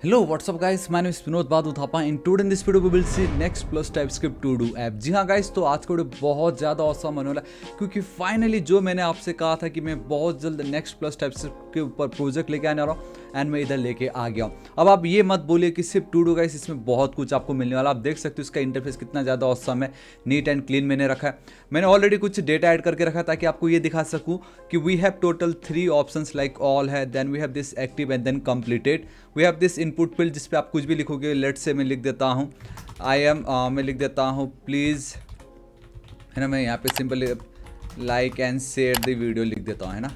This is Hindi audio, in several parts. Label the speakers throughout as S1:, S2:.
S1: Hello, what's up guys? My name is Vinod Badhu Thapa and today in this video we will see Next+ TypeScript to do app. जी हाँ गाइस, तो आज का वीडियो बहुत ज़्यादा औसम होने वाला है क्योंकि फाइनली जो मैंने आपसे कहा था कि मैं बहुत जल्द Next+ TypeScript के ऊपर प्रोजेक्ट लेके आने वाला हूँ एंड मैं इधर लेके आ गया हूँ। अब आप ये मत बोलिए कि सिर्फ टू डू गाइस, इसमें बहुत कुछ आपको मिलने वाला। आप देख सकते हो इसका इंटरफेस कितना ज़्यादा औसम है, नीट एंड क्लीन मैंने रखा है। मैंने ऑलरेडी कुछ डेटा ऐड करके रखा है ताकि आपको ये दिखा सकूँ कि we have total 3 options like all है, then we have this active and then completed. We have this input field जिस पे आप कुछ भी लिखोगे। लेट से मैं लिख देता हूँ मैं लिख देता हूँ प्लीज़, है ना। मैं यहाँ पे simple like and share the video लिख देता हूँ, है ना।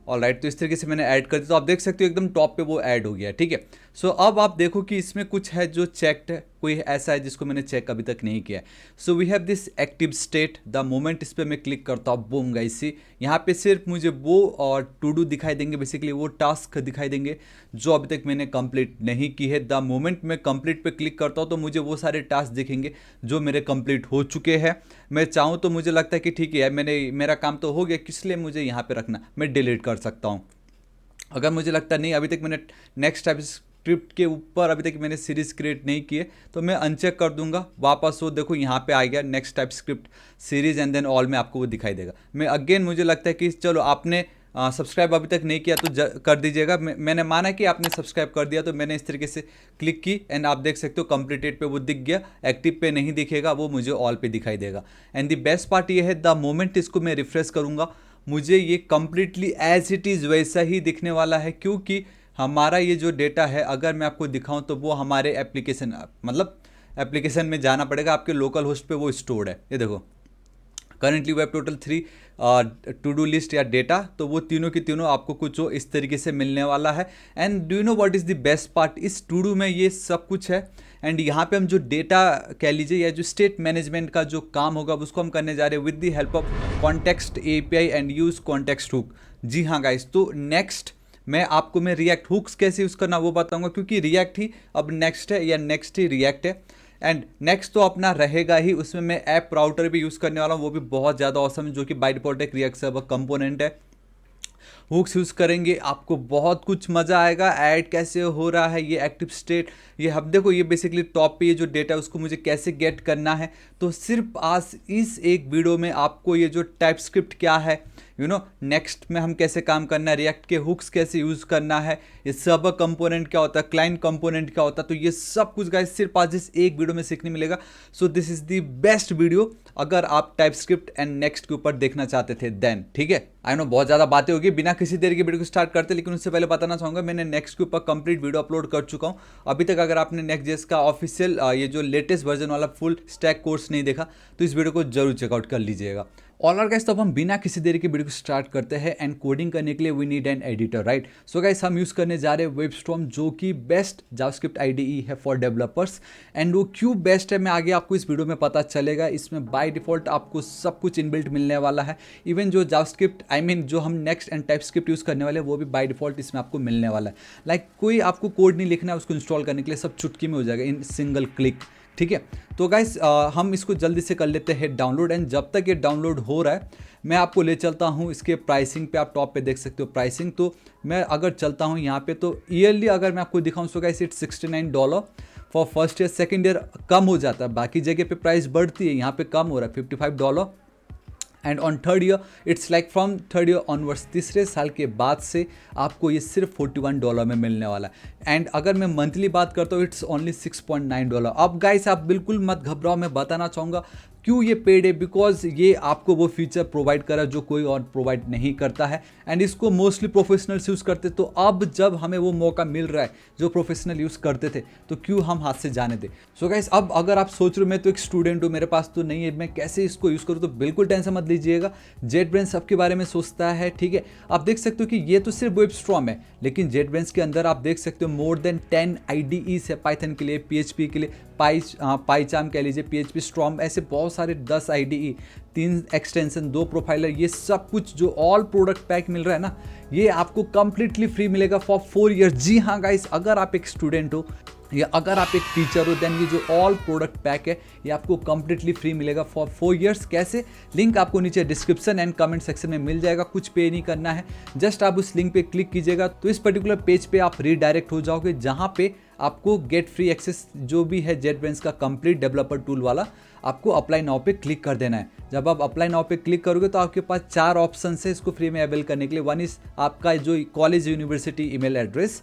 S1: ऑलराइट, तो इस तरीके से मैंने ऐड कर दिया। तो आप देख सकते हो एकदम टॉप पे वो ऐड हो गया, ठीक है। सो अब आप देखो कि इसमें कुछ है जो चेक्ड है, कोई ऐसा है जिसको मैंने चेक अभी तक नहीं किया है। So we have this active state. The moment इस पर मैं क्लिक करता हूँ, बूम गाइस, सी यहाँ पे सिर्फ मुझे वो और टू डू दिखाई देंगे, बेसिकली वो टास्क दिखाई देंगे जो अभी तक मैंने कंप्लीट नहीं की है। द मोमेंट मैं कंप्लीट पे क्लिक करता हूँ तो मुझे वो सारे टास्क दिखेंगे जो मेरे कंप्लीट हो चुके हैं। मैं चाहूँ तो मुझे लगता है कि ठीक है मेरा काम तो हो गया, किस लिए मुझे यहाँ पे रखना, मैं डिलीट कर सकता हूँ। अगर मुझे लगता नहीं अभी तक मैंने नेक्स्ट टाइपस्क्रिप्ट के ऊपर अभी तक मैंने सीरीज क्रिएट नहीं की है तो मैं अनचेक कर दूंगा वापस। वो देखो यहाँ पे आ गया next TypeScript series and then all में आपको वो दिखाई देगा। मैं अगेन मुझे लगता है कि चलो आपने सब्सक्राइब अभी तक नहीं किया तो कर दीजिएगा। मैंने माना कि आपने सब्सक्राइब कर दिया तो मैंने इस तरीके से क्लिक की एंड आप देख सकते हो कंप्लीटेड पे वो दिख गया, एक्टिव पे नहीं दिखेगा, वो मुझे ऑल पे दिखाई देगा। एंड द बेस्ट पार्ट ये है द मोमेंट इसको मैं रिफ्रेश करूँगा मुझे ये कम्प्लीटली एज इट इज़ वैसा ही दिखने वाला है, क्योंकि हमारा ये जो डेटा है अगर मैं आपको दिखाऊं तो वो हमारे एप्लीकेशन मतलब एप्लीकेशन में जाना पड़ेगा, आपके लोकल होस्ट पे वो स्टोर्ड है। ये देखो currently we've total 3 to do list या डेटा, तो वो तीनों की तीनों आपको कुछ जो इस तरीके से मिलने वाला है। And do you know what is the best part, इस टू डू में ये सब कुछ है। एंड यहाँ पे हम जो डेटा कह लीजिए या जो स्टेट मैनेजमेंट का जो काम होगा उसको हम करने जा रहे हैं with the help of context API and use context hook. जी हाँ गाइस, तो नेक्स्ट मैं रिएक्ट हुक्स कैसे यूज़ करना वो बताऊंगा, क्योंकि रिएक्ट ही अब नेक्स्ट है या नेक्स्ट ही रिएक्ट है। एंड नेक्स्ट तो अपना रहेगा ही, उसमें मैं ऐप राउटर भी यूज़ करने वाला हूँ, वो भी बहुत ज़्यादा ऑसम है, जो कि बाय डिफॉल्ट एक रिएक्ट सर्वर कंपोनेंट है। हुक्स यूज़ करेंगे, आपको बहुत कुछ मज़ा आएगा। ऐड कैसे हो रहा है, ये एक्टिव स्टेट, ये अब देखो ये बेसिकली टॉप पे ये जो डेटा है उसको मुझे कैसे गेट करना है। तो सिर्फ आज इस एक वीडियो में आपको ये जो टाइपस्क्रिप्ट क्या है, नेक्स्ट में हम कैसे काम करना है, रिएक्ट के हुक्स कैसे यूज़ करना है, ये सर्वर कंपोनेंट क्या होता है, क्लाइंट कंपोनेंट क्या होता है, तो ये सब कुछ गाइस सिर्फ आज इस एक वीडियो में सीखने मिलेगा। सो this is the best video अगर आप टाइपस्क्रिप्ट एंड नेक्स्ट के ऊपर देखना चाहते थे देन, ठीक है। आई नो बहुत ज़्यादा बातें होगी, बिना किसी देर की वीडियो को स्टार्ट करते, लेकिन उससे पहले बताना चाहूँगा मैंने नेक्स्ट के ऊपर कंप्लीट वीडियो अपलोड कर चुका हूँ। अभी तक अगर आपने नेक्स्ट.जेएस का ऑफिशियल ये जो लेटेस्ट वर्जन वाला फुल स्टैक कोर्स नहीं देखा तो इस वीडियो को जरूर चेकआउट कर लीजिएगा। ऑलराइट गाइस, तो अब हम बिना किसी देरी के वीडियो को स्टार्ट करते हैं। एंड कोडिंग करने के लिए we need an editor, right. So guys हम यूज़ करने जा रहे हैं वेबस्टॉर्म, जो कि बेस्ट जावास्क्रिप्ट आईडीई है फॉर डेवलपर्स। एंड वो क्यों बेस्ट है मैं आगे आपको इस वीडियो में पता चलेगा। इसमें बाय डिफॉल्ट आपको सब कुछ इनबिल्ट मिलने वाला है, इवन जो जावास्क्रिप्ट जो हम नेक्स्ट एंड टाइपस्क्रिप्ट यूज़ करने वाले हैं वो भी बाय डिफॉल्ट इसमें आपको मिलने वाला है। लाइक कोई आपको कोड नहीं लिखना है, उसको इंस्टॉल करने के लिए सब चुटकी में हो जाएगा इन सिंगल क्लिक, ठीक है। तो गाइस हम इसको जल्दी से कर लेते हैं डाउनलोड। एंड जब तक ये डाउनलोड हो रहा है मैं आपको ले चलता हूँ इसके प्राइसिंग पे। आप टॉप पे देख सकते हो प्राइसिंग। तो मैं अगर चलता हूँ यहाँ पे तो ईयरली अगर मैं आपको दिखाऊँ so guys it's $69 for first year. Second year कम हो जाता है, बाकी जगह पे प्राइस बढ़ती है, यहाँ पे कम हो रहा है $55। And on third year it's like from third year onwards, तीसरे साल के बाद से आपको ये सिर्फ $41 में मिलने वाला है। एंड अगर मैं मंथली बात करता हूँ इट्स ओनली $6.9। अब गाइस आप बिल्कुल मत घबराओ, मैं बताना चाहूँगा क्यों ये पेड है, बिकॉज ये आपको वो फीचर प्रोवाइड करा जो कोई और प्रोवाइड नहीं करता है। एंड इसको मोस्टली प्रोफेशनल्स यूज़ करते, तो अब जब हमें वो मौका मिल रहा है जो प्रोफेशनल यूज़ करते थे तो क्यों हम हाथ से जाने दें। सो गाइस अब अगर आप सोच रहे हो मैं तो एक स्टूडेंट हूँ, मेरे पास तो नहीं है, मैं कैसे इसको यूज़ करूँ, तो बिल्कुल टेंशन मत लीजिएगा। जेटब्रेंस सबके बारे में सोचता है, ठीक है। आप देख सकते हो कि ये तो सिर्फ वेबस्टॉर्म है, लेकिन जेटब्रेंस के अंदर आप देख सकते हो मोर देन 10 आईडीईज है, पाइथन के लिए, पीएचपी के लिए, पाइचार्म कह लीजिए, पीएचपी स्टॉर्म, ऐसे बहुत सारे 10 आईडीई, 3 एक्सटेंशन, 2 प्रोफाइलर, ये सब कुछ जो ऑल प्रोडक्ट पैक मिल रहा है ना, ये आपको कंप्लीटली फ्री मिलेगा फॉर 4 ईयर्स। जी हाँ गाइस, अगर आप एक स्टूडेंट हो या अगर आप एक टीचर हो देन ये जो ऑल प्रोडक्ट पैक है ये आपको कंप्लीटली फ्री मिलेगा फॉर 4 ईयर्स। कैसे, लिंक आपको नीचे डिस्क्रिप्शन एंड कमेंट सेक्शन में मिल जाएगा, कुछ पे नहीं करना है, जस्ट आप उस लिंक पे क्लिक कीजिएगा तो इस पर्टिकुलर पेज पे आप रीडायरेक्ट हो जाओगे, जहाँ पे आपको गेट फ्री एक्सेस जो भी है JetBrains का कंप्लीट डेवलपर टूल वाला, आपको अप्लाई नाउ पे क्लिक कर देना है। जब आप अप्लाई नाउ पे क्लिक करोगे तो आपके पास 4 ऑप्शन है इसको फ्री में अवेल करने के लिए। वन इज आपका जो college university email address,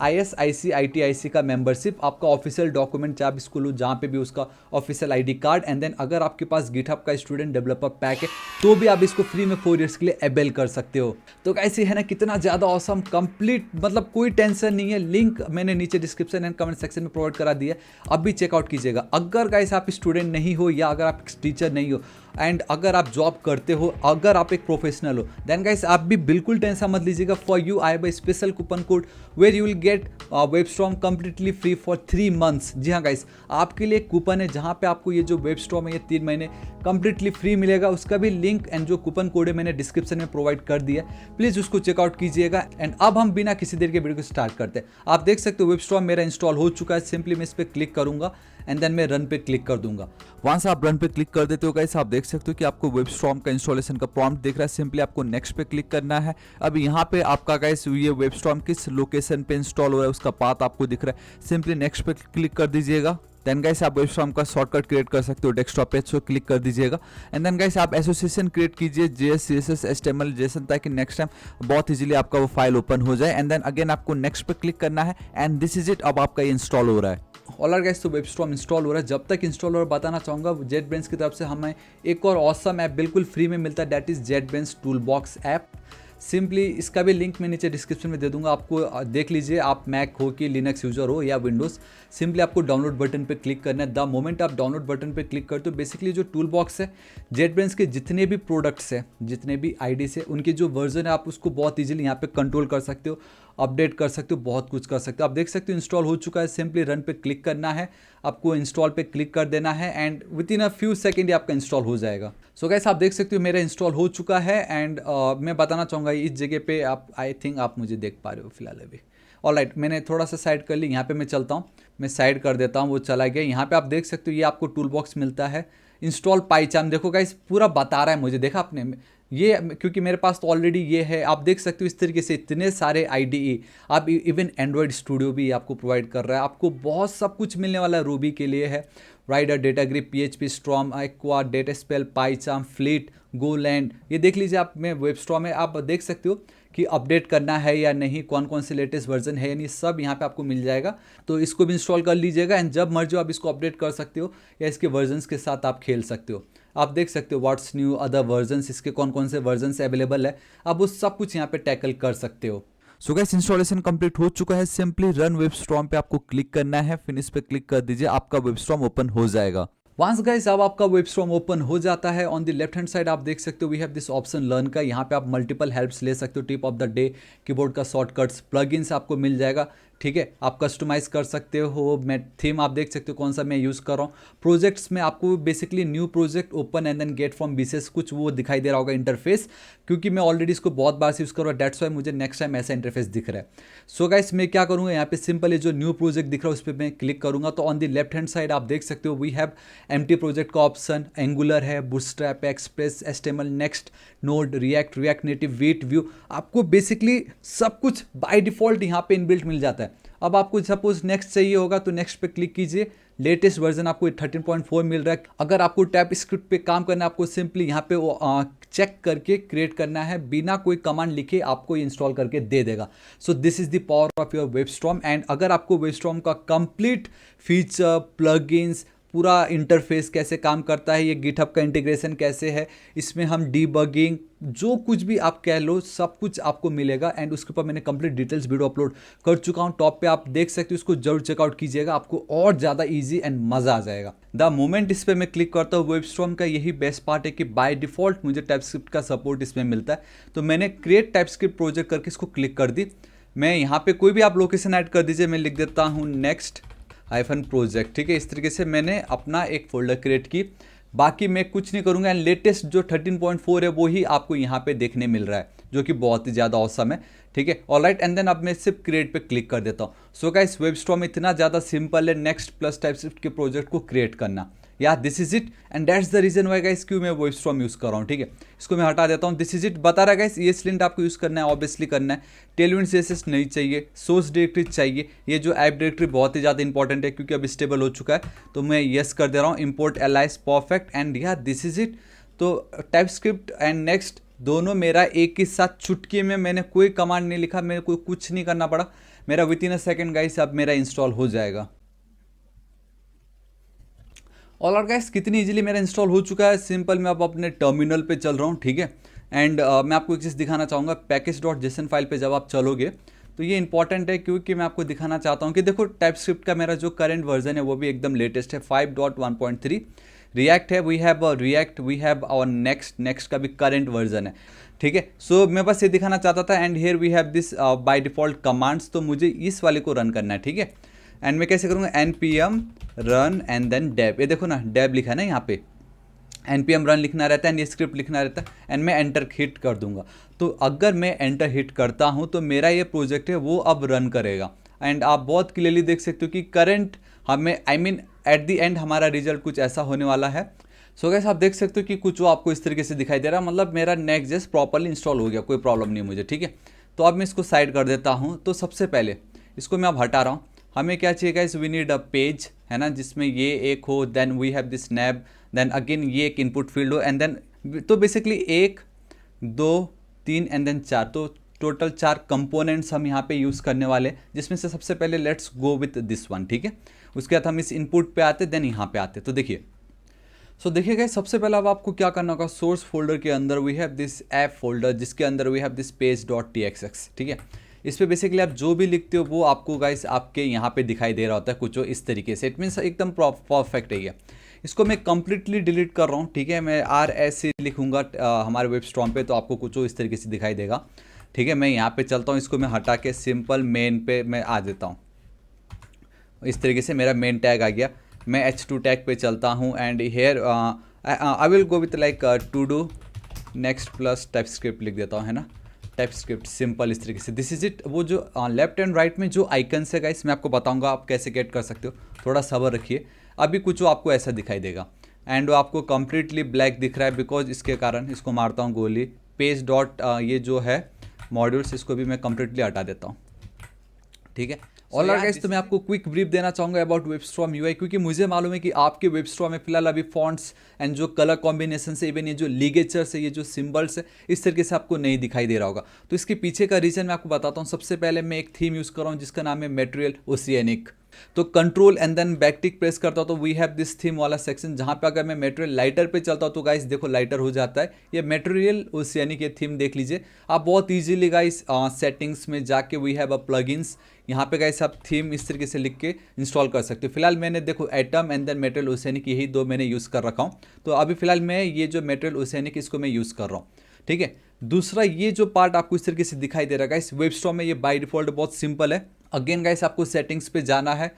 S1: ISIC ITIC का मेंबरशिप, आपका ऑफिशियल डॉक्यूमेंट जहाँ भी स्कूल हो जहाँ पे भी उसका official ID card, and then अगर आपके पास गिटहब का स्टूडेंट डेवलपर पैक है तो भी आप इसको फ्री में 4 ईयर्स के लिए अवेल कर सकते हो। तो कैसे है ना, कितना ज़्यादा ऑसम, कंप्लीट, मतलब कोई टेंशन नहीं है। लिंक मैंने नीचे डिस्क्रिप्शन एंड कमेंट सेक्शन में प्रोवाइड करा दिया है, अब भी चेकआउट कीजिएगा। अगर गाइस आप स्टूडेंट नहीं हो या अगर आप टीचर नहीं हो एंड अगर आप जॉब करते हो, अगर आप एक प्रोफेशनल हो, देन गाइस आप भी बिल्कुल टेंशन मत लीजिएगा। For you I have a special coupon code where you will get WebStorm completely free for 3 months. जी हाँ गाइस, आपके लिए कूपन है जहाँ पे आपको ये जो वेबस्टॉर्म है ये 3 महीने कंप्लीटली फ्री मिलेगा। उसका भी लिंक एंड जो कूपन कोड है मैंने डिस्क्रिप्शन में प्रोवाइड कर दिया, प्लीज़ उसको चेकआउट कीजिएगा। एंड अब हम बिना किसी देर के वीडियो को स्टार्ट करते हैं। आप देख सकते हो वेबस्टॉर्म मेरा इंस्टॉल हो चुका है। सिंपली मैं इस पर क्लिक करूंगा एंड देन मैं रन पे क्लिक कर दूंगा। वहां से आप रन पे क्लिक कर देते हो गाइस, आप देख सकते हो कि आपको वेबस्टॉर्म का इंस्टॉलेशन का प्रॉम्प्ट दिख रहा है। सिंपली आपको नेक्स्ट पे क्लिक करना है। अब यहाँ पे आपका गाइस ये वेबस्टॉर्म किस लोकेशन पे इंस्टॉल हो रहा है उसका पाथ आपको दिख रहा है। सिंपली नेक्स्ट पे क्लिक कर दीजिएगा। देन गाइस आप वेबस्टॉर्म का शॉर्टकट क्रिएट कर सकते हो डेस्कटॉप पे, सो क्लिक कर दीजिएगा। एंड देन गाइस आप एसोसिएशन क्रिएट कीजिए JS CSS HTML JSON, ताकि नेक्स्ट टाइम बहुत इजीली आपका वो फाइल ओपन हो जाए। एंड देन अगेन आपको नेक्स्ट पे क्लिक करना है एंड दिस इज इट। अब आपका ये इंस्टॉल हो रहा है। ऑलराइट गाइस, तो वेबस्टॉर्म इंस्टॉल हो रहा है। जब तक इंस्टॉल हो रहा है बताना चाहूँगा JetBrains की तरफ से हमें एक और ऑसम ऐप बिल्कुल फ्री में मिलता है, that is JetBrains toolbox app. Simply इसका भी लिंक मैं नीचे डिस्क्रिप्शन में दे दूंगा, आपको देख लीजिए। आप मैक हो कि लिनक्स यूजर हो या विंडोज़, सिंपली आपको डाउनलोड बटन पे क्लिक करना है। द मोमेंट आप डाउनलोड बटन पे क्लिक करते हो, बेसिकली जो टूल बॉक्स है JetBrains के जितने भी प्रोडक्ट्स हैं, जितने भी IDs है, उनके जो वर्जन है आप उसको बहुत ईजिली यहाँ पे कंट्रोल कर सकते हो, अपडेट कर सकते हो, बहुत कुछ कर सकते हो। आप देख सकते हो इंस्टॉल हो चुका है। सिंपली रन पे क्लिक करना है, आपको इंस्टॉल पे क्लिक कर देना है and with in a few second ये आपका इंस्टॉल हो जाएगा। सो गाइस आप देख सकते हो मेरा इंस्टॉल हो चुका है। एंड मैं बताना चाहूँगा इस जगह पे आप, आई थिंक आप मुझे देख पा रहे हो फिलहाल अभी। ऑलराइट, मैंने थोड़ा सा साइड कर ली, यहाँ पे मैं चलता हूँ, मैं साइड कर देता हूँ, वो चला गया। यहाँ पे आप देख सकते हो ये आपको टूल बॉक्स मिलता है। इंस्टॉल पाइचार्म, देखो गाइस पूरा बता रहा है मुझे, देखा आपने ये, क्योंकि मेरे पास तो ऑलरेडी ये है। आप देख सकते हो इस तरीके से इतने सारे IDE, आप इवन एंड्रॉयड स्टूडियो भी आपको प्रोवाइड कर रहा है। आपको बहुत सब कुछ मिलने वाला है। रूबी के लिए है Rider, DataGrip, PHP Storm, Aqua, DataSpell, PyCharm, Fleet, GoLand. ये देख लीजिए आप में वेबस्टॉर्म है, आप देख सकते हो कि अपडेट करना है या नहीं, कौन कौन से लेटेस्ट वर्जन है, यानी सब यहाँ पे आपको मिल जाएगा। तो इसको भी इंस्टॉल कर लीजिएगा एंड जब मर्जी आप इसको अपडेट कर सकते हो या इसके वर्जन्स के साथ आप खेल सकते हो। आप देख सकते हो व्हाट्स न्यू, अदर वर्जन्स, इसके कौन कौन से वर्जन्स अवेलेबल है, आप वो सब कुछ यहाँ पे टैकल कर सकते हो। सो गाइस इंस्टॉलेशन कंप्लीट हो चुका है। सिंपली रन वेबस्टॉर्म पे आपको क्लिक करना है, फिनिश पे क्लिक कर दीजिए, आपका वेबस्टॉर्म ओपन हो जाएगा। वंस गाइस अब आपका वेबस्टॉर्म ओपन हो जाता है, on the left hand side आप देख सकते हो we have this option learn का। यहाँ पे आप मल्टीपल हेल्प्स ले सकते हो, tip of the day, keyboard का शॉर्टकट्स, प्लगइन्स आपको मिल जाएगा। ठीक है, आप कस्टमाइज कर सकते हो। मैं थीम आप देख सकते हो कौन सा मैं यूज़ कर रहा हूँ। प्रोजेक्ट्स में आपको basically new project open and then get from BCS कुछ वो दिखाई दे रहा होगा इंटरफेस, क्योंकि मैं ऑलरेडी इसको बहुत बार से यूज़ कर रहा हूँ, डेट्स वाई मुझे नेक्स्ट टाइम ऐसा इंटरफेस दिख रहा है। सो गाइस मैं क्या करूँगा, यहाँ पे सिंपल जो न्यू प्रोजेक्ट दिख रहा है उस पर मैं क्लिक करूँगा। तो on the left hand side आप देख सकते हो वी हैव एम्प्टी प्रोजेक्ट का ऑप्शन, एंगुलर है, Bootstrap, Express, HTML, Next, Node, React Native, Vite, Vue. आपको बेसिकली सब कुछ बाय डिफॉल्ट यहाँ पे इनबिल्ट मिल जाता है। अब आपको सपोज नेक्स्ट चाहिए होगा तो नेक्स्ट पे क्लिक कीजिए। लेटेस्ट वर्जन आपको 13.4 मिल रहा है। अगर आपको टाइप स्क्रिप्ट पे काम करना है, आपको सिंपली यहाँ पे चेक करके क्रिएट करना है, बिना कोई कमांड लिखे आपको इंस्टॉल करके दे देगा। So this is the power of your WebStorm. And अगर आपको वेबस्टॉर्म का कंप्लीट फीचर, प्लगइन्स, पूरा इंटरफेस कैसे काम करता है, ये गिटहब का इंटीग्रेशन कैसे है, इसमें हम डीबगिंग, जो कुछ भी आप कह लो सब कुछ आपको मिलेगा। एंड उसके ऊपर मैंने कंप्लीट डिटेल्स वीडियो अपलोड कर चुका हूँ, टॉप पे आप देख सकते हो, इसको जरूर चेकआउट कीजिएगा, आपको और ज़्यादा इजी एंड मज़ा आ जाएगा। द मोमेंट इस पर मैं क्लिक करता हूँ, वेबस्टॉर्म का यही बेस्ट पार्ट है कि बाय डिफॉल्ट मुझे टाइपस्क्रिप्ट का सपोर्ट इसमें मिलता है। तो मैंने क्रिएट टाइपस्क्रिप्ट प्रोजेक्ट करके इसको क्लिक कर दी। मैं यहाँ पे कोई भी आप लोकेशन ऐड कर दीजिए, मैं लिख देता हूँ नेक्स्ट -प्रोजेक्ट। ठीक है, इस तरीके से मैंने अपना एक फोल्डर क्रिएट की। बाकी मैं कुछ नहीं करूँगा। एंड लेटेस्ट जो 13.4 है वो ही आपको यहाँ पे देखने मिल रहा है, जो कि बहुत ही ज़्यादा औसम है। ठीक है, ऑलराइट, एंड देन अब मैं सिर्फ क्रिएट पे क्लिक कर देता हूँ। सो गाइस वेबस्टॉर्म इतना ज़्यादा सिंपल है नेक्स्ट प्लस टाइपस्क्रिप्ट के प्रोजेक्ट को क्रिएट करना। या this is it, and that's the reason why guys क्यों मैं वेबस्टॉर्म यूज़ कर रहा हूँ। ठीक है, इसको मैं हटा देता हूँ। दिस इज इट बता रहा है गाइस, ये स्लिंट आपको यूज़ करना है, ऑब्वियसली करना है। टेलविंड सीएसएस नहीं चाहिए, सोर्स डायरेक्टरी चाहिए। ये जो ऐप डायरेक्टरी बहुत ही ज़्यादा इंपॉर्टेंट है क्योंकि अब स्टेबल हो चुका है, तो मैं यस कर दे रहा हूँ। Import alias perfect, and yeah this is it. तो टाइपस्क्रिप्ट एंड नेक्स्ट दोनों मेरा एक ही साथ चुटकी में, मैंने कोई कमांड नहीं लिखा, मेरे को कुछ नहीं करना पड़ा, मेरा with in a second guys अब मेरा इंस्टॉल हो जाएगा। ऑलराइट गाइस, कितनी इजीली मेरा इंस्टॉल हो चुका है। सिंपल, मैं अब अपने टर्मिनल पे चल रहा हूँ। ठीक है, एंड मैं आपको एक चीज़ दिखाना चाहूँगा। पैकेज.json फाइल पे जब आप चलोगे तो ये इंपॉर्टेंट है क्योंकि मैं आपको दिखाना चाहता हूँ कि देखो टाइपस्क्रिप्ट का मेरा जो करंट वर्जन है वो भी एकदम लेटेस्ट है, 5.1.3। रिएक्ट है, we have React, we have our Next का भी करंट वर्जन है। ठीक है, सो मैं बस ये दिखाना चाहता था। And here we have this by default commands, तो मुझे इस वाले को रन करना है। ठीक है, एंड मैं कैसे करूँगा, npm run and then dev. ये देखो ना, डेव लिखा है ना यहाँ पे, npm रन लिखना रहता है एंड ये स्क्रिप्ट लिखना रहता है, एंड मैं एंटर हिट कर दूंगा। तो अगर मैं एंटर हिट करता हूँ तो मेरा ये प्रोजेक्ट है वो अब रन करेगा। एंड आप बहुत क्लियरली देख सकते हो कि करंट हमें एट द एंड हमारा रिजल्ट कुछ ऐसा होने वाला है। सो गाइस, आप देख सकते हो कि कुछ वो आपको इस तरीके से दिखाई दे रहा है, मतलब मेरा नेक्स्ट.js प्रॉपरली इंस्टॉल हो गया, कोई प्रॉब्लम नहीं मुझे। ठीक है, तो अब मैं इसको साइड कर देता हूँ। तो सबसे पहले इसको मैं अब हटा रहा हूँ। हमें क्या चाहिए guys, we need a page, है ना, जिसमें ये एक हो, then we have this nav, then again ये एक इनपुट फील्ड हो, एंड देन तो बेसिकली 1 2 3 एंड देन 4, तो टोटल 4 कंपोनेंट्स हम यहाँ पे यूज़ करने वाले, जिसमें से सबसे पहले let's go with this one. ठीक है, उसके बाद हम इस इनपुट पे आते, देन यहाँ पे आते। तो देखिए, सो देखिए गाइस, सबसे पहले अब आपको क्या करना होगा, सोर्स फोल्डर के अंदर we have this app folder, जिसके अंदर वी हैव दिस page.txx। ठीक है, इस पर बेसिकली आप जो भी लिखते हो वो आपको गाइस आपके यहाँ पे दिखाई दे रहा होता है कुछ इस तरीके से। इट मीन्स एकदम परफेक्ट है ये। इसको मैं कंप्लीटली डिलीट कर रहा हूँ। ठीक है, मैं RS लिखूँगा हमारे वेबस्टॉर्म पे, तो आपको कुछ इस तरीके से दिखाई देगा। ठीक है, मैं यहाँ पे चलता हूँ, इसको मैं हटा के सिंपल मेन पे मैं आ देता हूँ। इस तरीके से मेरा मेन टैग आ गया। मैं H2 टैग पे चलता हूँ, and here I will go with like to do Next plus TypeScript लिख देता हूँ, है ना, टाइपस्क्रिप्ट सिंपल इस तरीके से। This is it. वो जो लेफ्ट एंड राइट में जो आइकन्स है गाइस, मैं आपको बताऊंगा आप कैसे गेट कर सकते हो, थोड़ा सब्र रखिए। अभी कुछ वो आपको ऐसा दिखाई देगा, एंड वो आपको कंप्लीटली ब्लैक दिख रहा है बिकॉज इसके कारण। इसको मारता हूँ गोली, पेज डॉट ये जो है मॉड्यूल्स, इसको भी मैं कंप्लीटली हटा देता हूँ। ठीक है, ऑलराइट गाइस, तो मैं आपको क्विक ब्रीफ देना चाहूँगा अबाउट वेबस्टॉर्म यूआई, क्योंकि मुझे मालूम है कि आपके वेबस्टॉर्म में फिलहाल अभी फॉन्ट्स एंड जो कलर कॉम्बिनेशन से, इवन ये जो लिगेचर्स है, ये जो सिंबल्स है, इस तरीके से आपको नहीं दिखाई दे रहा होगा। तो इसके पीछे का रीज़न मैं आपको बताता हूँ। सबसे पहले मैं एक थीम यूज़ कर रहा हूँ जिसका नाम है मटेरियल ओशियनिक। तो control and then backtick press करता हूँ तो वी हैव दिस थीम वाला सेक्शन, जहाँ पे अगर मैं मटेरियल लाइटर पे चलता हूँ तो गाइस देखो लाइटर हो जाता है। ये मटेरियल ओशियनिक, ये थीम देख लीजिए आप बहुत इजीली गाइस। सेटिंग्स में जाके वी हैव अ प्लगइन्स, यहाँ पे गाइस आप थीम इस तरीके से लिख के इंस्टॉल कर सकते हो। फिलहाल मैंने देखो Atom and then material oceanic, यही दो मैंने यूज़ कर रखा हूँ। तो अभी फिलहाल मैं ये जो मटेरियल ओशियनिक इसको मैं यूज़ कर रहा हूँ। ठीक है, दूसरा ये जो पार्ट आपको इस तरीके से दिखाई दे रहा है गाइस, वेबस्टॉर्म में ये बाय डिफॉल्ट बहुत सिंपल है। अगेन गाइस, आपको सेटिंग्स पे जाना है,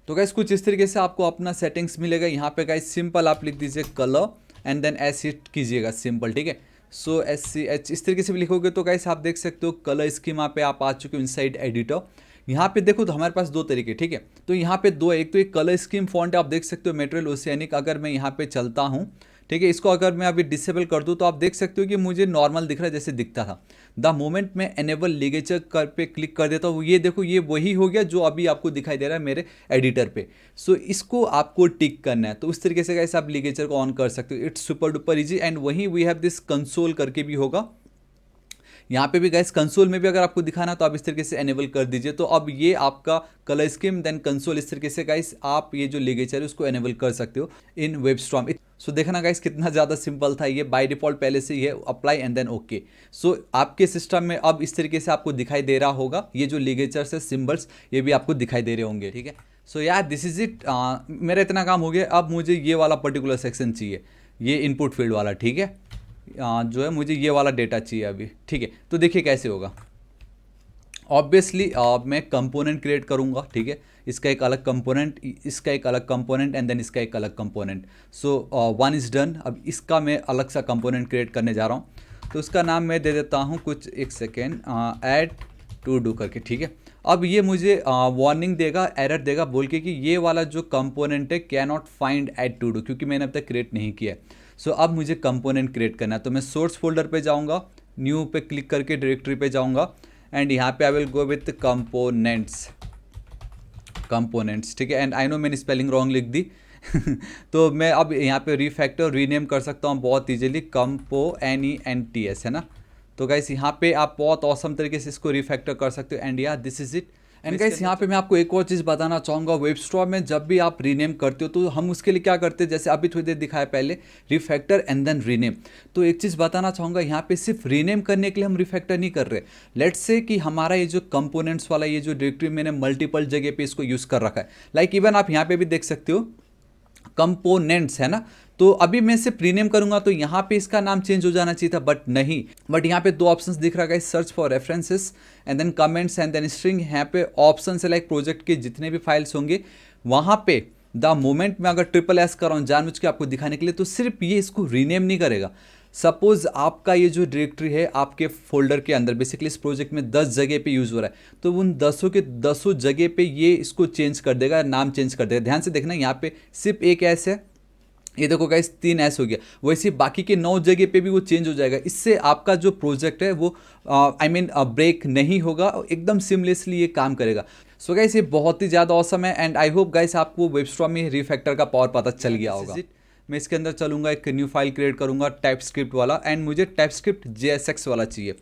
S1: तो गाइस कुछ इस तरीके से आपको अपना सेटिंग्स मिलेगा। यहाँ पे गाइस सिंपल आप लिख दीजिए colour and then S hit कीजिएगा सिंपल। ठीक है, सो SCH इस तरीके से भी लिखोगे तो गाइस आप देख सकते हो कलर स्कीमा पे आप आ चुके हो इनसाइड एडिटर। यहाँ पे देखो तो हमारे पास दो तरीके, ठीक है, तो यहाँ पे दो, एक तो एक कलर स्कीम फॉन्ट आप देख सकते हो मटेरियल ओशियनिक। अगर मैं यहाँ पे चलता हूँ, ठीक है, इसको अगर मैं अभी डिसेबल कर दूँ तो आप देख सकते हो कि मुझे नॉर्मल दिख रहा है जैसे दिखता था। द मोमेंट मैं एनेबल लिगेचर कर पे क्लिक कर देता हूँ, ये देखो ये वही हो गया जो अभी आपको दिखाई दे रहा है मेरे एडिटर पे। सो इसको आपको टिक करना है, तो उस तरीके से गाइस आप लिगेचर को ऑन कर सकते हो। It's super duper easy. And वहीं वी हैव दिस कंसोल करके भी होगा, यहाँ पे भी गाइस कंसोल में भी अगर आपको दिखाना तो आप इस तरीके से एनेबल कर दीजिए। तो अब ये आपका कलर स्कीम देन कंसोल, इस तरीके से गाइस आप ये जो लिगेचर है उसको एनेबल कर सकते हो इन वेबस्टॉर्म। सो देखना गाइस कितना ज़्यादा सिंपल था ये, बाय डिफॉल्ट पहले से ये अप्लाई एंड देन ओके। सो आपके सिस्टम में अब इस तरीके से आपको दिखाई दे रहा होगा, ये जो लिगेचर्स है सिम्बल्स ये भी आपको दिखाई दे रहे होंगे। ठीक है, सो यार दिस इज इट। मेरा इतना काम हो गया। अब मुझे ये वाला पर्टिकुलर सेक्शन चाहिए, ये इनपुट फील्ड वाला। ठीक है, जो है मुझे ये वाला डेटा चाहिए अभी। ठीक है, तो देखिए कैसे होगा। ऑब्वियसली मैं कंपोनेंट क्रिएट करूँगा। ठीक है, इसका एक अलग कंपोनेंट, इसका एक अलग कंपोनेंट एंड देन इसका एक अलग component. So one is done. अब इसका मैं अलग सा कंपोनेंट क्रिएट करने जा रहा हूँ, तो उसका नाम मैं दे देता हूँ कुछ, एक सेकेंड, ऐड टू डू करके। ठीक है, अब ये मुझे वार्निंग देगा, एरर देगा बोल के कि ये वाला जो कंपोनेंट है can not find at to do, क्योंकि मैंने अब तक क्रिएट नहीं किया है। सो अब मुझे कंपोनेंट क्रिएट करना है, तो मैं सोर्स फोल्डर पे जाऊँगा, न्यू पे क्लिक करके डायरेक्टरी पे जाऊँगा एंड यहाँ पे आई विल गो विथ कंपोनेंट्स, ठीक है। एंड आई नो मैंने स्पेलिंग रॉन्ग लिख दी तो मैं अब यहाँ पे रीफैक्टर रीनेम कर सकता हूँ बहुत इजीली, NENTS है ना। तो गाइस यहाँ पे आप बहुत औसम तरीके से इसको रिफैक्टर कर सकते हो and yeah this is it. And guys यहाँ पे मैं आपको एक और चीज़ बताना चाहूँगा, वेबस्ट्रॉ में जब भी आप रीनेम करते हो तो हम उसके लिए क्या करते हैं, जैसे अभी थोड़ी देर दिखाया पहले, रिफैक्टर एंड देन रीनेम। तो एक चीज़ बताना चाहूँगा, यहाँ पे सिर्फ रीनेम करने के लिए हम रिफैक्टर नहीं कर रहे। लेट्स से कि हमारा ये जो कंपोनेंट्स वाला ये जो डायरेक्टरी मैंने मल्टीपल जगह पे इसको यूज़ कर रखा है, लाइक इवन आप यहाँ पे भी देख सकते हो कंपोनेंट्स है ना। तो अभी मैं सिर्फ प्रीनेम करूंगा तो यहाँ पे इसका नाम चेंज हो जाना चाहिए था, बट नहीं। बट यहाँ पे दो ऑप्शंस दिख रहा है, search for references and then comments and then string. यहाँ पे ऑप्शन है लाइक प्रोजेक्ट के जितने भी फाइल्स होंगे वहाँ पे द मोमेंट में अगर SSS कर रहा हूँ जानबूझ के आपको दिखाने के लिए, तो सिर्फ ये इसको रीनेम नहीं करेगा। सपोज आपका ये जो डायरेक्टरी है आपके फोल्डर के अंदर बेसिकली इस प्रोजेक्ट में 10 जगह पे यूज़ हो रहा है, तो उन 10 के 10 जगह पे ये इसको चेंज कर देगा, नाम चेंज कर देगा। ध्यान से देखना, यहाँ पे सिर्फ एक ऐस है, ये देखो गाइस 3 ऐस हो गया, वैसे बाकी के 9 जगह पे भी वो चेंज हो जाएगा। इससे आपका जो प्रोजेक्ट है वो ब्रेक नहीं होगा, एकदम सिमलेसली ये काम करेगा। सो गाइस ये बहुत ही ज़्यादा ऑसम है एंड आई होप गाइस आपको वेबस्ट्रॉ में रिफैक्टर का पावर पता चल गया होगा। मैं इसके अंदर चलूँगा, एक न्यू फाइल क्रिएट करूँगा टाइपस्क्रिप्ट वाला, एंड मुझे टाइपस्क्रिप्ट JSX वाला चाहिए।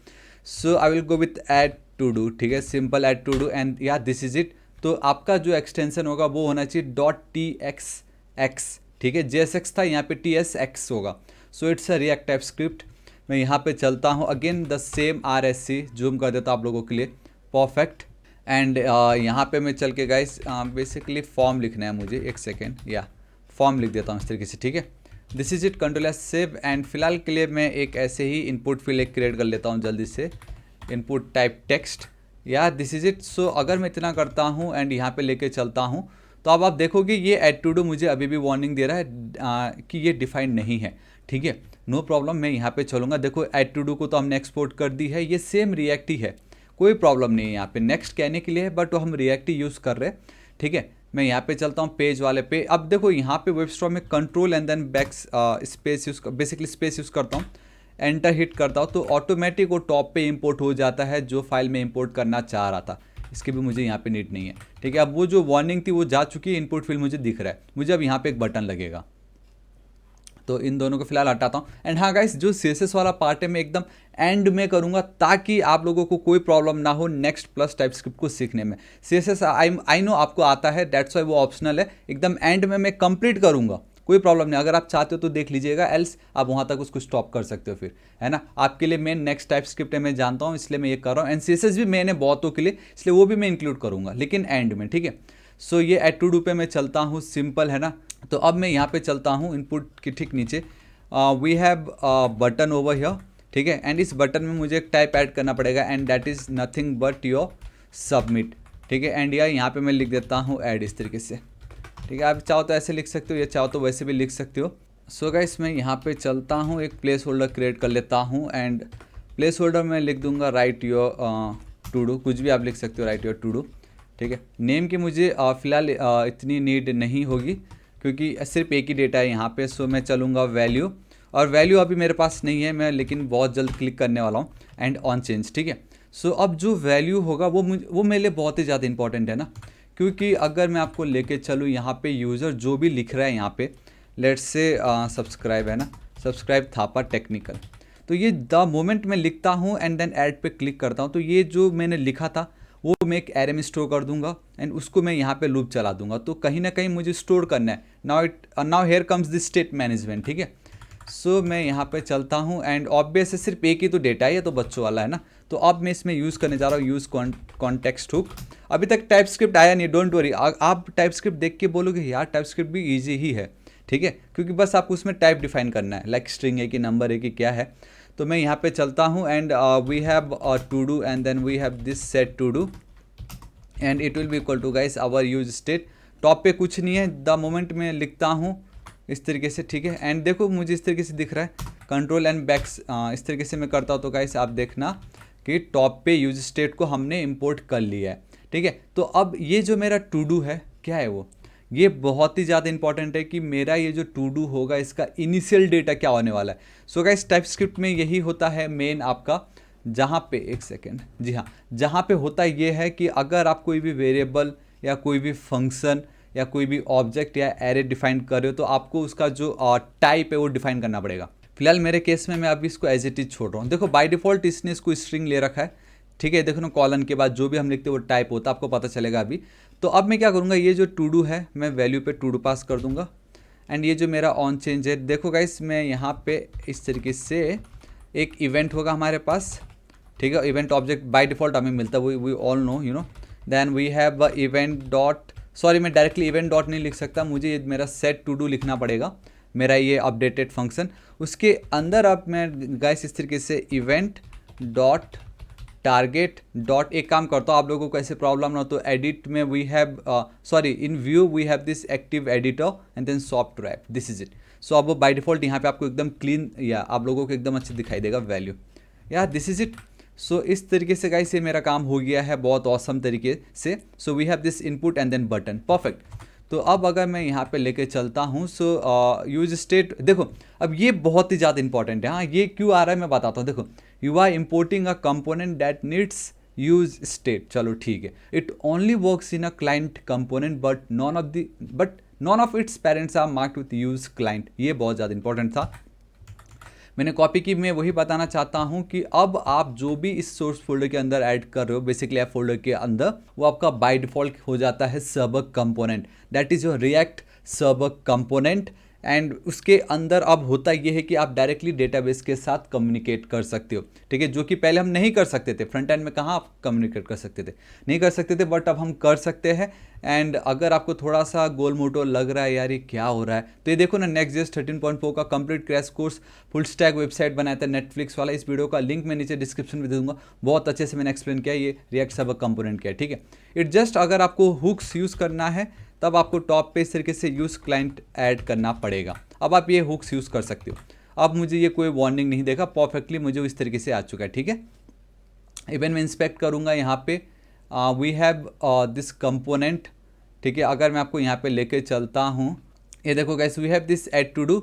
S1: So I will go with add to do, ठीक है, simple add to do and yeah this is it. तो आपका जो एक्सटेंशन होगा वो होना चाहिए .TXX, ठीक है। JSX था, यहाँ पे TSX होगा। सो इट्स अ रिएक्ट टाइपस्क्रिप्ट। मैं यहाँ पे चलता हूँ, again the same RSC zoom कर देता हूँ आप लोगों के लिए, परफेक्ट। एंड यहाँ पे मैं चल के गाइस बेसिकली फॉर्म लिखना है मुझे, एक सेकेंड, या फॉर्म लिख देता हूँ इस तरीके से, ठीक है। This is it, control S save. And फिलहाल के लिए मैं एक ऐसे ही इनपुट फील्ड एक क्रिएट कर लेता हूँ जल्दी से, इनपुट टाइप टेक्स्ट, या दिस इज इट। सो अगर मैं इतना करता हूँ एंड यहाँ पे लेके चलता हूँ, तो अब आप देखोगे ये ऐड टू डू मुझे अभी भी वार्निंग दे रहा है कि ये डिफाइंड नहीं है, ठीक है। नो प्रॉब्लम, मैं यहाँ पे चलूँगा। देखो ऐड टू डू को तो हमने एक्सपोर्ट कर दी है, ये सेम रिएक्ट ही है, कोई प्रॉब्लम नहीं है। यहाँ पे नेक्स्ट कहने के लिए है बट हम रिएक्ट ही यूज़ कर रहे हैं, ठीक है। मैं यहाँ पे चलता हूँ पेज वाले पे। अब देखो यहाँ पे वेबस्ट्रॉ में control and then back space use, basically space use करता हूँ, एंटर हिट करता हूँ, तो ऑटोमेटिक वो टॉप पे इंपोर्ट हो जाता है जो फाइल में इंपोर्ट करना चाह रहा था। इसकी भी मुझे यहाँ पे नीड नहीं है, ठीक है। अब वो जो वार्निंग थी वो जा चुकी है, इनपुट फील्ड मुझे दिख रहा है, मुझे अब यहाँ पे एक बटन लगेगा, तो इन दोनों को फिलहाल हटाता हूँ। एंड हाँ गाइस, जो CSS वाला पार्ट है मैं एकदम एंड में करूँगा ताकि आप लोगों को कोई प्रॉब्लम ना हो नेक्स्ट प्लस टाइपस्क्रिप्ट को सीखने में। CSS आई नो आपको आता है, दैट्स वाई वो ऑप्शनल है, एकदम एंड में मैं कंप्लीट करूँगा, कोई प्रॉब्लम नहीं। अगर आप चाहते हो तो देख लीजिएगा, एल्स आप वहाँ तक उसको स्टॉप कर सकते हो फिर, है ना। आपके लिए मैं नेक्स्ट टाइपस्क्रिप्ट है, मैं जानता हूँ इसलिए मैं ये कर रहा हूँ, एंड CSS भी मैंने बहुतों के लिए, इसलिए वो भी मैं इंक्लूड करूँगा, लेकिन एंड में, ठीक है। सो ये ऐड टू डू पे मैं चलता हूँ, सिंपल है ना। तो अब मैं यहाँ पे चलता हूँ इनपुट के ठीक नीचे, we have button over here, ठीक है। एंड इस बटन में मुझे एक टाइप ऐड करना पड़ेगा and that is nothing but your submit, ठीक है। एंड यहाँ पे मैं लिख देता हूँ ऐड, इस तरीके से, ठीक है। आप चाहो तो ऐसे लिख सकते हो, या चाहो तो वैसे भी लिख सकते हो। सो गाइस मैं यहाँ पे चलता हूँ, एक प्लेस होल्डर क्रिएट कर लेता हूँ एंड प्लेस होल्डर में लिख दूंगा राइट योर टू डू, कुछ भी आप लिख सकते हो, राइट योर टू डू, ठीक है। नेम की मुझे फ़िलहाल इतनी नीड नहीं होगी क्योंकि सिर्फ एक ही डेटा है यहाँ पे। सो मैं चलूँगा वैल्यू, और वैल्यू अभी मेरे पास नहीं है, मैं लेकिन बहुत जल्द क्लिक करने वाला हूँ, एंड ऑन चेंज, ठीक है। सो अब जो वैल्यू होगा वो मेरे लिए बहुत ही ज़्यादा इंपॉर्टेंट है ना, क्योंकि अगर मैं आपको लेके चलूँ यहाँ पे यूज़र जो भी लिख रहा है यहाँ पे, लेट्स से सब्सक्राइब है ना, सब्सक्राइब थापा टेक्निकल, तो ये द मोमेंट मैं लिखता हूँ एंड देन ऐड पे क्लिक करता हूँ, तो ये जो मैंने लिखा था वो मैं एक एरे में स्टोर कर दूंगा एंड उसको मैं यहाँ पे लूप चला दूंगा। तो कहीं ना कहीं मुझे स्टोर करना है। Now here comes this state management, ठीक है। सो मैं यहाँ पे चलता हूँ एंड ऑब्वियस है सिर्फ एक ही तो डेटा है, ये तो बच्चों वाला है ना। तो अब मैं इसमें यूज़ करने जा रहा हूँ यूज़ कॉन्टेक्स्ट हुक। अभी तक टाइपस्क्रिप्ट आया नहीं, डोंट वरी, आप टाइपस्क्रिप्ट देख के बोलोगे यार टाइपस्क्रिप्ट भी ईजी ही है, ठीक है, क्योंकि बस आपको उसमें टाइप डिफाइन करना है, लाइक स्ट्रिंग है कि नंबर है कि क्या है। तो मैं यहाँ पे चलता हूँ and we have to do and then we have this set to do and it will be equal to guys our use state. Top पे कुछ नहीं है, द मोमेंट में लिखता हूँ इस तरीके से, ठीक है। एंड देखो मुझे इस तरीके से दिख रहा है, कंट्रोल एंड बैक्स इस तरीके से मैं करता हूँ, तो गाइस आप देखना कि टॉप पे यूज स्टेट को हमने इंपोर्ट कर लिया है, ठीक है। तो अब ये जो मेरा टू डू है क्या है वो, ये बहुत ही ज़्यादा इंपॉर्टेंट है कि मेरा ये जो टू डू होगा इसका इनिशियल डेटा क्या होने वाला है। सो गाइस टाइपस्क्रिप्ट में यही होता है मेन आपका, जहाँ पे एक सेकेंड, जी हाँ, जहाँ पे होता ये है कि अगर आप कोई भी वेरिएबल या कोई भी फंक्शन या कोई भी ऑब्जेक्ट या एरे डिफाइन कर रहे हो तो आपको उसका जो टाइप है वो डिफाइन करना पड़ेगा। फिलहाल मेरे केस में मैं अभी इसको एज इट इज छोड़ रहा हूँ। देखो बाय डिफ़ॉल्ट इसने इसको स्ट्रिंग ले रखा है, ठीक है। देखो ना कॉलन के बाद जो भी हम लिखते हैं वो टाइप होता है, आपको पता चलेगा अभी। तो अब मैं क्या करूँगा, ये जो टू डू है मैं वैल्यू पे टू डू पास कर दूंगा। एंड ये जो मेरा ऑन चेंज है, देखो गाइस मैं यहाँ पे इस तरीके से एक इवेंट होगा हमारे पास, ठीक है। इवेंट ऑब्जेक्ट बाय डिफ़ॉल्ट हमें मिलता है, we all know you know. Then we have event dot, sorry मैं डायरेक्टली इवेंट डॉट नहीं लिख सकता, मुझे ये मेरा सेट टू डू लिखना पड़ेगा, मेरा ये अपडेटेड फंक्शन। उसके अंदर अब मैं गाइस इस तरीके से इवेंट डॉट टारगेट डॉट, एक काम करता हूँ आप लोगों को ऐसे प्रॉब्लम ना हो तो एडिट में we have sorry in view we have this active editor and then soft wrap, this is it. So अब बाय डिफ़ॉल्ट यहाँ पे आपको एकदम क्लीन या आप लोगों को एकदम अच्छे दिखाई देगा वैल्यू, या दिस इज इट। सो इस तरीके से गाइस ये मेरा काम हो गया है बहुत औसम तरीके से। So we have this input and then button, perfect. तो अब अगर मैं यहाँ पे लेके चलता हूँ, सो यूज स्टेट, देखो अब ये बहुत ही ज़्यादा इंपॉर्टेंट है। हाँ ये क्यों आ रहा है मैं बताता हूँ। देखो you are importing a component that needs use state, चलो ठीक है। It only works in a client component but none of its parents are marked with use client, ये बहुत ज़्यादा इंपॉर्टेंट था, मैंने कॉपी की। मैं वही बताना चाहता हूँ कि अब आप जो भी इस सोर्स फोल्डर के अंदर ऐड कर रहे हो बेसिकली ऐप फोल्डर के अंदर, वो आपका बाय डिफ़ॉल्ट हो जाता है server component, that is your react server component. And उसके अंदर अब होता ये है कि आप डायरेक्टली डेटाबेस के साथ कम्युनिकेट कर सकते हो, ठीक है, जो कि पहले हम नहीं कर सकते थे। फ्रंट एंड में कहाँ आप कम्युनिकेट कर सकते थे, नहीं कर सकते थे, बट अब हम कर सकते हैं। एंड अगर आपको थोड़ा सा गोल मोटो लग रहा है यार ये क्या हो रहा है, तो ये देखो ना नेक्स्ट.js 13.4 का complete crash course full stack website बनाया था नेटफ्लिक्स वाला, इस वीडियो का लिंक मैं नीचे डिस्क्रिप्शन में दे दूंगा, बहुत अच्छे से मैंने एक्सप्लेन किया ये रिएक्ट सर्वर कंपोनेंट क्या है, ठीक है। इट जस्ट अगर आपको हुक्स यूज़ करना है तब आपको टॉप पे इस तरीके से यूज़ क्लाइंट ऐड करना पड़ेगा। अब आप ये हुक्स यूज़ कर सकते हो। अब मुझे ये कोई वार्निंग नहीं देगा, परफेक्टली मुझे इस तरीके से आ चुका है, ठीक है। इवन मैं इंस्पेक्ट करूँगा यहाँ पे वी हैव दिस कंपोनेंट, ठीक है। अगर मैं आपको यहाँ पे लेके चलता हूँ, ये देखो guys we have this add to do,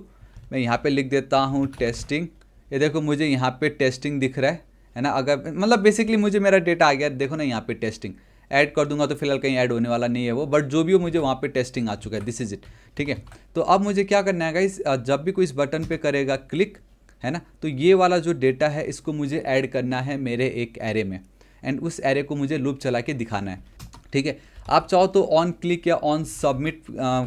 S1: मैं यहाँ पे लिख देता हूँ टेस्टिंग, ये देखो मुझे यहाँ पे टेस्टिंग दिख रहा है ना। अगर मतलब बेसिकली मुझे मेरा डेटा आ गया, देखो ना यहाँ पे टेस्टिंग ऐड कर दूंगा तो फिलहाल कहीं ऐड होने वाला नहीं है वो, बट जो भी हो मुझे वहाँ पे टेस्टिंग आ चुका है, दिस इज इट, ठीक है। तो अब मुझे क्या करना है गाइस, जब भी कोई इस बटन पे करेगा क्लिक, है ना, तो ये वाला जो डेटा है इसको मुझे ऐड करना है मेरे एक एरे में, एंड उस एरे को मुझे लूप चला के दिखाना है, ठीक है। आप चाहो तो ऑन क्लिक या ऑन सबमिट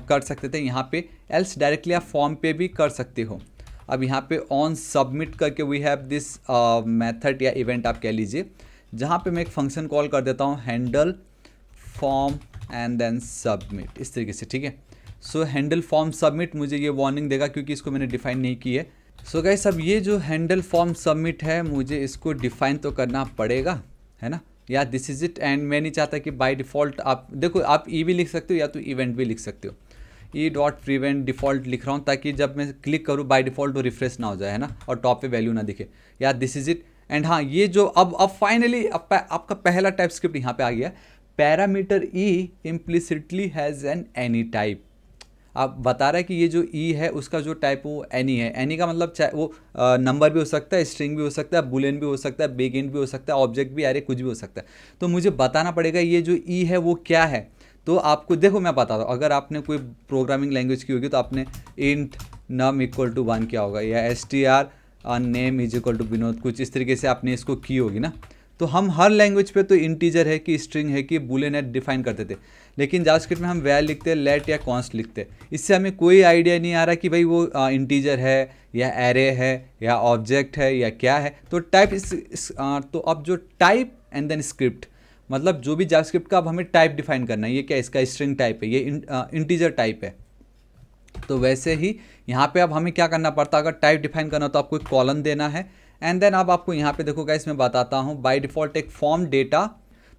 S1: कर सकते थे यहाँ पे, एल्स डायरेक्टली आप फॉर्म पे भी कर सकते हो। अब यहाँ पे ऑन सबमिट करके वी हैव दिस मेथड या इवेंट आप कह लीजिए, जहाँ पे मैं एक फंक्शन कॉल कर देता हूँ handle form and then submit, इस तरीके से, ठीक है। सो हैंडल फॉर्म सबमिट मुझे ये वार्निंग देगा क्योंकि इसको मैंने डिफाइन नहीं की है। सो गाइस अब ये जो हैंडल फॉर्म सबमिट है मुझे इसको डिफाइन तो करना पड़ेगा, है ना, या दिस इज इट। एंड मैं नहीं चाहता कि बाय डिफ़ॉल्ट आप देखो, आप ई भी लिख सकते हो या तो इवेंट भी लिख सकते हो, ई डॉट प्रिवेंट डिफ़ॉल्ट लिख रहा हूँ ताकि जब मैं क्लिक करूँ बाय डिफ़ॉल्ट वो रिफ्रेश ना हो जाए, है ना, और टॉप पे वैल्यू ना दिखे, या दिस इज इट। एंड हाँ ये जो अब फाइनली आपका पहला टाइप स्क्रिप्ट यहाँ पे आ गया, parameter E implicitly has an any type. आप बता रहा है कि ये जो ई है उसका जो टाइप वो एनी है, एनी का मतलब चाहे वो नंबर भी हो सकता है, स्ट्रिंग भी हो सकता है, बुलियन भी हो सकता है, बिग इंट भी हो सकता है, ऑब्जेक्ट भी, अरे कुछ भी हो सकता है। तो मुझे बताना पड़ेगा ये जो ई है वो क्या है। तो आपको देखो मैं बताता हूँ, अगर आपने कोई प्रोग्रामिंग लैंग्वेज की होगी तो आपने इंट नम इक्वल टू 1 किया होगा, या str name is equal to Vinod, कुछ इस तरीके से आपने इसको की होगी ना। तो हम हर लैंग्वेज पे तो इंटीजर है कि स्ट्रिंग है कि बुलियन है डिफाइन करते थे, लेकिन जावास्क्रिप्ट में हम वैल लिखते हैं, लेट या कॉन्स्ट लिखते हैं। इससे हमें कोई आइडिया नहीं आ रहा कि भाई वो इंटीजर है या एरे है या ऑब्जेक्ट है या क्या है। तो टाइप तो अब जो टाइप एंड देन स्क्रिप्ट, मतलब जो भी जावास्क्रिप्ट का अब हमें टाइप डिफाइन करना है, ये क्या इसका स्ट्रिंग टाइप है, ये इंटीजर टाइप है। तो वैसे ही यहाँ पे अब हमें क्या करना पड़ता है, अगर टाइप डिफाइन करना हो तो आपको एक कॉलन देना है, एंड देन अब आपको यहाँ पे देखो गाइस मैं बताता हूँ बाय डिफ़ॉल्ट एक फॉर्म डेटा।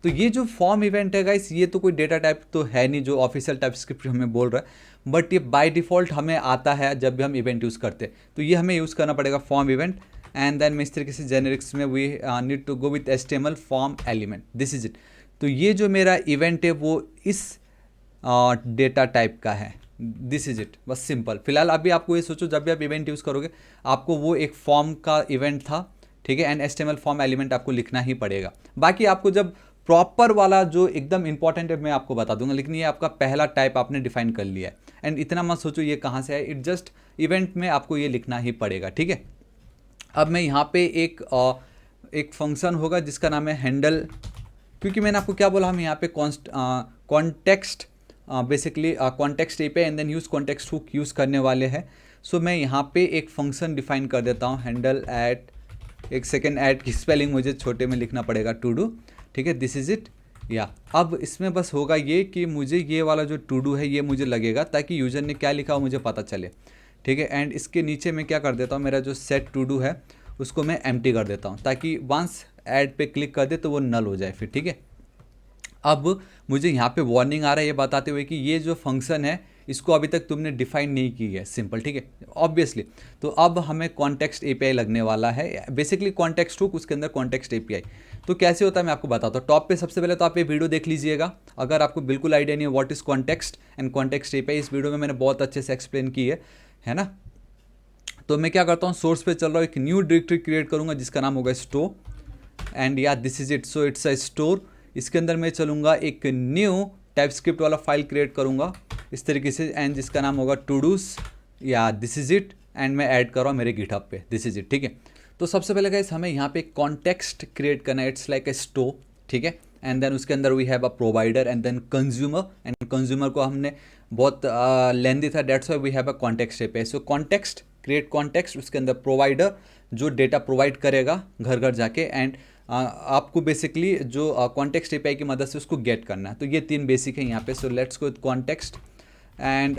S1: तो ये जो फॉर्म इवेंट है गाइस ये तो कोई डेटा टाइप तो है नहीं जो ऑफिशियल टाइप स्क्रिप्ट हमें बोल रहा है, बट ये बाय डिफ़ॉल्ट हमें आता है जब भी हम इवेंट यूज़ करते हैं। तो ये हमें यूज़ करना पड़ेगा फॉर्म इवेंट, एंड देन मैं इस तरीके से जेनेरिक्स में we need to go with HTML form element, this is it. तो तो ये जो मेरा इवेंट है वो इस डेटा टाइप का है, दिस इज इट, बस सिंपल। फिलहाल अभी आपको ये सोचो, जब भी आप इवेंट यूज़ करोगे आपको वो एक फॉर्म का इवेंट था, ठीक है, एंड HTML फॉर्म एलिमेंट आपको लिखना ही पड़ेगा। बाकी आपको जब प्रॉपर वाला जो एकदम इंपॉर्टेंट है मैं आपको बता दूंगा, लेकिन ये आपका पहला टाइप आपने डिफाइन कर लिया है। एंड इतना मत सोचो ये कहाँ से है, इट जस्ट इवेंट में आपको ये लिखना ही पड़ेगा, ठीक है। अब मैं यहाँ पे एक फंक्शन होगा जिसका नाम है हैंडल, क्योंकि मैंने आपको क्या बोला, हम यहाँ पे context basically context API and then use context hook use करने वाले हैं। सो मैं यहाँ पे एक फंक्शन डिफाइन कर देता हूँ, हैंडल ऐट, एक सेकेंड, ऐट की स्पेलिंग मुझे छोटे में लिखना पड़ेगा, टू डू, ठीक है, दिस इज़ इट। या अब इसमें बस होगा ये कि मुझे ये वाला जो टू डू है ये मुझे लगेगा ताकि यूज़र ने क्या लिखा हो मुझे पता चले, ठीक है। एंड इसके नीचे मैं क्या कर देता हूँ, मेरा जो सेट टू डू है उसको मैं एम्प्टी कर देता हूँ ताकि वंस ऐड पे क्लिक कर दे तो वो नल हो जाए फिर, ठीक है। अब मुझे यहाँ पे वार्निंग आ रहा है ये बताते हुए कि ये जो फंक्शन है इसको अभी तक तुमने डिफाइन नहीं की है, सिंपल, ठीक है, ऑब्वियसली। तो अब हमें कॉन्टेक्स्ट API लगने वाला है, बेसिकली कॉन्टेक्स्ट हुक, उसके अंदर कॉन्टेक्स्ट API। तो कैसे होता है मैं आपको बताता हूँ। टॉप पे सबसे पहले तो आप ये वीडियो देख लीजिएगा अगर आपको बिल्कुल आइडिया नहीं है what is context and context API। इस वीडियो में मैंने बहुत अच्छे से एक्सप्लेन की है ना। तो मैं क्या करता हूँ, सोर्स पे चल रहा हूँ, एक न्यू डायरेक्टरी क्रिएट करूँगा जिसका नाम होगा store, and yeah this is it, so it's a store. इसके अंदर मैं चलूँगा, एक न्यू टाइपस्क्रिप्ट वाला फाइल क्रिएट करूँगा इस तरीके से, एंड जिसका नाम होगा टूडूस, या दिस इज इट, एंड मैं ऐड कर रहा हूँ मेरे गिटहब पे, दिस इज इट, ठीक है। तो सबसे पहले गाइस हमें यहाँ पे कॉन्टेक्स्ट क्रिएट करना है, इट्स लाइक ए स्टोर, ठीक है। एंड देन उसके अंदर we have a provider and then consumer, and consumer को हमने बहुत लेंदी था, that's why we have a context API। So context, create context, उसके अंदर प्रोवाइडर जो डेटा प्रोवाइड करेगा घर घर जाके, एंड आपको बेसिकली जो कॉन्टेक्स्ट API की मदद से उसको गेट करना है। तो ये तीन बेसिक है यहाँ पे। So let's go context and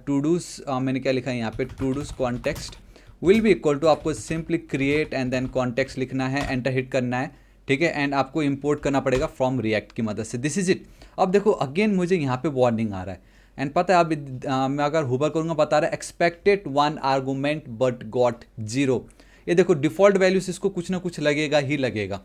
S1: to dos, मैंने क्या लिखा है यहाँ पे, to do's context will be equal to, आपको simply create and then context लिखना है, एंटर हिट करना है, ठीक है। एंड आपको इंपोर्ट करना पड़ेगा फ्रॉम रिएक्ट की मदद से, दिस इज इट। अब देखो अगेन मुझे यहाँ पे वार्निंग आ रहा है, एंड पता है अब मैं अगर हुबर करूँगा बता रहा है एक्सपेक्टेड 1 आर्गूमेंट बट गॉट 0। ये देखो डिफ़ॉल्ट वैल्यूज इसको कुछ ना कुछ लगेगा ही लगेगा।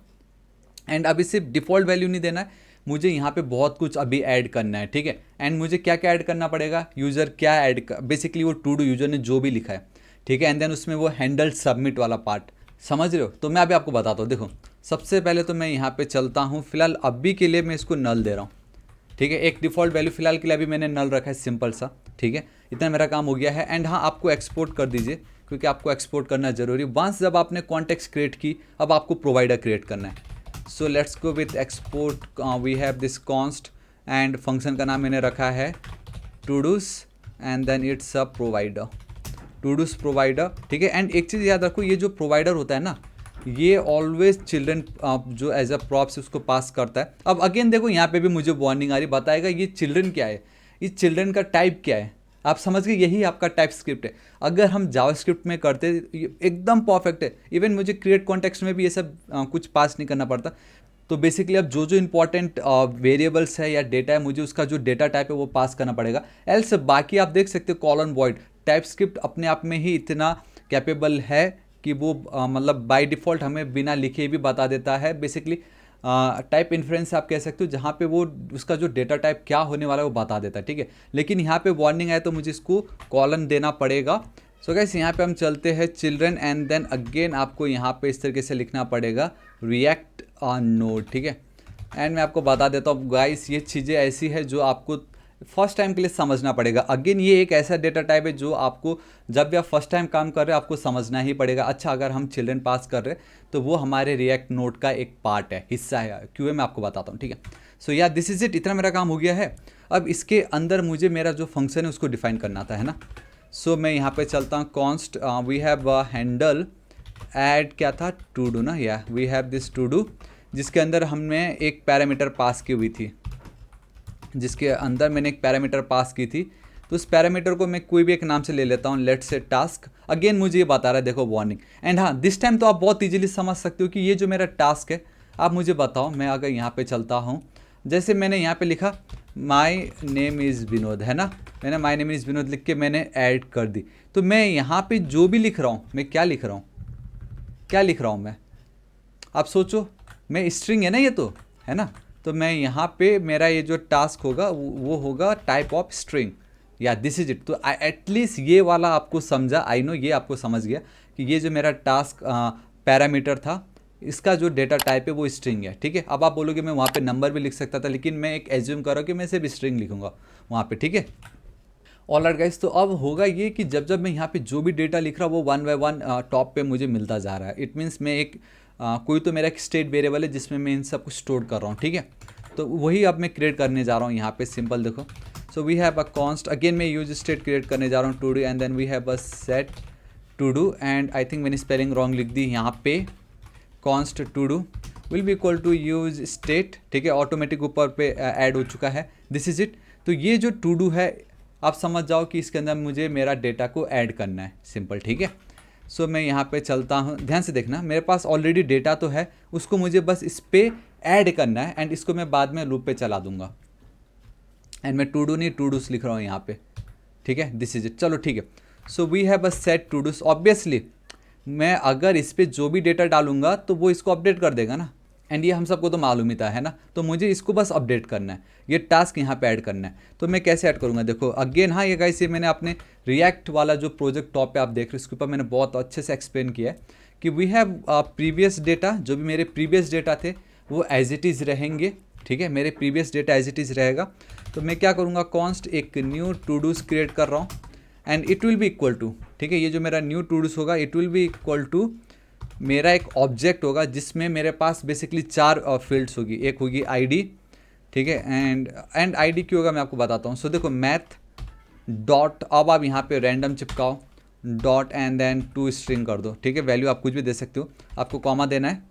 S1: एंड अभी सिर्फ डिफ़ॉल्ट वैल्यू नहीं देना है, मुझे यहाँ पे बहुत कुछ अभी ऐड करना है, ठीक है। एंड मुझे क्या क्या ऐड करना पड़ेगा, यूज़र क्या ऐड, बेसिकली वो टू डू यूज़र ने जो भी लिखा है, ठीक है। एंड देन उसमें वो हैंडल सबमिट वाला पार्ट, समझ रहे हो। तो मैं अभी आपको बताता हूँ, देखो सबसे पहले तो मैं यहाँ पे चलता हूँ, फिलहाल अभी के लिए मैं इसको नल दे रहा हूँ, ठीक है। एक डिफ़ॉल्ट वैल्यू फिलहाल के लिए अभी मैंने नल रखा है, सिंपल सा, ठीक है। इतना मेरा काम हो गया है। एंड हाँ, आपको एक्सपोर्ट कर दीजिए क्योंकि आपको एक्सपोर्ट करना जरूरी। वंस जब आपने कॉन्टेक्स्ट क्रिएट की, अब आपको प्रोवाइडर क्रिएट करना है। So let's go with export, we have this const, and function का नाम मैंने रखा है todos, and then it's a provider, todos provider, ठीक है। एंड एक चीज़ याद रखो, ये जो प्रोवाइडर होता है ना, ये ऑलवेज चिल्ड्रन जो एज अ प्रॉप्स उसको पास करता है। अब अगेन देखो यहाँ पे भी मुझे वार्निंग आ रही, बताएगा ये चिल्ड्रन क्या है, इस चिल्ड्रन का टाइप क्या है। आप समझ गए, यही आपका टाइप स्क्रिप्ट है। अगर हम जावास्क्रिप्ट में करते एकदम परफेक्ट है, इवन मुझे क्रिएट कॉन्टेक्स्ट में भी ये सब कुछ पास नहीं करना पड़ता। तो बेसिकली अब जो इंपॉर्टेंट वेरिएबल्स है या डेटा है, मुझे उसका जो डेटा टाइप है वो पास करना पड़ेगा। एल्स बाकी आप देख सकते हो कॉलन वॉइड, टाइप स्क्रिप्ट अपने आप में ही इतना कैपेबल है कि वो मतलब बाय डिफ़ॉल्ट हमें बिना लिखे भी बता देता है। बेसिकली टाइप इन्फ्रेंस आप कह सकते हो, जहाँ पे वो उसका जो डेटा टाइप क्या होने वाला है वो बता देता है, ठीक है। लेकिन यहाँ पे वार्निंग आए तो मुझे इसको कॉलन देना पड़ेगा। सो गाइस यहाँ पे हम चलते हैं चिल्ड्रन, एंड देन अगेन आपको यहाँ पे इस तरीके से लिखना पड़ेगा रिएक्ट नोड, ठीक है। एंड मैं आपको बता देता हूँ गाइस, ये चीज़ें ऐसी है जो आपको फर्स्ट टाइम के लिए समझना पड़ेगा। अगेन ये एक ऐसा डेटा टाइप है जो आपको जब भी आप फर्स्ट टाइम काम कर रहे हो आपको समझना ही पड़ेगा। अच्छा, अगर हम चिल्ड्रन पास कर रहे हैं तो वो हमारे रिएक्ट नोड का एक पार्ट है, हिस्सा है, क्यों है मैं आपको बताता हूँ, ठीक है। सो या दिस इज इट, इतना मेरा काम हो गया है। अब इसके अंदर मुझे मेरा जो फंक्शन है उसको डिफाइन करना था, है ना। सो मैं यहाँ पे चलता हूँ, const we have handle add क्या था, टू डू ना, या we have this to do, जिसके अंदर हमने एक पैरामीटर पास की हुई थी, जिसके अंदर मैंने एक पैरामीटर पास की थी। तो उस पैरामीटर को मैं कोई भी एक नाम से ले लेता हूँ, लेट्स से टास्क। अगेन मुझे ये बता रहा है, देखो वार्निंग। एंड हाँ, दिस टाइम तो आप बहुत इजीली समझ सकते हो कि ये जो मेरा टास्क है, आप मुझे बताओ, मैं अगर यहाँ पे चलता हूँ, जैसे मैंने यहाँ पे लिखा माई नेम इज़ विनोद, है ना, मैंने माई नेम इज़ विनोद लिख के मैंने ऐड कर दी। तो मैं यहाँ पे जो भी लिख रहा हूँ, मैं क्या लिख रहा हूँ, क्या लिख रहा हूँ मैं, आप सोचो, मैं स्ट्रिंग है ना ये तो, है ना, तो मैं यहाँ पे मेरा ये जो टास्क होगा वो होगा टाइप ऑफ स्ट्रिंग, या दिस इज इट। तो एटलीस्ट ये वाला आपको समझा, आई नो ये आपको समझ गया कि ये जो मेरा टास्क पैरामीटर था, इसका जो डेटा टाइप है वो स्ट्रिंग है, ठीक है। अब आप बोलोगे मैं वहाँ पे नंबर भी लिख सकता था, लेकिन मैं एक एज्यूम कर रहा हूँ कि मैं सिर्फ स्ट्रिंग लिखूंगा वहाँ पे, ठीक है। ऑलराइट गाइस, तो अब होगा ये कि जब जब मैं यहाँ पे जो भी डेटा लिख रहा हूँ वो वन बाय वन टॉप पे मुझे मिलता जा रहा है। इट मीन्स मैं एक कोई तो मेरा एक स्टेट वेरिएबल है जिसमें मैं इन सब कुछ स्टोर कर रहा हूँ, ठीक है। तो वही अब मैं क्रिएट करने जा रहा हूँ यहाँ पे, सिंपल देखो। So we have a const, again मैं यूज स्टेट क्रिएट करने जा रहा हूँ to do, and then we have a set to do, and I think मैंने स्पेलिंग रॉन्ग लिख दी यहाँ पे। Const to do will be equal to use state, ठीक है, ऑटोमेटिक ऊपर पे ऐड हो चुका है, दिस इज इट। तो ये जो टू डू है आप समझ जाओ कि इसके अंदर मुझे मेरा डेटा को ऐड करना है, सिंपल, ठीक है। सो मैं यहाँ पे चलता हूँ, ध्यान से देखना, मेरे पास ऑलरेडी डेटा तो है, उसको मुझे बस इस पे ऐड करना है, एंड इसको मैं बाद में लूप पे चला दूंगा। एंड मैं टू डू नहीं टू डूस लिख रहा हूँ यहाँ पे, ठीक है, दिस इज इट। चलो ठीक है, so we have a set todos. Obviously मैं अगर इस पर जो भी डेटा डालूंगा तो वो इसको अपडेट कर देगा ना, एंड ये हम सबको तो मालूम ही था, है ना। तो मुझे इसको बस अपडेट करना है, ये टास्क यहाँ पे ऐड करना है। तो मैं कैसे ऐड करूँगा, देखो अगेन, हाँ ये गाइस, ये मैंने अपने रिएक्ट वाला जो प्रोजेक्ट टॉप पे आप देख रहे हो इसके ऊपर मैंने बहुत अच्छे से एक्सप्लेन किया है कि वी हैव प्रीवियस डेटा, जो भी मेरे प्रीवियस डेटा थे वो एज इट इज़ रहेंगे, ठीक है, मेरे previous data as it is रहेगा। तो मैं क्या करूँगा, कॉन्स्ट एक न्यू टू डूस क्रिएट कर रहा हूँ, and it will be equal to, ठीक है, ये जो मेरा न्यू टू डूस होगा it will be equal to मेरा एक ऑब्जेक्ट होगा जिसमें मेरे पास बेसिकली 4 फील्ड्स होगी। एक होगी आईडी, ठीक है, एंड आईडी क्यों होगा मैं आपको बताता हूँ। सो देखो मैथ डॉट, अब आप यहाँ पे रैंडम चिपकाओ dot and then to string कर दो, ठीक है, वैल्यू आप कुछ भी दे सकते हो, आपको कॉमा देना है।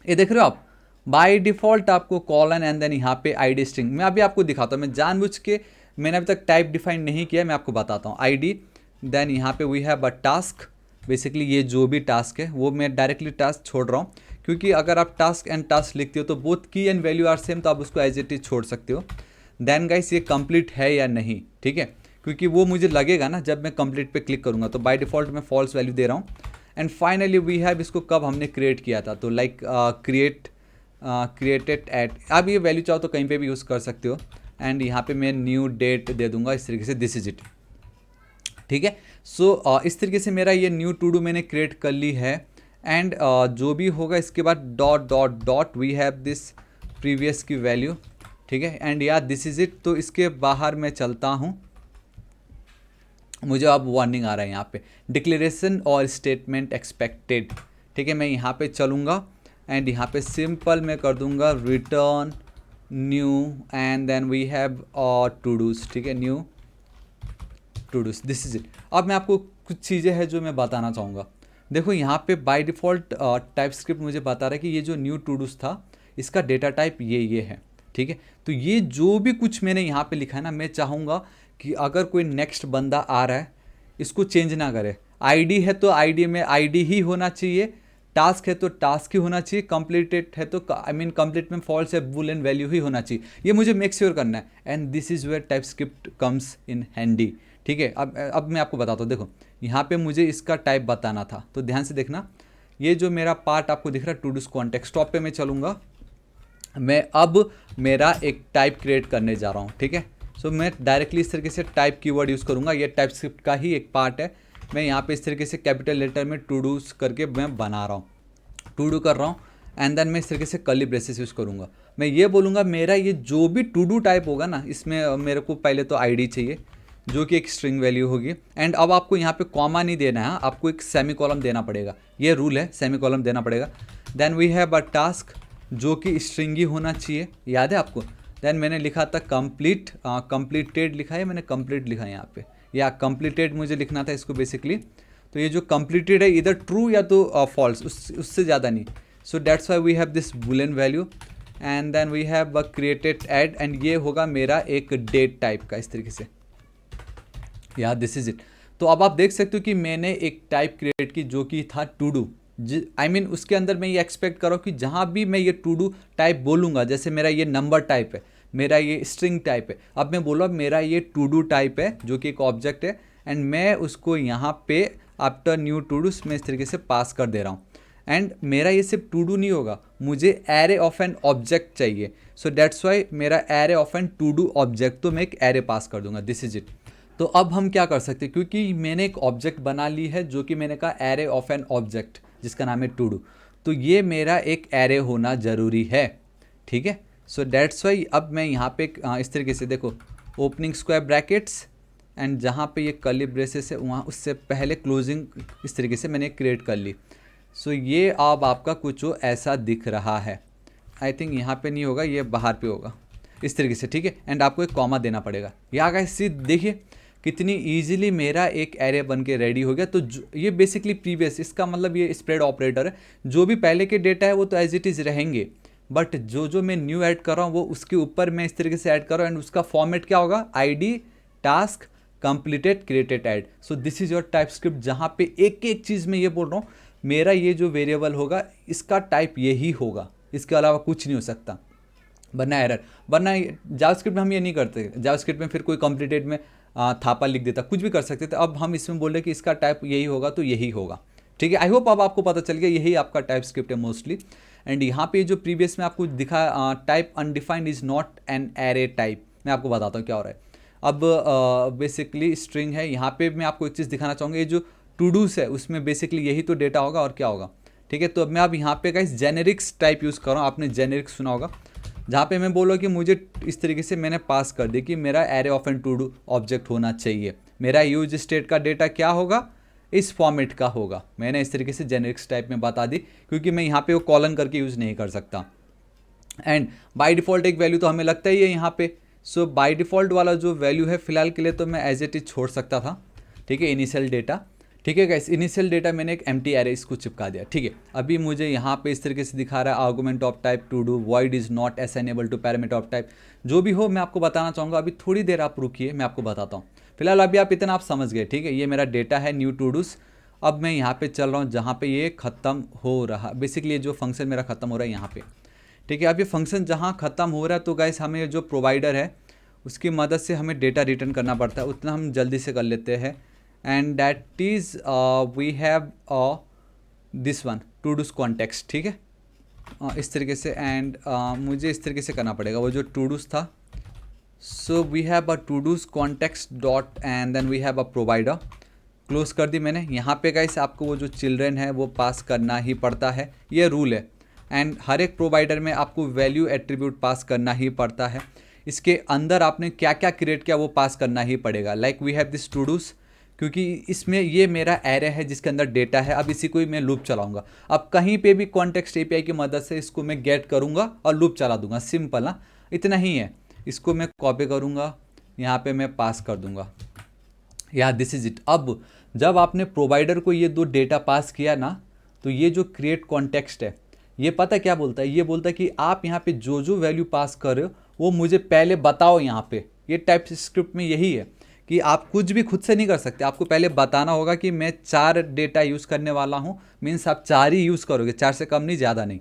S1: ये देख रहे हो आप, बाय डिफ़ॉल्ट आपको कॉलन एंड देन यहाँ पे आईडी स्ट्रिंग। मैं अभी आपको दिखाता हूँ, मैं जानबूझ के मैंने अभी तक टाइप डिफाइन नहीं किया, मैं आपको बताता हूँ। आईडी देन यहाँ पे we have a task, basically ये जो भी टास्क है वो मैं डायरेक्टली टास्क छोड़ रहा हूँ, क्योंकि अगर आप टास्क एंड टास्क लिखते हो तो बोथ की एंड वैल्यू आर सेम, तो आप उसको एज इट इज छोड़ सकते हो। देन गाइस ये कंप्लीट है या नहीं, ठीक है, क्योंकि वो मुझे लगेगा ना जब मैं कंप्लीट पे क्लिक करूँगा। तो बाय डिफ़ॉल्ट मैं फॉल्स वैल्यू दे रहा हूँ। एंड फाइनली वी हैव, इसको कब हमने क्रिएट किया था, तो लाइक क्रिएटेड एट, आप ये वैल्यू चाहो तो कहीं पे भी यूज़ कर सकते हो। एंड यहाँ पे मैं न्यू डेट दे दूंगा इस तरीके से, दिस इज इट, ठीक है। सो इस तरीके से मेरा ये न्यू टू डू मैंने क्रिएट कर ली है। एंड जो भी होगा इसके बाद dot dot dot we have this previous की वैल्यू, ठीक है, and yeah this is it. तो इसके बाहर मैं चलता हूँ, मुझे अब वार्निंग आ रहा है यहाँ पे, डिक्लेरेशन और स्टेटमेंट एक्सपेक्टेड, ठीक है। मैं यहाँ पे चलूँगा एंड यहाँ पे सिंपल मैं कर दूँगा return new, and then we have todos, ठीक है, new todos, this is it. अब मैं आपको कुछ चीज़ें हैं जो मैं बताना चाहूँगा। देखो यहाँ पे बाय डिफ़ॉल्ट टाइप स्क्रिप्ट मुझे बता रहा है कि ये जो न्यू टू डूज था इसका डेटा टाइप ये है, ठीक है। तो ये जो भी कुछ मैंने यहाँ पे लिखा है ना, मैं चाहूँगा कि अगर कोई नेक्स्ट बंदा आ रहा है इसको चेंज ना करे। आईडी है तो आईडी में आईडी ही होना चाहिए, टास्क है तो टास्क ही होना चाहिए, कंप्लीटेड है तो आई मीन कंप्लीट में फॉल्स है बूलियन वैल्यू ही होना चाहिए। ये मुझे मेक श्योर करना है, and this is where type script comes in handy, ठीक है। अब मैं आपको बताता हूँ, देखो यहाँ पे मुझे इसका टाइप बताना था, तो ध्यान से देखना, ये जो मेरा पार्ट आपको दिख रहा है टू डूज कॉन्टेक्स्ट, टॉप पे मैं चलूँगा, मैं अब मेरा एक टाइप क्रिएट करने जा रहा हूँ, ठीक है। सो मैं डायरेक्टली इस तरीके से टाइप कीवर्ड यूज़ करूँगा, ये टाइप स्क्रिप्ट का ही एक पार्ट है। मैं यहाँ पे इस तरीके से कैपिटल लेटर में टू डूज करके मैं बना रहा हूँ, टू डू कर रहा हूँ, एंड देन मैं इस तरीके से कर्ली ब्रेसेस यूज़ करूँगा। मैं ये बोलूँगा मेरा ये जो भी टू डू टाइप होगा ना, इसमें मेरे को पहले तो आईडी चाहिए जो कि एक स्ट्रिंग वैल्यू होगी। एंड अब आपको यहाँ पे कॉमा नहीं देना है, आपको एक सेमी कॉलम देना पड़ेगा, ये रूल है, सेमी कॉलम देना पड़ेगा। Then we have a task जो कि स्ट्रिंग ही होना चाहिए, याद है आपको। देन मैंने लिखा था कंप्लीट, कंप्लीटेड लिखा है, मैंने कंप्लीट लिखा है यहाँ पे, या कंप्लीटेड मुझे लिखना था इसको बेसिकली। तो ये जो कंप्लीटेड है इधर ट्रू या तो फॉल्स, उससे ज़्यादा नहीं। So that's why we have this boolean value, and then we have a created at, and ये होगा मेरा एक डेट टाइप का, इस तरीके से, या दिस इज इट। तो अब आप देख सकते हो कि मैंने एक टाइप क्रिएट की जो कि था टू डू, आई मीन उसके अंदर मैं ये एक्सपेक्ट करो कि जहाँ भी मैं ये टू डू टाइप बोलूँगा, जैसे मेरा ये नंबर टाइप है, मेरा ये स्ट्रिंग टाइप है, अब मैं बोला मेरा ये टू डू टाइप है जो कि एक ऑब्जेक्ट है, एंड मैं उसको यहाँ पे आफ्टर न्यू टू डूस मैं इस तरीके से पास कर दे रहा हूँ। एंड मेरा ये सिर्फ टू डू नहीं होगा, मुझे एरे ऑफ एन ऑब्जेक्ट चाहिए। सो दैट्स वाई मेरा array of an todo object, तो मैं एक एरे पास कर दूंगा, दिस इज इट। तो अब हम क्या कर सकते हैं, क्योंकि मैंने एक ऑब्जेक्ट बना ली है जो कि मैंने कहा एरे ऑफ एन ऑब्जेक्ट जिसका नाम है टू डू, तो ये मेरा एक एरे होना ज़रूरी है, ठीक है। सो दैट्स वाई अब मैं यहाँ पे इस तरीके से देखो, ओपनिंग स्क्वायर ब्रैकेट्स एंड जहाँ पे ये कर्ली ब्रेसेस है वहाँ उससे पहले क्लोजिंग इस तरीके से मैंने क्रिएट कर ली। सो ये अब आपका कुछ ऐसा दिख रहा है। आई थिंक यहाँ पे नहीं होगा, ये बाहर पे होगा इस तरीके से, ठीक है। एंड आपको एक कॉमा देना पड़ेगा। यहाँ का सी देखिए कितनी इजीली मेरा एक एरे बन के रेडी हो गया। तो ये बेसिकली प्रीवियस, इसका मतलब ये स्प्रेड ऑपरेटर है, जो भी पहले के डेटा है वो तो एज इट इज़ रहेंगे, बट जो मैं न्यू ऐड कर रहा हूँ वो उसके ऊपर मैं इस तरीके से ऐड कर रहा हूँ। एंड उसका फॉर्मेट क्या होगा, ID task completed created add. So this is your type script, जहाँ पे एक एक चीज़ में ये बोल रहा हूँ, मेरा ये जो वेरिएबल होगा इसका टाइप यही होगा, इसके अलावा कुछ नहीं हो सकता, वरना एरर। वरना जावास्क्रिप्ट में हम ये नहीं करते, जावास्क्रिप्ट में फिर कोई कंप्लीटेड में थापा लिख देता, कुछ भी कर सकते थे। अब हम इसमें बोल रहे कि इसका टाइप यही होगा तो यही होगा, ठीक है। आई होप अब आपको पता चल गया, यही आपका टाइप स्क्रिप्ट है मोस्टली। एंड यहाँ पे जो प्रीवियस में आपको दिखा type undefined is not an array type, मैं आपको बताता हूँ क्या हो रहा है। अब बेसिकली स्ट्रिंग है, यहाँ पे मैं आपको एक चीज़ दिखाना चाहूँगा, ये जो टू डूस है उसमें बेसिकली यही तो डेटा होगा और क्या होगा, ठीक है। तो अब मैं अब यहाँ पे गाइस जेनेरिक्स टाइप यूज़ कर रहा हूँ, आपने जेनेरिक्स सुना होगा, जहाँ पे मैं बोला कि मुझे इस तरीके से मैंने पास कर दी कि मेरा array of an todo object होना चाहिए, मेरा यूज स्टेट का डेटा क्या होगा, इस फॉर्मेट का होगा। मैंने इस तरीके से जेनेरिक्स टाइप में बता दी, क्योंकि मैं यहाँ पे वो कॉलन करके यूज़ नहीं कर सकता। एंड बाय डिफ़ॉल्ट एक वैल्यू तो हमें लगता ही है यहाँ पे। सो बाय डिफ़ॉल्ट वाला जो वैल्यू है फिलहाल के लिए तो मैं एज इट इज छोड़ सकता था, ठीक है, इनिशियल डेटा, ठीक है गाइस। इनिशियल डेटा मैंने एक एम्प्टी एरे इसको चिपका दिया, ठीक है। अभी मुझे यहाँ पे इस तरीके से दिखा रहा है argument of type todo, void is not assignable to parameter of type. जो भी हो मैं आपको बताना चाहूँगा, अभी थोड़ी देर आप रुकिए, मैं आपको बताता हूँ। फिलहाल अभी आप इतना आप समझ गए, ठीक है। ये मेरा डेटा है न्यू टू डूस। अब मैं यहाँ पे चल रहा हूँ जहाँ पे ये ख़त्म हो रहा, बेसिकली ये जो फंक्शन मेरा ख़त्म हो रहा है यहाँ पे, ठीक है। अब ये फंक्शन जहाँ ख़त्म हो रहा है तो गाइस हमें जो प्रोवाइडर है उसकी मदद से हमें डेटा रिटर्न करना पड़ता है, उतना हम जल्दी से कर लेते हैं। And that is we have this one to do's context, ठीक है, इस तरीके से। एंड मुझे इस तरीके से करना पड़ेगा वो जो टू डूस था। So we have a to do's context dot and then we have a provider, close कर दी मैंने। यहाँ पे गाइस आपको वो जो चिल्ड्रन है वो पास करना ही पड़ता है, ये रूल है। एंड हर एक प्रोवाइडर में आपको वैल्यू एट्रीब्यूट पास करना ही पड़ता है। इसके अंदर आपने क्या क्या क्रिएट किया वो पास करना ही पड़ेगा। Like we have this todos, क्योंकि इसमें ये मेरा एरे है जिसके अंदर डेटा है। अब इसी को ही मैं लूप चलाऊंगा। अब कहीं पे भी कॉन्टेक्स्ट एपीआई की मदद से इसको मैं गेट करूंगा और लूप चला दूंगा, सिंपल ना, इतना ही है। इसको मैं कॉपी करूंगा, यहाँ पे मैं पास कर दूंगा, या दिस इज इट। अब जब आपने प्रोवाइडर को ये दो डेटा पास किया ना, तो ये जो क्रिएट कॉन्टेक्स्ट है ये पता क्या बोलता है, ये बोलता है कि आप यहाँ पे जो जो वैल्यू पास कर रहे हो वो मुझे पहले बताओ। यहाँ पे ये टाइप स्क्रिप्ट में यही है कि आप कुछ भी खुद से नहीं कर सकते, आपको पहले बताना होगा कि मैं 4 डेटा यूज़ करने वाला हूँ, मीन्स आप 4 ही यूज़ करोगे, 4 से कम नहीं, ज़्यादा नहीं,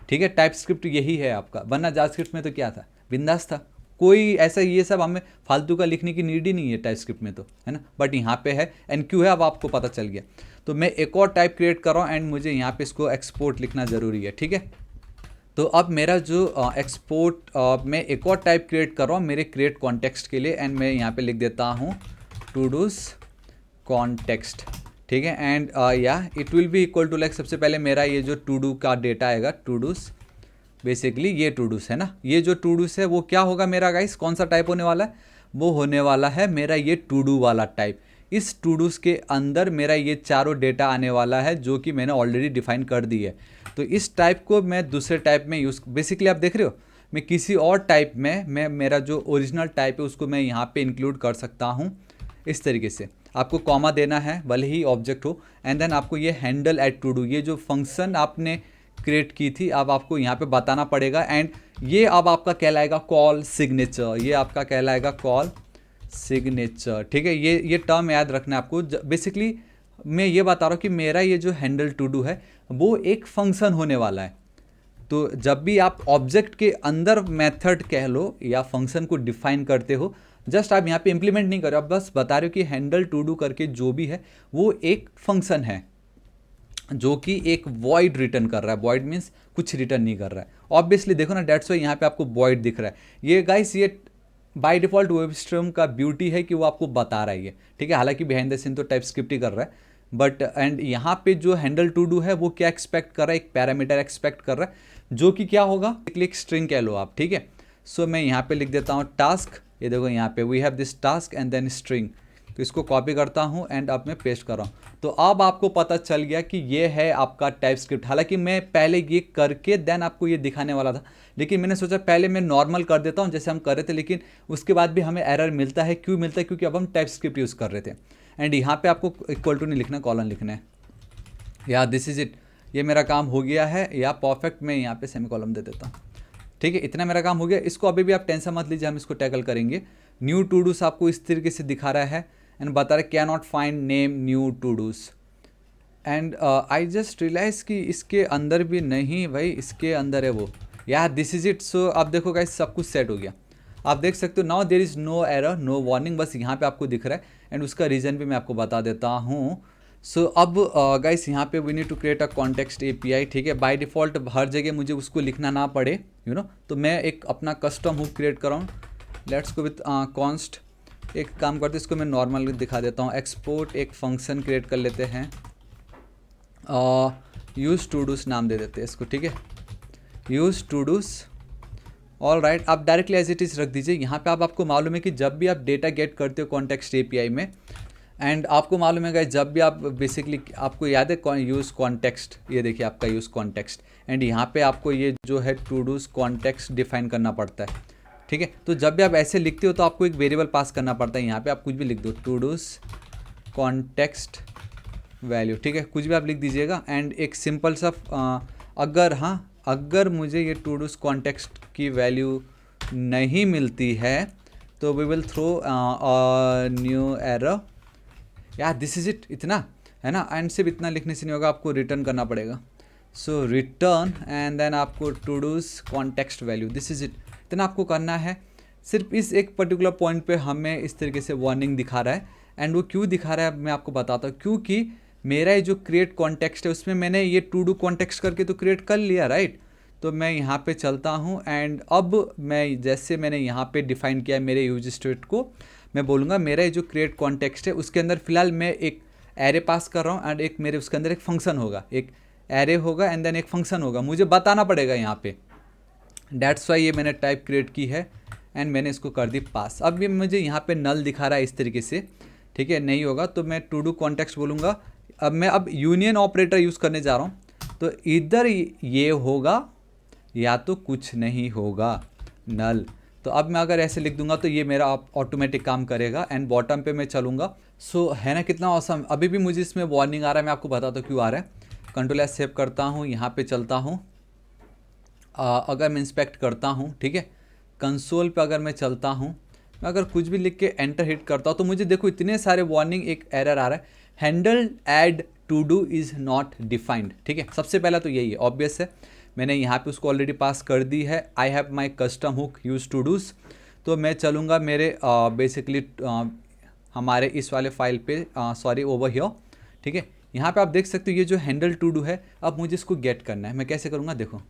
S1: ठीक है। टाइप स्क्रिप्ट यही है आपका, वरना जावास्क्रिप्ट में तो क्या था, बिंदास था, कोई ऐसा ये सब हमें फालतू का लिखने की नीड ही नहीं है टाइप स्क्रिप्ट में तो, है ना। बट यहाँ पे है एनक्यू है, अब आपको पता चल गया। तो मैं एक और टाइप क्रिएट कर रहा हूँ एंड मुझे यहाँ पे इसको एक्सपोर्ट लिखना ज़रूरी है, ठीक है। तो अब मेरा जो एक्सपोर्ट मैं एक और टाइप क्रिएट कर रहा हूँ मेरे क्रिएट कॉन्टेक्स्ट के लिए, एंड मैं यहाँ पे लिख देता हूँ टू डूस कॉन्टेक्स्ट, ठीक है। एंड या it will be equal to like, सबसे पहले मेरा ये जो टू डू का डेटा आएगा, टू डूस बेसिकली ये टू डूस है ना, ये जो टू डूस है वो क्या होगा मेरा गाइस, कौन सा टाइप होने वाला है, वो होने वाला है मेरा ये टू डू वाला टाइप। इस टू डूस के अंदर मेरा ये चारों डेटा आने वाला है जो कि मैंने ऑलरेडी डिफाइन कर दी है। तो इस टाइप को मैं दूसरे टाइप में यूज़, बेसिकली आप देख रहे हो मैं किसी और टाइप में, मैं मेरा जो ओरिजिनल टाइप है उसको मैं यहाँ पे इंक्लूड कर सकता हूँ इस तरीके से। आपको कॉमा देना है भले ही ऑब्जेक्ट हो, एंड देन आपको ये हैंडल एट टू डू, ये जो फंक्शन आपने क्रिएट की थी अब आपको यहाँ पे बताना पड़ेगा। एंड ये अब आपका कहलाएगा कॉल सिग्नेचर, ये आपका कहलाएगा कॉल सिग्नेचर, ठीक है। ये टर्म याद रखना है आपको। बेसिकली मैं ये बता रहा हूँ कि मेरा ये जो हैंडल टू डू है वो एक फंक्शन होने वाला है। तो जब भी आप ऑब्जेक्ट के अंदर मेथड कह लो या फंक्शन को डिफाइन करते हो, जस्ट आप यहाँ पे इम्प्लीमेंट नहीं कर रहे हो, आप बस बता रहे हो कि हैंडल टू डू करके जो भी है वो एक फंक्शन है। जो कि एक वॉइड रिटर्न कर रहा है। वॉइड मीन्स कुछ रिटर्न नहीं कर रहा है। ऑब्वियसली देखो ना, डेट्स वाई यहाँ पे आपको वॉइड दिख रहा है। ये गाइस ये बाय डिफॉल्ट वेबस्ट्रीम का ब्यूटी है कि वो आपको बता रहा है ये, ठीक है। हालांकि बिहाइंड द सीन तो टाइप स्क्रिप्ट ही कर रहा है, बट एंड यहाँ पे जो हैंडल टू डू है वो क्या एक्सपेक्ट कर रहा है, एक पैरामीटर एक्सपेक्ट कर रहा है जो कि क्या होगा, एक स्ट्रिंग कह लो आप, ठीक है। सो मैं यहाँ पे लिख देता हूँ टास्क। ये देखो यहाँ पे we have this task and then string. तो इसको कॉपी करता हूँ एंड अब मैं पेस्ट कर रहा हूँ। तो अब आपको पता चल गया कि ये है आपका टाइप स्क्रिप्ट। हालांकि मैं पहले ये करके देन आपको ये दिखाने वाला था, लेकिन मैंने सोचा पहले मैं नॉर्मल कर देता हूँ जैसे हम कर रहे थे, लेकिन उसके बाद भी हमें एरर मिलता है। क्यों मिलता है? क्योंकि अब हम टाइप स्क्रिप्ट यूज़ कर रहे थे। एंड यहाँ पे आपको इक्वल टू नहीं लिखना, कॉलन लिखना है। या दिस इज इट, ये मेरा काम हो गया है। या परफेक्ट, मैं यहाँ पे सेमी कॉलम दे देता हूँ, ठीक है। इतना मेरा काम हो गया। इसको अभी भी आप टेंशन मत लीजिए, हम इसको टैकल करेंगे। न्यू टू डूस आपको इस तरीके से दिखा रहा है एंड बता रहा है can not find name new todos. And I just realize कि इसके अंदर भी नहीं भाई, इसके अंदर है वो। या दिस इज इट। सो अब देखो गाइस सब कुछ सेट हो गया। आप देख सकते हो now there is no error, no warning, बस यहाँ पे आपको दिख रहा है। एंड उसका रीज़न भी मैं आपको बता देता हूँ। सो अब गाइस यहाँ पे we need to create a context API, ठीक है। बाय डिफ़ॉल्ट हर जगह मुझे उसको लिखना ना पड़े, यू नो, तो मैं एक अपना कस्टम हुक क्रिएट कर रहा हूँ। Let's go with const. एक काम करते इसको मैं नॉर्मल दिखा देता हूँ। एक्सपोर्ट एक फंक्शन क्रिएट कर लेते हैं, यूज़ टू डूस नाम दे देते हैं इसको, ठीक है। Use todos, all right. आप डायरेक्टली एज इट इज़ रख दीजिए। यहाँ पे आपको मालूम है कि जब भी आप डेटा गेट करते हो कॉन्टेक्स्ट एपीआई में, एंड आपको मालूम है जब भी आप बेसिकली, आपको याद है यूज़ कॉन्टेक्स्ट, ये देखिए आपका यूज़ कॉन्टेक्स्ट। एंड यहाँ पे आपको ये जो है टू डूस कॉन्टेक्स्ट डिफाइन करना पड़ता है, ठीक है। तो जब भी आप ऐसे लिखते हो तो आपको एक वेरिएबल पास करना पड़ता है। यहाँ पे आप कुछ भी लिख दो, टू डूस कॉन्टेक्स्ट वैल्यू, ठीक है, कुछ भी आप लिख दीजिएगा। एंड एक सिंपल सा अगर मुझे ये टू डूस कॉन्टेक्स्ट की वैल्यू नहीं मिलती है तो we will throw new error. यार दिस इज इट, इतना है ना। एंड सिर्फ इतना लिखने से नहीं होगा, आपको रिटर्न करना पड़ेगा। सो रिटर्न एंड देन आपको to do's context value, this is it, इतना आपको करना है। सिर्फ इस एक पर्टिकुलर पॉइंट पे हमें इस तरीके से वार्निंग दिखा रहा है। एंड वो क्यों दिखा रहा है मैं आपको बताता हूँ। क्योंकि मेरा ये जो क्रिएट कॉन्टेक्स्ट है उसमें मैंने ये टू डू कॉन्टेक्स्ट करके तो क्रिएट कर लिया, राइट। तो मैं यहाँ पे चलता हूँ एंड अब मैं जैसे मैंने यहाँ पे डिफाइन किया है मेरे यूज स्टेट को, मैं बोलूँगा मेरा ये जो क्रिएट कॉन्टेक्स्ट है उसके अंदर फिलहाल मैं एक एरे पास कर रहा हूँ एंड एक मेरे उसके अंदर एक फंक्शन होगा, एक एरे होगा एंड देन एक फंक्शन होगा। मुझे बताना पड़ेगा यहाँ पे, डेट्स वाई ये मैंने टाइप क्रिएट की है एंड मैंने इसको कर दी पास। अब ये मुझे यहाँ पे नल दिखा रहा है इस तरीके से, ठीक है। नहीं होगा तो मैं टू डू कॉन्टेक्स्ट बोलूँगा। अब मैं यूनियन ऑपरेटर यूज़ करने जा रहा हूँ, तो इधर ये होगा या तो कुछ नहीं होगा, नल। तो अब मैं अगर ऐसे लिख दूंगा तो ये मेरा ऑटोमेटिक काम करेगा एंड बॉटम पे मैं चलूँगा। सो है ना कितना ऑसम। अभी भी मुझे इसमें वार्निंग आ रहा है, मैं आपको बताता हूँ क्यों आ रहा है। कंट्रोल एस सेव करता हूँ, यहाँ पे चलता हूँ। अगर मैं इंस्पेक्ट करता हूँ, ठीक है, कंसोल पे अगर मैं चलता हूँ, मैं अगर कुछ भी लिख के एंटर हिट करता हूँ तो मुझे देखो इतने सारे वार्निंग, एक एरर आ रहा है, handle add todo is not defined, ठीक है। सबसे पहला तो यही है, ऑब्वियस है, मैंने यहाँ पे उसको ऑलरेडी पास कर दी है। I have my custom hook use todos. तो मैं चलूँगा मेरे बेसिकली हमारे इस वाले फाइल पे, सॉरी ओवर हियर, ठीक है। यहाँ पे आप देख सकते हो ये जो हैंडल टू डू है, अब मुझे इसको गेट करना है। मैं कैसे करूँगा देखो,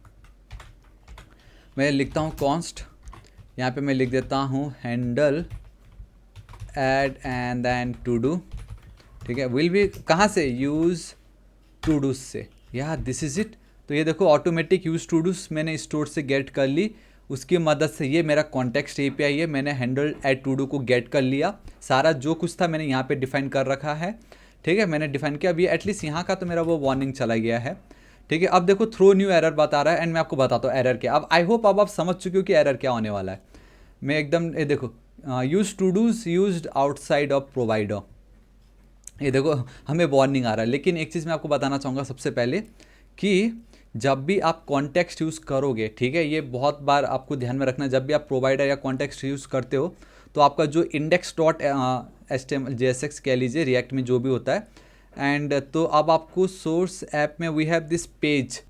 S1: मैं लिखता हूँ कॉन्स्ट, यहाँ पे मैं लिख देता हूँ handle add and then to do, ठीक है। विल भी कहाँ से, यूज़ टू डूज से। यार दिस इज़ इट। तो ये देखो ऑटोमेटिक यूज़ टू डूज मैंने स्टोर से गेट कर ली, उसकी मदद से ये मेरा कॉन्टेक्स्ट एपीआई है, मैंने हैंडल एड टू डू को गेट कर लिया। सारा जो कुछ था मैंने यहाँ पे डिफाइन कर रखा है, ठीक है, मैंने डिफाइन किया। अभी एटलीस्ट यहाँ का तो मेरा वो वार्निंग चला गया है, ठीक है। अब देखो थ्रो न्यू एरर बता रहा है एंड मैं आपको बताता हूँ एरर क्या। अब आई होप अब आप समझ चुके हो कि एरर क्या होने वाला है। मैं एकदम ये देखो, use todos used outside of provider, ये देखो हमें वार्निंग आ रहा है। लेकिन एक चीज़ मैं आपको बताना चाहूँगा सबसे पहले कि जब भी आप कॉन्टेक्स्ट यूज़ करोगे, ठीक है, ये बहुत बार आपको ध्यान में रखना, जब भी आप प्रोवाइडर या कॉन्टेक्स्ट यूज़ करते हो तो आपका जो इंडेक्स डॉट HTML JSX कह लीजिए, रिएक्ट में जो भी होता है, एंड तो अब आपको सोर्स ऐप में we have this page,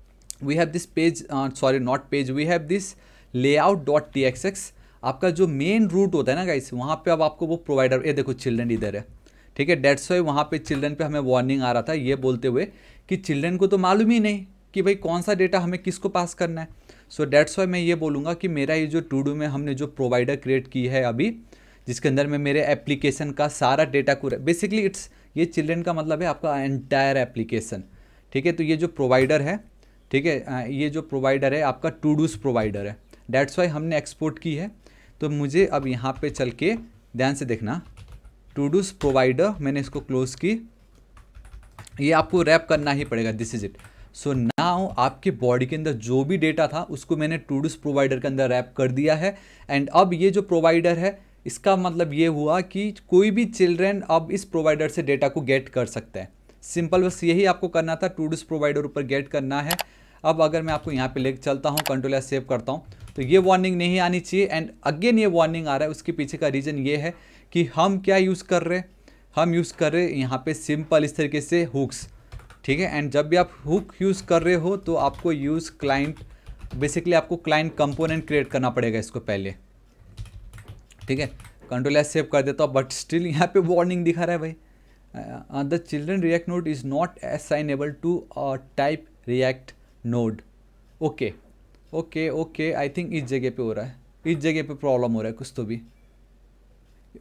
S1: sorry not page, we have this layout dot TXX। आपका जो मेन रूट होता है ना गाइस, वहाँ पे अब आपको वो प्रोवाइडर, ये देखो चिल्ड्रन इधर है, ठीक है। डेट्स वाई वहाँ पे चिल्ड्रन पे हमें वार्निंग आ रहा था ये बोलते हुए कि चिल्ड्रन को तो मालूम ही नहीं कि भाई कौन सा डेटा हमें किसको पास करना है। सो डेट्स वाई मैं ये बोलूँगा कि मेरा ये जो टू डू में हमने जो प्रोवाइडर क्रिएट की है अभी, जिसके अंदर में मेरे एप्लीकेशन का सारा डेटा को, बेसिकली इट्स, ये चिल्ड्रन का मतलब है आपका एंटायर एप्लीकेशन, ठीक है। तो ये जो प्रोवाइडर है, ठीक है, ये जो प्रोवाइडर है आपका टू डूज प्रोवाइडर है, डेट्स वाई हमने एक्सपोर्ट की है। तो मुझे अब यहाँ पे चल के ध्यान से देखना, टू डूज प्रोवाइडर मैंने इसको क्लोज की, ये आपको रैप करना ही पड़ेगा, this is it. So now आपके बॉडी के अंदर जो भी डेटा था उसको मैंने टू डूज प्रोवाइडर के अंदर रैप कर दिया है। एंड अब ये जो प्रोवाइडर है इसका मतलब ये हुआ कि कोई भी चिल्ड्रन अब इस प्रोवाइडर से डेटा को गेट कर सकता है। सिंपल, बस यही आपको करना था, टू डूज प्रोवाइडर ऊपर गेट करना है। अब अगर मैं आपको यहाँ पे लेके चलता हूँ, कंट्रोल एस सेव करता हूँ, तो ये वार्निंग नहीं आनी चाहिए। एंड अगेन ये वार्निंग आ रहा है, उसके पीछे का रीज़न ये है कि हम क्या यूज़ कर रहे हैं, हम यूज़ कर रहे हैं यहाँ पे सिंपल इस तरीके से हुक्स, ठीक है। एंड जब भी आप हुक यूज़ कर रहे हो तो आपको यूज़ क्लाइंट, बेसिकली आपको क्लाइंट कंपोनेंट क्रिएट करना पड़ेगा इसको पहले, ठीक है। कंट्रोल एस सेव कर देता हूँ, बट स्टिल यहाँ पे वार्निंग दिखा रहा है भाई, the children React node is not assignable to type React node. Okay okay okay, I think इस जगह पे हो रहा है, इस जगह पे प्रॉब्लम हो रहा है कुछ तो भी।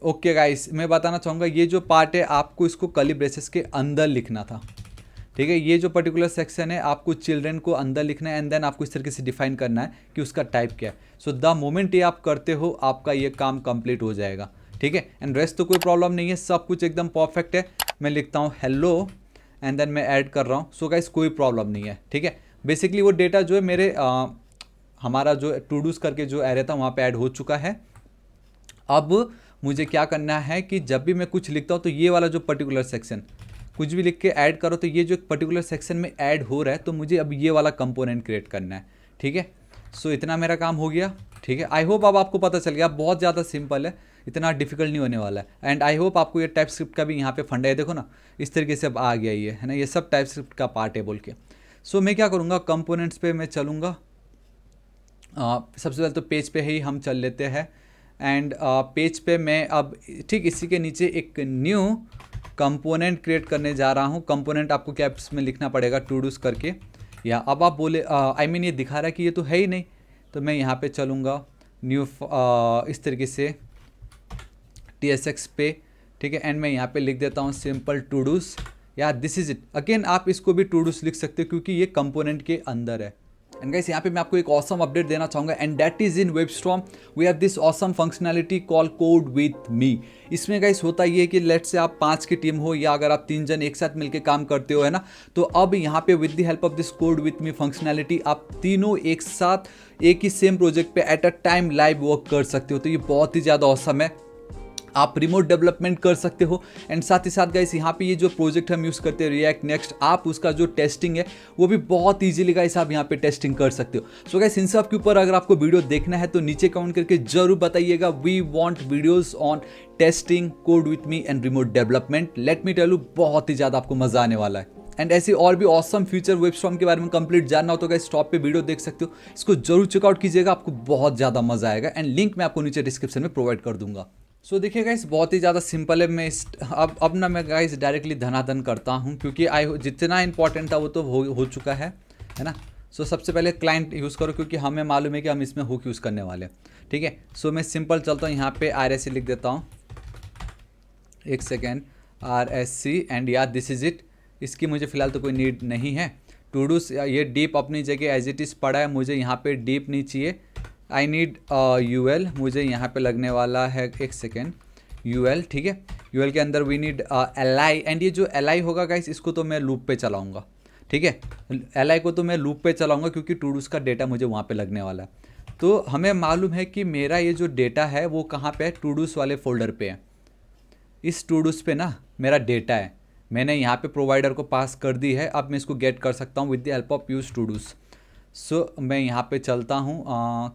S1: ओके गाइस, मैं बताना चाहूँगा ये जो पार्ट है आपको इसको कर्ली ब्रेसेस के अंदर लिखना था, ठीक है। ये जो पर्टिकुलर सेक्शन है आपको चिल्ड्रन को अंदर लिखना है एंड देन आपको इस तरीके से डिफाइन करना है कि उसका टाइप क्या है। सो द मोमेंट ये आप करते हो आपका ये काम कंप्लीट हो जाएगा, ठीक है। एंड रेस्ट तो कोई प्रॉब्लम नहीं है, सब कुछ एकदम परफेक्ट है। मैं लिखता हूँ हेलो एंड देन मैं ऐड कर रहा हूँ। सो गाइस कोई प्रॉब्लम नहीं है, ठीक है। बेसिकली वो डेटा जो है मेरे हमारा जो टू डूज करके जो एरे था वहाँ पे ऐड हो चुका है। अब मुझे क्या करना है कि जब भी मैं कुछ लिखता हूँ तो ये वाला जो पर्टिकुलर सेक्शन कुछ भी लिख के ऐड करो तो ये जो एक पर्टिकुलर सेक्शन में ऐड हो रहा है तो मुझे अब ये वाला कंपोनेंट क्रिएट करना है, ठीक है। सो इतना मेरा काम हो गया, ठीक है। आई होप अब आपको पता चल गया, बहुत ज़्यादा सिंपल है, इतना डिफिकल्ट नहीं होने वाला है। एंड आई होप आपको ये टाइप स्क्रिप्ट का भी यहाँ पे फंडा है, देखो ना इस तरीके से अब आ गया ये, है ना, ये सब टाइप स्क्रिप्ट का पार्ट है बोल के। सो मैं क्या करूँगा, कंपोनेंट्स पे मैं चलूँगा, सबसे पहले तो पेज पे ही हम चल लेते हैं। एंड पेज पे मैं अब ठीक इसी के नीचे एक न्यू कंपोनेंट क्रिएट करने जा रहा हूँ। कंपोनेंट आपको कैप्स में लिखना पड़ेगा टू डूज करके, या अब आप बोले आई मीन ये दिखा रहा है कि ये तो है ही नहीं, तो मैं यहाँ पे चलूँगा न्यू इस तरीके से TSX पे, ठीक है। एंड मैं यहाँ पे लिख देता हूँ सिंपल टू डूज, या दिस इज इट। अगेन आप इसको भी टू डूज लिख सकते हो क्योंकि ये कंपोनेंट के अंदर है। एंड गाइस यहाँ पे मैं आपको एक ऑसम अपडेट देना चाहूँगा, and that is in WebStorm we have this awesome functionality call code with me. इसमें गाइस होता ये है कि लेट से आप 5 की टीम हो या अगर आप 3 जन एक साथ मिलकर काम करते हो, है ना, तो अब यहाँ पे with the help of this code with me functionality आप तीनों एक साथ एक ही सेम प्रोजेक्ट पे at a time live work कर सकते हो। तो ये बहुत ही ज़्यादा ऑसम है, आप रिमोट डेवलपमेंट कर सकते हो। एंड साथ ही साथ गाइस यहाँ पे ये जो प्रोजेक्ट हम यूज़ करते हैं रिएक्ट नेक्स्ट, आप उसका जो टेस्टिंग है वो भी बहुत इजीली गाइस आप यहाँ पे टेस्टिंग कर सकते हो। सो गाइस इन सब के ऊपर अगर आपको वीडियो देखना है तो नीचे कमेंट करके जरूर बताइएगा, we want videos on testing, code with me and remote development. Let me tell you बहुत ही ज़्यादा आपको मजा आने वाला है। एंड ऐसे और भी ऑसम फ्यूचर वेबस्टॉर्म के बारे में कंप्लीट जानना हो तो गाइस टॉप पे वीडियो देख सकते हो, इसको जरूर चेकआउट कीजिएगा, आपको बहुत ज़्यादा मजा आएगा। एंड लिंक मैं आपको नीचे डिस्क्रिप्शन में प्रोवाइड कर दूंगा। सो देखिए गाइस बहुत ही ज़्यादा सिंपल है। मैं अब ना मैं गाइस डायरेक्टली धनाधन करता हूँ क्योंकि जितना इंपॉर्टेंट था वो तो हो चुका है ना। सो सबसे पहले क्लाइंट यूज़ करो क्योंकि हमें मालूम है कि हम इसमें हुक यूज़ करने वाले हैं, ठीक है। सो मैं सिंपल चलता हूँ, यहाँ पे RSC लिख देता हूँ, एक second, RSC and yeah this is it. इसकी मुझे फ़िलहाल तो कोई नीड नहीं है। टू डूस ये डीप अपनी जगह एज इट इज़ पड़ा है, मुझे यहाँ पे डीप नहीं चाहिए। आई नीड UL, मुझे यहाँ पे लगने वाला है, एक सेकेंड, UL, ठीक है। UL के अंदर वी नीड LI, एंड ये जो LI होगा गाइस इसको तो मैं लूप पे चलाऊँगा, ठीक है। LI को तो मैं लूप पे चलाऊँगा क्योंकि टू डूस का डेटा मुझे वहाँ पे लगने वाला है। तो हमें मालूम है कि मेरा ये जो डेटा है वो कहाँ पे है, टू डूस वाले फोल्डर पे है। इस टू डूस पे ना मेरा डेटा है, मैंने यहाँ पे प्रोवाइडर को पास कर दी है। अब मैं इसको गेट कर सकता हूँ with the help of use to dos. So मैं यहाँ पे चलता हूँ,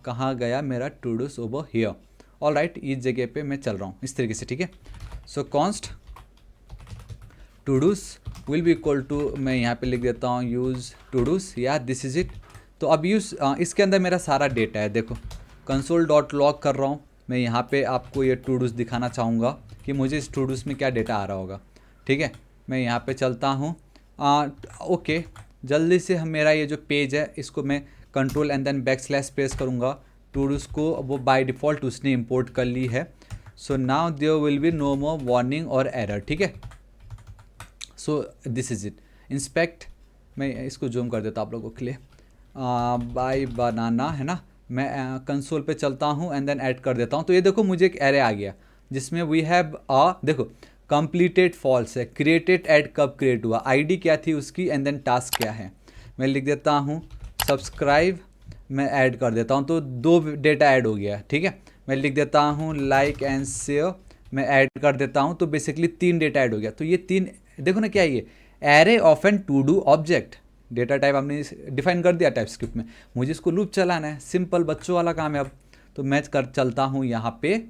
S1: कहाँ गया मेरा to dos, over here. All right, इस जगह पे मैं चल रहा हूँ इस तरीके से, ठीक है। So const todos will be equal to, मैं यहाँ पे लिख देता हूँ यूज़ टू डूस, या दिस इज़ इट। तो अब यूज़ इसके अंदर मेरा सारा डेटा है, देखो कंसोल डॉट लॉग कर रहा हूँ मैं। यहाँ पे आपको ये टू डूस दिखाना चाहूँगा कि मुझे इस टू डूस में क्या डेटा आ रहा होगा। ठीक है, मैं यहाँ पे चलता हूँ। ओके, जल्दी से हम मेरा ये जो पेज है इसको मैं control and then backslash press करूँगा। टूडूज को वो बाय डिफ़ॉल्ट उसने इंपोर्ट कर ली है। So now there will be no more warning और एरर। ठीक है, so this is it. Inspect, मैं इसको जूम कर देता हूँ आप लोगों के लिए। बाय बनाना है ना, मैं कंसोल पे चलता हूँ एंड देन ऐड कर देता हूँ। तो ये देखो मुझे एक एरे आ गया जिसमें वी हैव देखो कंप्लीटेड फॉल्स है, क्रिएटेड ऐड कब क्रिएट हुआ, आईडी क्या थी उसकी एंड देन टास्क क्या है। मैं लिख देता हूँ सब्सक्राइब, मैं ऐड कर देता हूँ तो 2 डेटा ऐड हो गया। ठीक है, मैं लिख देता हूँ लाइक एंड शेयर, मैं ऐड कर देता हूँ तो बेसिकली 3 डेटा ऐड हो गया। तो ये 3 देखो ना क्या है ये, array of an todo object. Data type हमने डिफाइन कर दिया टाइप स्क्रिप्ट में, मुझे इसको लूप चलाना है, सिंपल बच्चों वाला काम है। अब तो मैं चलता हूँ यहाँ पे,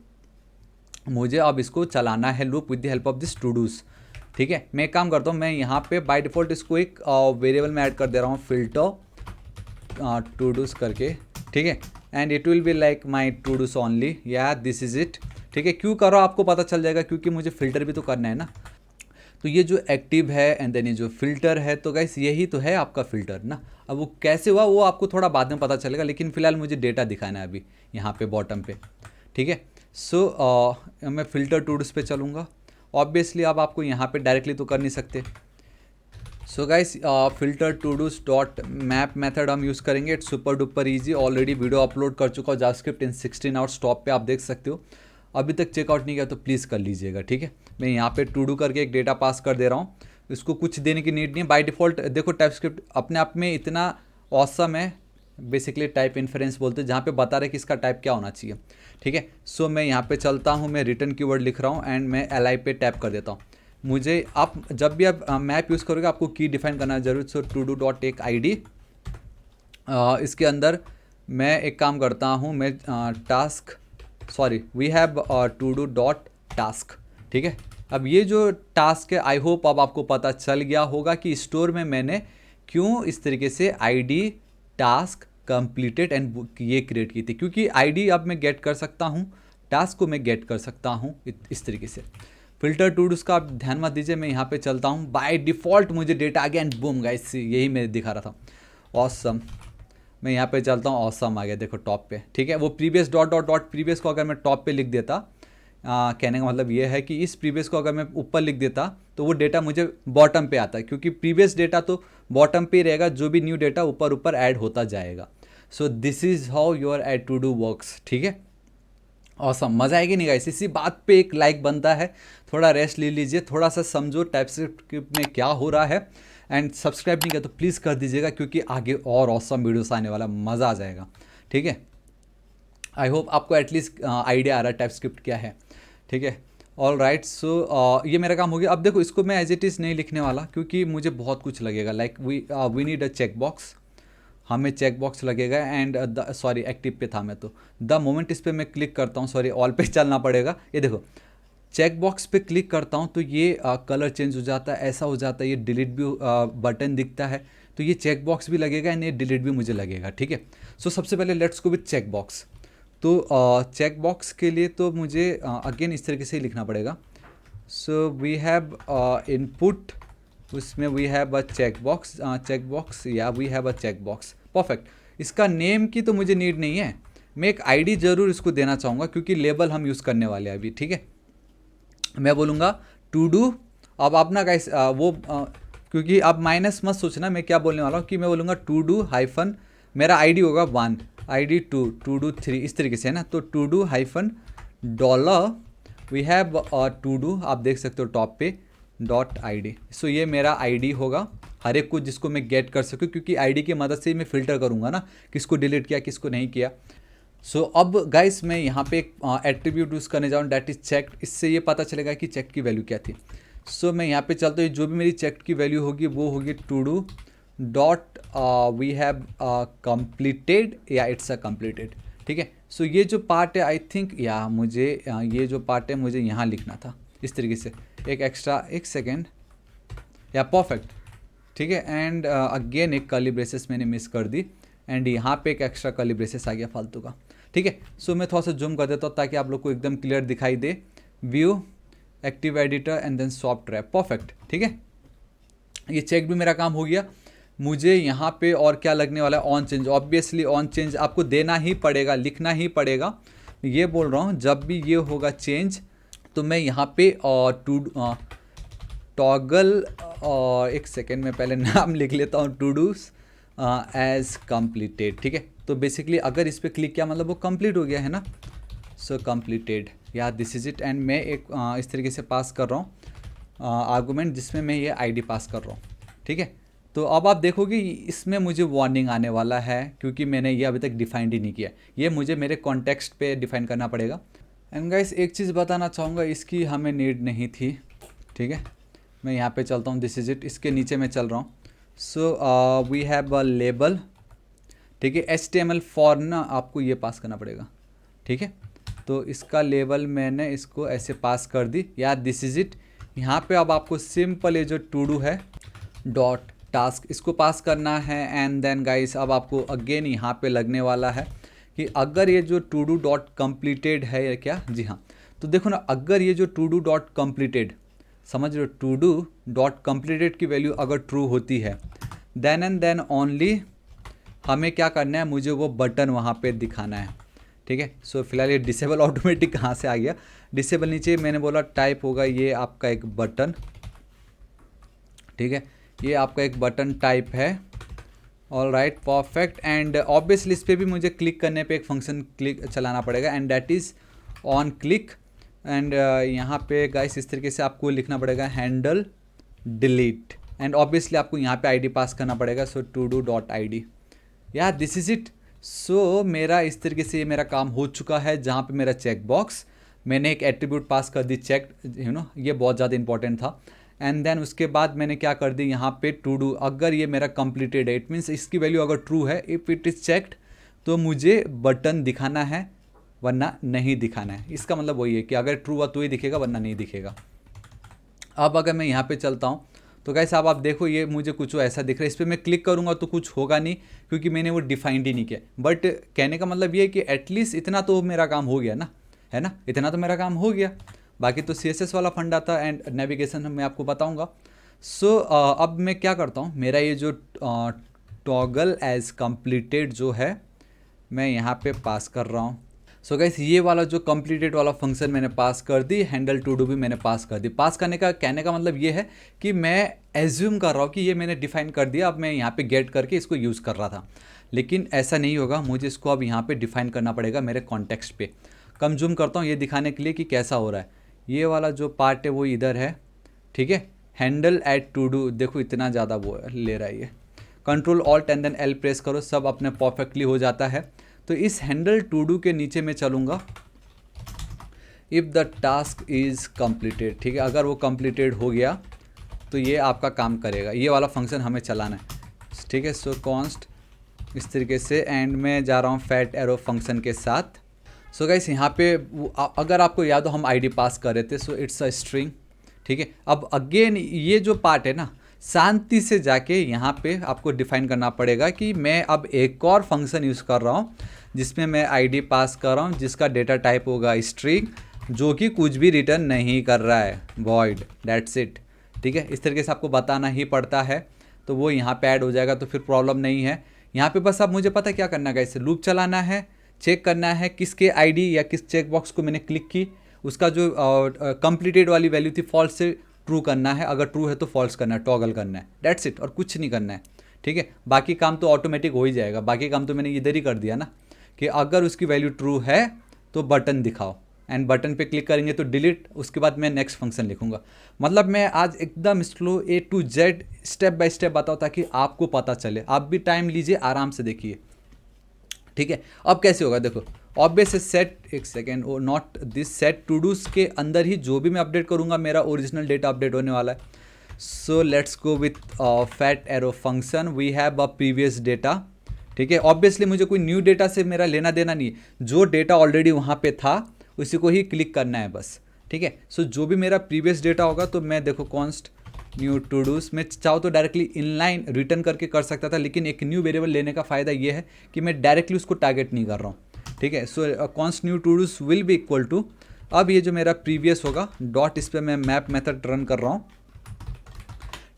S1: मुझे अब इसको चलाना है loop with the help of this todos. ठीक है, मैं एक काम करता हूँ, मैं यहाँ पे बाय डिफ़ॉल्ट इसको एक वेरिएबल में ऐड कर दे रहा हूँ, फिल्टर टू डूज करके। ठीक है, and it will be like my todos only, या दिस इज़ इट। ठीक है, क्यों करो आपको पता चल जाएगा, क्योंकि मुझे फिल्टर भी तो करना है ना। तो ये जो एक्टिव है एंड देन ये जो फिल्टर है, तो गाइस यही तो है आपका फिल्टर ना। अब वो कैसे हुआ वो आपको थोड़ा बाद में पता चलेगा, लेकिन फिलहाल मुझे डेटा दिखाना है अभी यहाँ पे बॉटम पे। ठीक है, सो मैं फ़िल्टर टूल्स पे चलूँगा। ऑब्वियसली अब आपको यहाँ पे डायरेक्टली तो कर नहीं सकते। So guys filter todos dot map method हम यूज़ करेंगे। It's super duper easy, already video upload कर चुका हूँ जावास्क्रिप्ट इन 16 आवर्स टॉप पे, आप देख सकते हो। अभी तक चेकआउट नहीं किया तो प्लीज़ कर लीजिएगा। ठीक है, मैं यहाँ पे टू डू करके एक डेटा पास कर दे रहा हूँ, इसको कुछ देने की नीड नहीं है। बाय डिफ़ॉल्ट देखो टाइपस्क्रिप्ट अपने आप में इतना ऑसम है, बेसिकली टाइप इन्फ्रेंस बोलते हैं, जहाँ पे बता रहे कि इसका टाइप क्या होना चाहिए। ठीक है, सो मैं यहाँ पे चलता हूँ, मैं रिटर्न कीवर्ड लिख रहा हूँ एंड मैं एल पे टैप कर देता हूँ। मुझे आप जब भी आप मैप यूज़ करोगे आपको की डिफाइन करना जरूर। So to do dot take I D, इसके अंदर मैं एक काम करता हूँ, मैं task we have to do dot task. ठीक है, अब ये जो टास्क है आई होप अब आपको पता चल गया होगा कि स्टोर में मैंने क्यों इस तरीके से आईडी टास्क कंप्लीटेड एंड ये क्रिएट की थी, क्योंकि आईडी अब मैं गेट कर सकता हूँ, टास्क को मैं गेट कर सकता हूँ इस तरीके से। फिल्टर टूल्स का आप ध्यान मत दीजिए, मैं यहाँ पे चलता हूँ, बाय डिफ़ॉल्ट मुझे डेटा आ गया एंड बूम गाइस, यही मैं दिखा रहा था, ऑसम। मैं यहाँ पे चलता हूँ, ऑसम आ गया देखो टॉप पे। ठीक है, वो previous dot dot dot previous को अगर मैं टॉप पे लिख देता, कहने का मतलब ये है कि इस प्रीवियस को अगर मैं ऊपर लिख देता तो वो डेटा मुझे बॉटम पे आता है, क्योंकि प्रीवियस डेटा तो बॉटम पे ही रहेगा, जो भी न्यू डेटा ऊपर ऊपर ऐड होता जाएगा। So this is how your add todo works. ठीक है, ऑसम, मज़ा आएगी नहीं गाइस, इसी बात पे एक लाइक बनता है। थोड़ा रेस्ट ले लीजिए, थोड़ा सा समझो टाइपस्क्रिप्ट में क्या हो रहा है, एंड सब्सक्राइब नहीं किया तो प्लीज़ कर दीजिएगा, क्योंकि आगे और ऑसम वीडियोस आने वाला, मज़ा आ जाएगा। ठीक है, आई होप आपको एटलीस्ट आइडिया आ रहा है टाइपस्क्रिप्ट क्या है। ठीक है, ऑल राइट। सो ये मेरा काम हो गया। अब देखो इसको मैं एज इट इज़ नहीं लिखने वाला, क्योंकि मुझे बहुत कुछ लगेगा, like we need a check box, हमें चेक बॉक्स लगेगा एंड एक्टिव पे था मैं, तो द मोमेंट इस पर मैं क्लिक करता हूँ, ऑल पे चलना पड़ेगा। ये देखो चेक बॉक्स पे क्लिक करता हूँ तो ये कलर चेंज हो जाता है, ऐसा हो जाता है, ये डिलीट भी बटन दिखता है, तो ये चेक बॉक्स भी लगेगा एंड ये डिलीट भी मुझे लगेगा। ठीक है, सो सबसे पहले let's go with check box. तो चेक बॉक्स के लिए तो मुझे अगेन इस तरीके से ही लिखना पड़ेगा। सो वी हैव इनपुट, उसमें we have a check box yeah we have a check box, perfect. इसका नेम की तो मुझे नीड नहीं है, मैं एक आईडी ज़रूर इसको देना चाहूँगा, क्योंकि लेबल हम यूज़ करने वाले हैं अभी। ठीक है, मैं बोलूँगा टू डू। अब आप ना गाइस क्योंकि आप माइनस मत सोचना मैं क्या बोलने वाला हूँ, कि मैं बोलूँगा टू डू हाइफन, मेरा आईडी होगा 1, आईडी 2, टू डू 3, इस तरीके से है ना। तो todo hyphen dollar we have to do, आप देख सकते हो टॉप पे डॉट आईडी। सो ये मेरा आईडी होगा, हर एक को जिसको मैं गेट कर सकूँ, क्योंकि आईडी की मदद से ही मैं फ़िल्टर करूँगा ना, किसको डिलीट किया किसको नहीं किया। सो अब गाइस मैं यहाँ पे एक एट्रीब्यूट यूज़ करने जाऊँ, डैट इज़ चेक्ड। इससे ये पता चलेगा कि चेक की वैल्यू क्या थी। सो मैं यहाँ पे चलता हूँ, जो भी मेरी चेक की वैल्यू होगी वो होगी to do dot we have completed, या इट्स अ कंप्लीटेड। ठीक है, सो ये जो पार्ट है आई थिंक, या मुझे ये जो पार्ट है मुझे यहाँ लिखना था इस तरीके से, एक एक्स्ट्रा, एक सेकेंड, या परफेक्ट। ठीक है, एंड अगेन एक कर्ली ब्रेसेस मैंने मिस कर दी, एंड यहाँ पे एक एक्स्ट्रा कर्ली ब्रेसेस आ गया फालतू का। ठीक है, सो मैं थोड़ा सा जूम कर देता हूँ ताकि आप लोग को एकदम क्लियर दिखाई दे view, active editor and then swap trap, perfect. ठीक है, ये चेक भी मेरा काम हो गया। मुझे यहाँ पे और क्या लगने वाला है, on change. Obviously on change आपको देना ही पड़ेगा, लिखना ही पड़ेगा। ये बोल रहा हूँ जब भी ये होगा चेंज तो मैं यहाँ पे टू टॉगल, एक सेकेंड में पहले नाम लिख लेता हूँ, टू डूज एज कंप्लीटेड। ठीक है, तो बेसिकली अगर इस पर क्लिक किया मतलब वो कंप्लीट हो गया है ना, सो कंप्लीटेड, या दिस इज इट। एंड मैं एक इस तरीके से पास कर रहा हूँ आर्गूमेंट जिसमें मैं ये आईडी पास कर रहा हूँ। ठीक है, तो अब आप देखोगे इसमें मुझे वार्निंग आने वाला है क्योंकि मैंने ये अभी तक डिफाइंड ही नहीं किया। ये मुझे मेरे कॉन्टेक्स्ट पे डिफाइन करना पड़ेगा। एंड गाइस एक चीज़ बताना चाहूँगा, इसकी हमें नीड नहीं थी। ठीक है, मैं यहाँ पे चलता हूँ, दिस इज इट, इसके नीचे मैं चल रहा हूँ। So we have a label. ठीक है, HTML फॉर ना आपको ये पास करना पड़ेगा। ठीक है, तो इसका लेबल मैंने इसको ऐसे पास कर दी, या दिस इज इट। यहाँ पे अब आपको सिंपल ये जो टू डू है डॉट टास्क इसको पास करना है। एंड देन गाइस अब आपको अगेन यहाँ पे लगने वाला है कि अगर ये जो टू डू डॉट कम्प्लीटेड है या क्या, जी हाँ, तो देखो ना, अगर ये जो टू डू डॉट कम्प्लीटेड, समझ रहे हो, टू डू डॉट कम्प्लीटेड की वैल्यू अगर ट्रू होती है देन एंड देन ओनली हमें क्या करना है, मुझे वो बटन वहाँ पे दिखाना है। ठीक है, सो फिलहाल ये डिसेबल ऑटोमेटिक कहाँ से आ गया, डिसेबल नीचे मैंने बोला टाइप होगा ये आपका एक बटन। ठीक है, ये आपका एक बटन टाइप है। All right, perfect. And obviously इस पर भी मुझे क्लिक करने पे एक फंक्शन क्लिक चलाना पड़ेगा and that is on click. And यहाँ पे गाइस इस तरीके से आपको लिखना पड़ेगा हैंडल डिलीट। एंड ऑब्वियसली आपको यहाँ पे आईडी पास करना पड़ेगा, सो टू डू डॉट ID, या दिस इज इट। सो मेरा इस तरीके से ये मेरा काम हो चुका है, जहाँ पे मेरा चेक बॉक्स मैंने एक एट्रीब्यूट पास कर दी, चेक, ये बहुत ज़्यादा इंपॉर्टेंट था। एंड देन उसके बाद मैंने क्या कर दी, यहाँ पे टू डू, अगर ये मेरा कंप्लीटेड है इट मीन्स इसकी वैल्यू अगर ट्रू है, इफ़ इट इज़ चेक्ड, तो मुझे बटन दिखाना है वरना नहीं दिखाना है। इसका मतलब वही है कि अगर ट्रू हुआ तो ही दिखेगा वरना नहीं दिखेगा। अब अगर मैं यहाँ पे चलता हूँ तो गाइस अब आप देखो ये मुझे कुछ ऐसा दिख रहा है, इस पर मैं क्लिक करूँगा तो कुछ होगा नहीं क्योंकि मैंने वो डिफाइंड ही नहीं किया। बट कहने का मतलब ये है कि एटलीस्ट इतना तो मेरा काम हो गया ना, है ना, इतना तो मेरा काम हो गया। बाकी तो CSS वाला फंडा था एंड नेविगेशन मैं आपको बताऊंगा। सो अब मैं क्या करता हूँ, मेरा ये जो टॉगल एज कंप्लीटेड जो है मैं यहाँ पे पास कर रहा हूँ। सो गाइस ये वाला जो कंप्लीटेड वाला फंक्शन मैंने पास कर दी, हैंडल टू डू भी मैंने पास कर दी। पास करने का कहने का मतलब ये है कि मैं एज्यूम कर रहा हूँ कि ये मैंने डिफाइन कर दिया, अब मैं यहाँ पे गेट करके इसको यूज़ कर रहा था, लेकिन ऐसा नहीं होगा। मुझे इसको अब यहाँ पे डिफाइन करना पड़ेगा मेरे कॉन्टेक्स्ट पे। कम जूम करता हूँ ये दिखाने के लिए कि कैसा हो रहा है। ये वाला जो पार्ट है वो इधर है। ठीक है, हैंडल एट टू डू, देखो इतना ज़्यादा वो ले रहा है ये। Control alt and then L press करो, सब अपने परफेक्टली हो जाता है। तो इस हैंडल टू डू के नीचे मैं चलूँगा, if the task is completed. ठीक है, अगर वो कंप्लीटेड हो गया तो ये आपका काम करेगा, ये वाला फंक्शन हमें चलाना है। ठीक है, सो कॉन्स्ट इस तरीके से, एंड मैं जा रहा हूँ फैट एरो फंक्शन के साथ। सो गाइस यहाँ पे अगर आपको याद हो हम ID पास कर रहे थे, सो इट्स अ स्ट्रिंग। ठीक है, अब अगेन ये जो पार्ट है ना, शांति से जाके यहाँ पे आपको डिफाइन करना पड़ेगा कि मैं अब एक और फंक्शन यूज़ कर रहा हूँ जिसमें मैं ID पास कर रहा हूँ, जिसका डेटा टाइप होगा स्ट्रिंग, जो कि कुछ भी रिटर्न नहीं कर रहा है, वॉइड, दैट्स इट। ठीक है, इस तरीके से आपको बताना ही पड़ता है, तो वो यहाँ पे ऐड हो जाएगा, तो फिर प्रॉब्लम नहीं है। यहाँ पे बस अब मुझे पता क्या करना है, इसे लूप चलाना है, चेक करना है किसके ID या किस चेक बॉक्स को मैंने क्लिक की, उसका जो कंप्लीटेड वाली वैल्यू थी फॉल्स से ट्रू करना है, अगर ट्रू है तो फॉल्स करना है, टॉगल करना है, दैट्स इट, और कुछ नहीं करना है। ठीक है, बाकी काम तो ऑटोमेटिक हो ही जाएगा। बाकी काम तो मैंने इधर ही कर दिया ना, कि अगर उसकी वैल्यू ट्रू है तो बटन दिखाओ, एंड बटन पे क्लिक करेंगे तो डिलीट, उसके बाद मैं नेक्स्ट फंक्शन लिखूंगा। मतलब मैं आज एकदम slow A to Z step by step बताऊँ ताकि आपको पता चले, आप भी टाइम लीजिए, आराम से देखिए। ठीक है, अब कैसे होगा देखो, ऑब्वियस सेट, एक second, oh not this set todos के अंदर ही जो भी मैं अपडेट करूंगा मेरा ओरिजिनल डेटा अपडेट होने वाला है। So let's go with fat arrow function, we have a previous data. ठीक है, ऑब्वियसली मुझे कोई न्यू डेटा से मेरा लेना देना नहीं है, जो डेटा ऑलरेडी वहाँ पे था उसी को ही क्लिक करना है बस। ठीक है, सो जो भी मेरा प्रीवियस डेटा होगा, तो मैं देखो कॉन्स्ट न्यू टू डूज, मैं चाहो तो डायरेक्टली इनलाइन रिटर्न करके कर सकता था, लेकिन एक न्यू वेरिएबल लेने का फ़ायदा ये है कि मैं डायरेक्टली उसको टारगेट नहीं कर रहा हूँ। ठीक है, so const new todos will be equal to अब ये जो मेरा प्रीवियस होगा डॉट, इस पर मैं मैप मेथड रन कर रहा हूँ,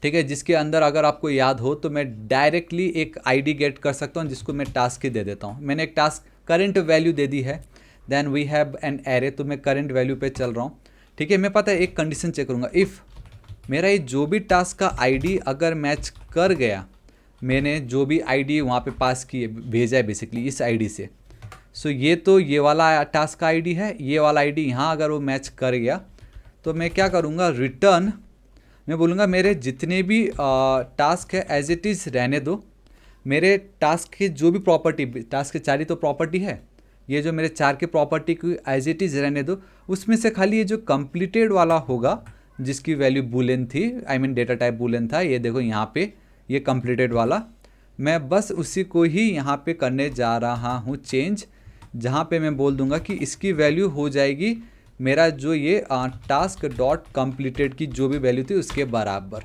S1: ठीक है, जिसके अंदर अगर आपको याद हो तो मैं डायरेक्टली एक आईडी गेट कर सकता हूँ जिसको मैं टास्क ही दे देता हूँ। मैंने एक टास्क करंट वैल्यू दे दी है, then we have an array, तो मैं करंट वैल्यू पे चल रहा हूँ, ठीक है। मैं पता है एक कंडीशन चेक करूँगा, इफ़ मेरा ये जो भी टास्क का आईडी अगर मैच कर गया, मैंने जो भी आईडी वहाँ पे पास की है, भेजा है बेसिकली इस आईडी से, सो ये तो ये वाला टास्क का आईडी है, ये वाला आईडी यहाँ अगर वो मैच कर गया तो मैं क्या करूँगा, रिटर्न, मैं बोलूँगा मेरे जितने भी टास्क है एज इट इज़ रहने दो, मेरे टास्क के जो भी प्रॉपर्टी, टास्क के 4 ही तो प्रॉपर्टी है, ये जो मेरे 4 के प्रॉपर्टी को एज इट इज़ रहने दो, उसमें से खाली ये जो कंप्लीटेड वाला होगा जिसकी वैल्यू बूलियन थी, I mean data type Boolean था, ये देखो यहाँ पे ये कंप्लीटेड वाला, मैं बस उसी को ही यहाँ पे करने जा रहा हूँ चेंज, जहाँ पे मैं बोल दूँगा कि इसकी वैल्यू हो जाएगी मेरा जो ये टास्क डॉट कंप्लीटेड की जो भी वैल्यू थी उसके बराबर।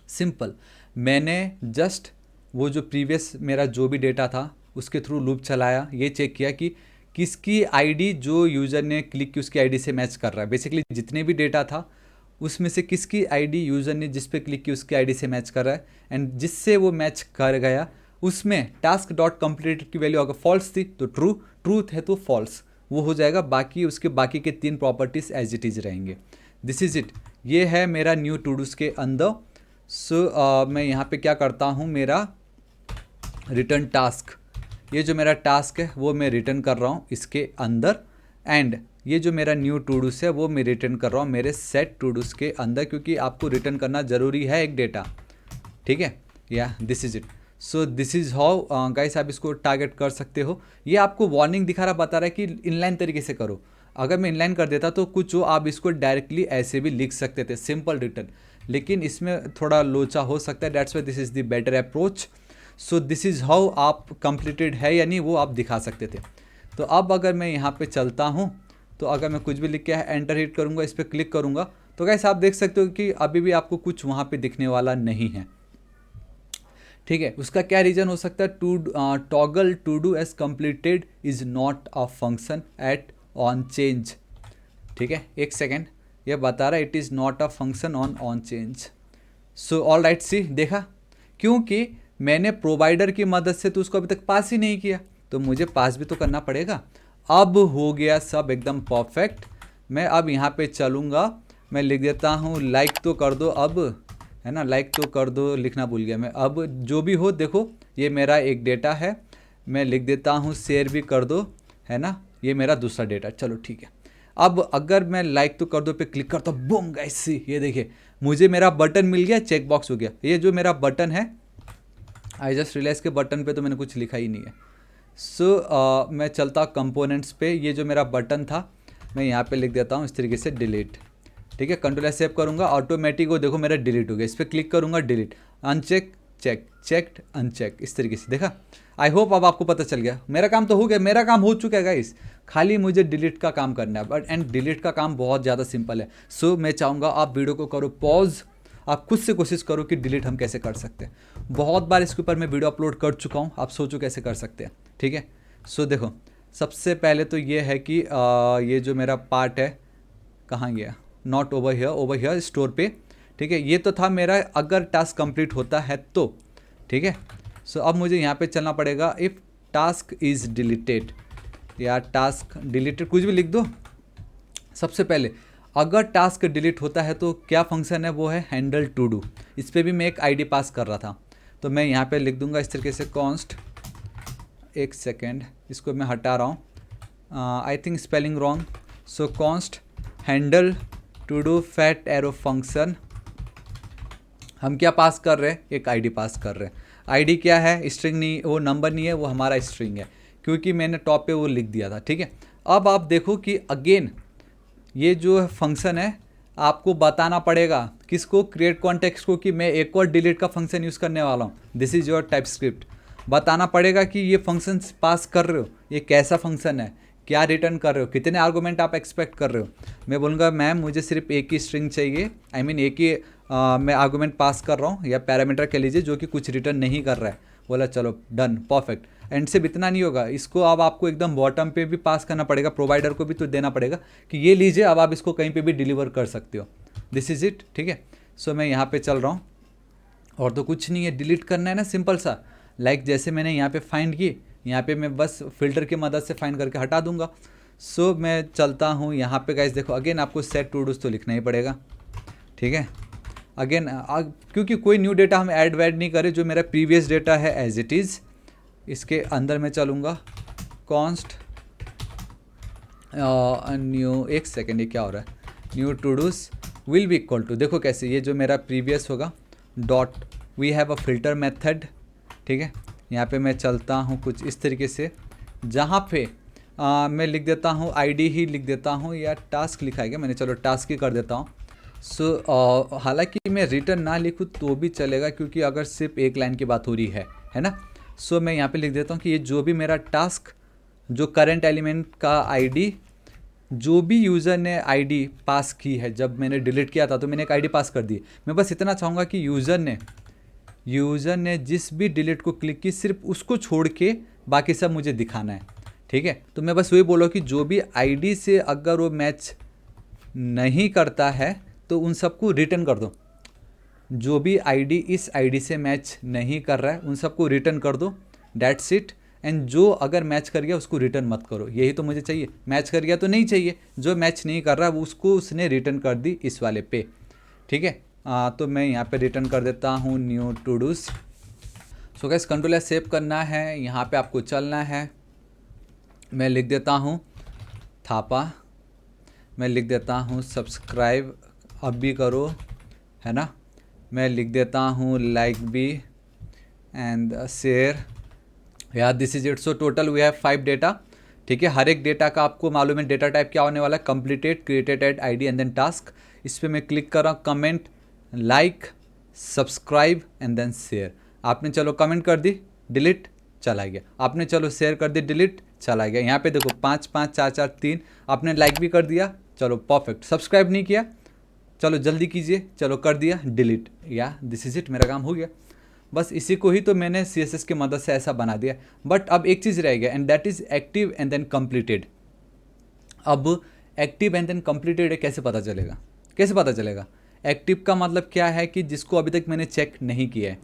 S1: सिंपल, मैंने जस्ट वो जो प्रीवियस मेरा जो भी डेटा था उसके थ्रू लूप चलाया, ये चेक किया कि किसकी आईडी जो यूज़र ने क्लिक की उसकी आईडी से मैच कर रहा है, बेसिकली जितने भी डेटा था उसमें से किसकी आईडी यूज़र ने जिस पे क्लिक की उसकी आईडी से मैच कर रहा है, एंड जिससे वो मैच कर गया उसमें टास्क डॉट कंप्लीटेड की वैल्यू अगर फॉल्स थी तो ट्रू, ट्रूथ है तो फॉल्स, वो हो जाएगा, बाकी उसके बाकी के 3 प्रॉपर्टीज़ एज इट इज़ रहेंगे। दिस इज़ इट, ये है मेरा न्यू टू डूज़ के अंदर। सो मैं यहाँ पे क्या करता हूँ, मेरा रिटर्न टास्क, ये जो मेरा टास्क है वो मैं रिटर्न कर रहा हूँ इसके अंदर, एंड ये जो मेरा न्यू टू डूज़ है वो मैं रिटर्न कर रहा हूँ मेरे सेट टू डूज़ के अंदर, क्योंकि आपको रिटर्न करना ज़रूरी है एक डेटा, ठीक है। या this is it. So this is how guys आप इसको टारगेट कर सकते हो। ये आपको वार्निंग दिखा रहा, बता रहा है कि इनलाइन तरीके से करो। अगर मैं इनलाइन कर देता तो कुछ हो आप इसको डायरेक्टली ऐसे भी लिख सकते थे, सिंपल रिटर्न, लेकिन इसमें थोड़ा लोचा हो सकता है, that's why this is the better approach. So this is how आप कंप्लीटेड है या नहीं वो आप दिखा सकते थे। तो अब अगर मैं यहाँ पे चलता हूँ तो अगर मैं कुछ भी लिख के एंटर हिट करूँगा, इस पर क्लिक करूँगा, तो गाइस आप देख सकते हो कि अभी भी आपको कुछ वहाँ पे दिखने वाला नहीं है, ठीक है। उसका क्या रीज़न हो सकता है, toggle to do as completed is not a function at on change, ठीक है। एक सेकेंड, ये बता रहा है it is not a function on change. So all right, see देखा, क्योंकि मैंने प्रोवाइडर की मदद से तो उसको अभी तक पास ही नहीं किया, तो मुझे पास भी तो करना पड़ेगा। अब हो गया सब एकदम परफेक्ट। मैं अब यहाँ पे चलूँगा, मैं लिख देता हूँ लाइक तो कर दो अब, है ना, लाइक तो कर दो, लिखना भूल गया मैं। अब जो भी हो देखो, ये मेरा एक डेटा है, मैं लिख देता हूँ शेयर भी कर दो, है ना, ये मेरा दूसरा डेटा, चलो ठीक है। अब अगर मैं लाइक तो कर दो पे क्लिक करता हूँ, बूम गाइस, ये देखिए मुझे मेरा बटन मिल गया, चेक बॉक्स हो गया। ये जो मेरा बटन है, आई जस्ट रियलाइज़ के बटन पे तो मैंने कुछ लिखा ही नहीं है। सो मैं चलता कंपोनेंट्स पे, ये जो मेरा बटन था मैं यहाँ पे लिख देता हूँ इस तरीके से डिलीट, ठीक है। कंट्रोल एस सेव करूँगा, ऑटोमेटिक वो देखो मेरा डिलीट हो गया। इस पर क्लिक करूँगा, delete, uncheck, check, checked, uncheck, इस तरीके से देखा। आई होप अब आपको पता चल गया, मेरा काम तो हो गया, मेरा काम हो चुका है गाइस, खाली मुझे डिलीट का काम करना है। बट एंड डिलीट का काम बहुत ज़्यादा सिंपल है। सो मैं चाहूँगा आप वीडियो को करो पॉज, आप खुद से कोशिश करो कि डिलीट हम कैसे कर सकते हैं। बहुत बार इसके ऊपर मैं वीडियो अपलोड कर चुका हूँ, आप सोचो कैसे कर सकते हैं, ठीक है। सो देखो, सबसे पहले तो ये है कि ये जो मेरा पार्ट है कहाँ गया, नॉट ओवर हियर स्टोर पे, ठीक है। ये तो था मेरा अगर टास्क कंप्लीट होता है तो, ठीक है। सो अब मुझे यहाँ पे चलना पड़ेगा, इफ़ टास्क इज़ डिलीटेड या टास्क डिलीटेड, कुछ भी लिख दो। सबसे पहले अगर टास्क डिलीट होता है तो क्या फंक्शन है, वो है हैंडल टू डू। इस पर भी मैं एक आईडी पास कर रहा था, तो मैं यहाँ पे लिख दूंगा इस तरीके से कॉन्स्ट, एक सेकेंड इसको मैं हटा रहा हूँ, I think spelling wrong. So const handle todo fat arrow function, हम क्या पास कर रहे हैं, एक आईडी पास कर रहे हैं। आईडी क्या है, स्ट्रिंग नहीं, वो नंबर नहीं है, वो हमारा स्ट्रिंग है, क्योंकि मैंने टॉप पे वो लिख दिया था, ठीक है। अब आप देखो कि अगेन ये जो फंक्शन है आपको बताना पड़ेगा किसको, क्रिएट कॉन्टेक्स्ट को, कि मैं एक और डिलीट का फंक्शन यूज़ करने वाला हूँ, this is your type script. बताना पड़ेगा कि ये फंक्शन पास कर रहे हो, ये कैसा फंक्शन है, क्या रिटर्न कर रहे हो, कितने आर्गूमेंट आप एक्सपेक्ट कर रहे हो। मैं बोलूँगा मैम मुझे सिर्फ एक ही स्ट्रिंग चाहिए, आई मीन एक ही मैं आर्गूमेंट पास कर रहा हूँ, या पैरामीटर कह लीजिए, जो कि कुछ रिटर्न नहीं कर रहा है। बोला चलो डन, परफेक्ट। एंड सिर्फ इतना नहीं होगा, इसको अब आपको एकदम बॉटम पे भी पास करना पड़ेगा, प्रोवाइडर को भी तो देना पड़ेगा कि ये लीजिए, अब आप इसको कहीं पे भी डिलीवर कर सकते हो। दिस इज़ इट, ठीक है। सो मैं यहाँ पे चल रहा हूँ और तो कुछ नहीं है, डिलीट करना है ना, सिंपल सा। लाइक जैसे मैंने यहाँ पे फाइंड की, यहाँ पे मैं बस फिल्टर की मदद से फाइंड करके हटा दूंगा। सो मैं चलता हूँ यहाँ पे गाइस, देखो अगेन आपको सेट टू डूज तो लिखना ही पड़ेगा, ठीक है। अगेन क्योंकि कोई न्यू डेटा हम ऐड वैड नहीं करें, जो मेरा प्रीवियस डेटा है एज इट इज़, इसके अंदर मैं चलूँगा कॉन्स्ट न्यू, एक सेकेंड ये क्या हो रहा है, new todos will be equal to, देखो कैसे, ये जो मेरा प्रीवियस होगा dot, we have a filter method, ठीक है। यहाँ पे मैं चलता हूँ कुछ इस तरीके से, जहाँ पे मैं लिख देता हूँ आईडी ही लिख देता हूँ, या टास्क लिखा है क्या मैंने, चलो टास्क ही कर देता हूँ। सो हालांकि मैं रिटर्न ना लिखूँ तो भी चलेगा, क्योंकि अगर सिर्फ एक लाइन की बात हो रही है ना। सो मैं यहाँ पे लिख देता हूँ कि ये जो भी मेरा टास्क, जो करंट एलिमेंट का आईडी, जो भी यूज़र ने आईडी पास की है, जब मैंने डिलीट किया था तो मैंने एक आईडी पास कर दी। मैं बस इतना चाहूँगा कि यूज़र ने जिस भी डिलीट को क्लिक की, सिर्फ उसको छोड़ के बाकी सब मुझे दिखाना है, ठीक है। तो मैं बस वही बोला कि जो भी आईडी से अगर वो मैच नहीं करता है तो उन सबको रिटर्न कर दो, जो भी आईडी इस आईडी से मैच नहीं कर रहा है उन सबको रिटर्न कर दो, दैट्स इट। एंड जो अगर मैच कर गया उसको रिटर्न मत करो, यही तो मुझे चाहिए। मैच कर गया तो नहीं चाहिए, जो मैच नहीं कर रहा उसको उसने रिटर्न कर दी इस वाले पे, ठीक है। तो मैं यहाँ पे रिटर्न कर देता हूँ new todos. So guys control S save करना है, यहाँ पे आपको चलना है, मैं लिख देता हूँ थापा, मैं लिख देता हूँ सब्सक्राइब अब भी करो, है ना। मैं लिख देता हूँ लाइक भी एंड शेयर, यार this is it. So total we have 5 data, ठीक है। हर एक डेटा का आपको मालूम है डेटा टाइप क्या होने वाला है, completed, created at ID and then task. इस पर मैं क्लिक कर रहा हूँ, comment, like, subscribe and then share. आपने चलो कमेंट कर दी, डिलीट, चला गया। आपने चलो शेयर कर दी, डिलीट, चला गया। यहाँ पे देखो 5 5 4 4 3, आपने लाइक भी कर दिया, चलो परफेक्ट। सब्सक्राइब नहीं किया, चलो जल्दी कीजिए, चलो कर दिया, डिलीट, या दिस इज इट, मेरा काम हो गया। बस इसी को ही तो मैंने CSS की मदद से ऐसा बना दिया। बट अब एक चीज़ रह गया, and that is active and then completed. अब एक्टिव एंड देन कंप्लीटेड है, कैसे पता चलेगा, कैसे पता चलेगा? एक्टिव का मतलब क्या है कि जिसको अभी तक मैंने चेक नहीं किया है।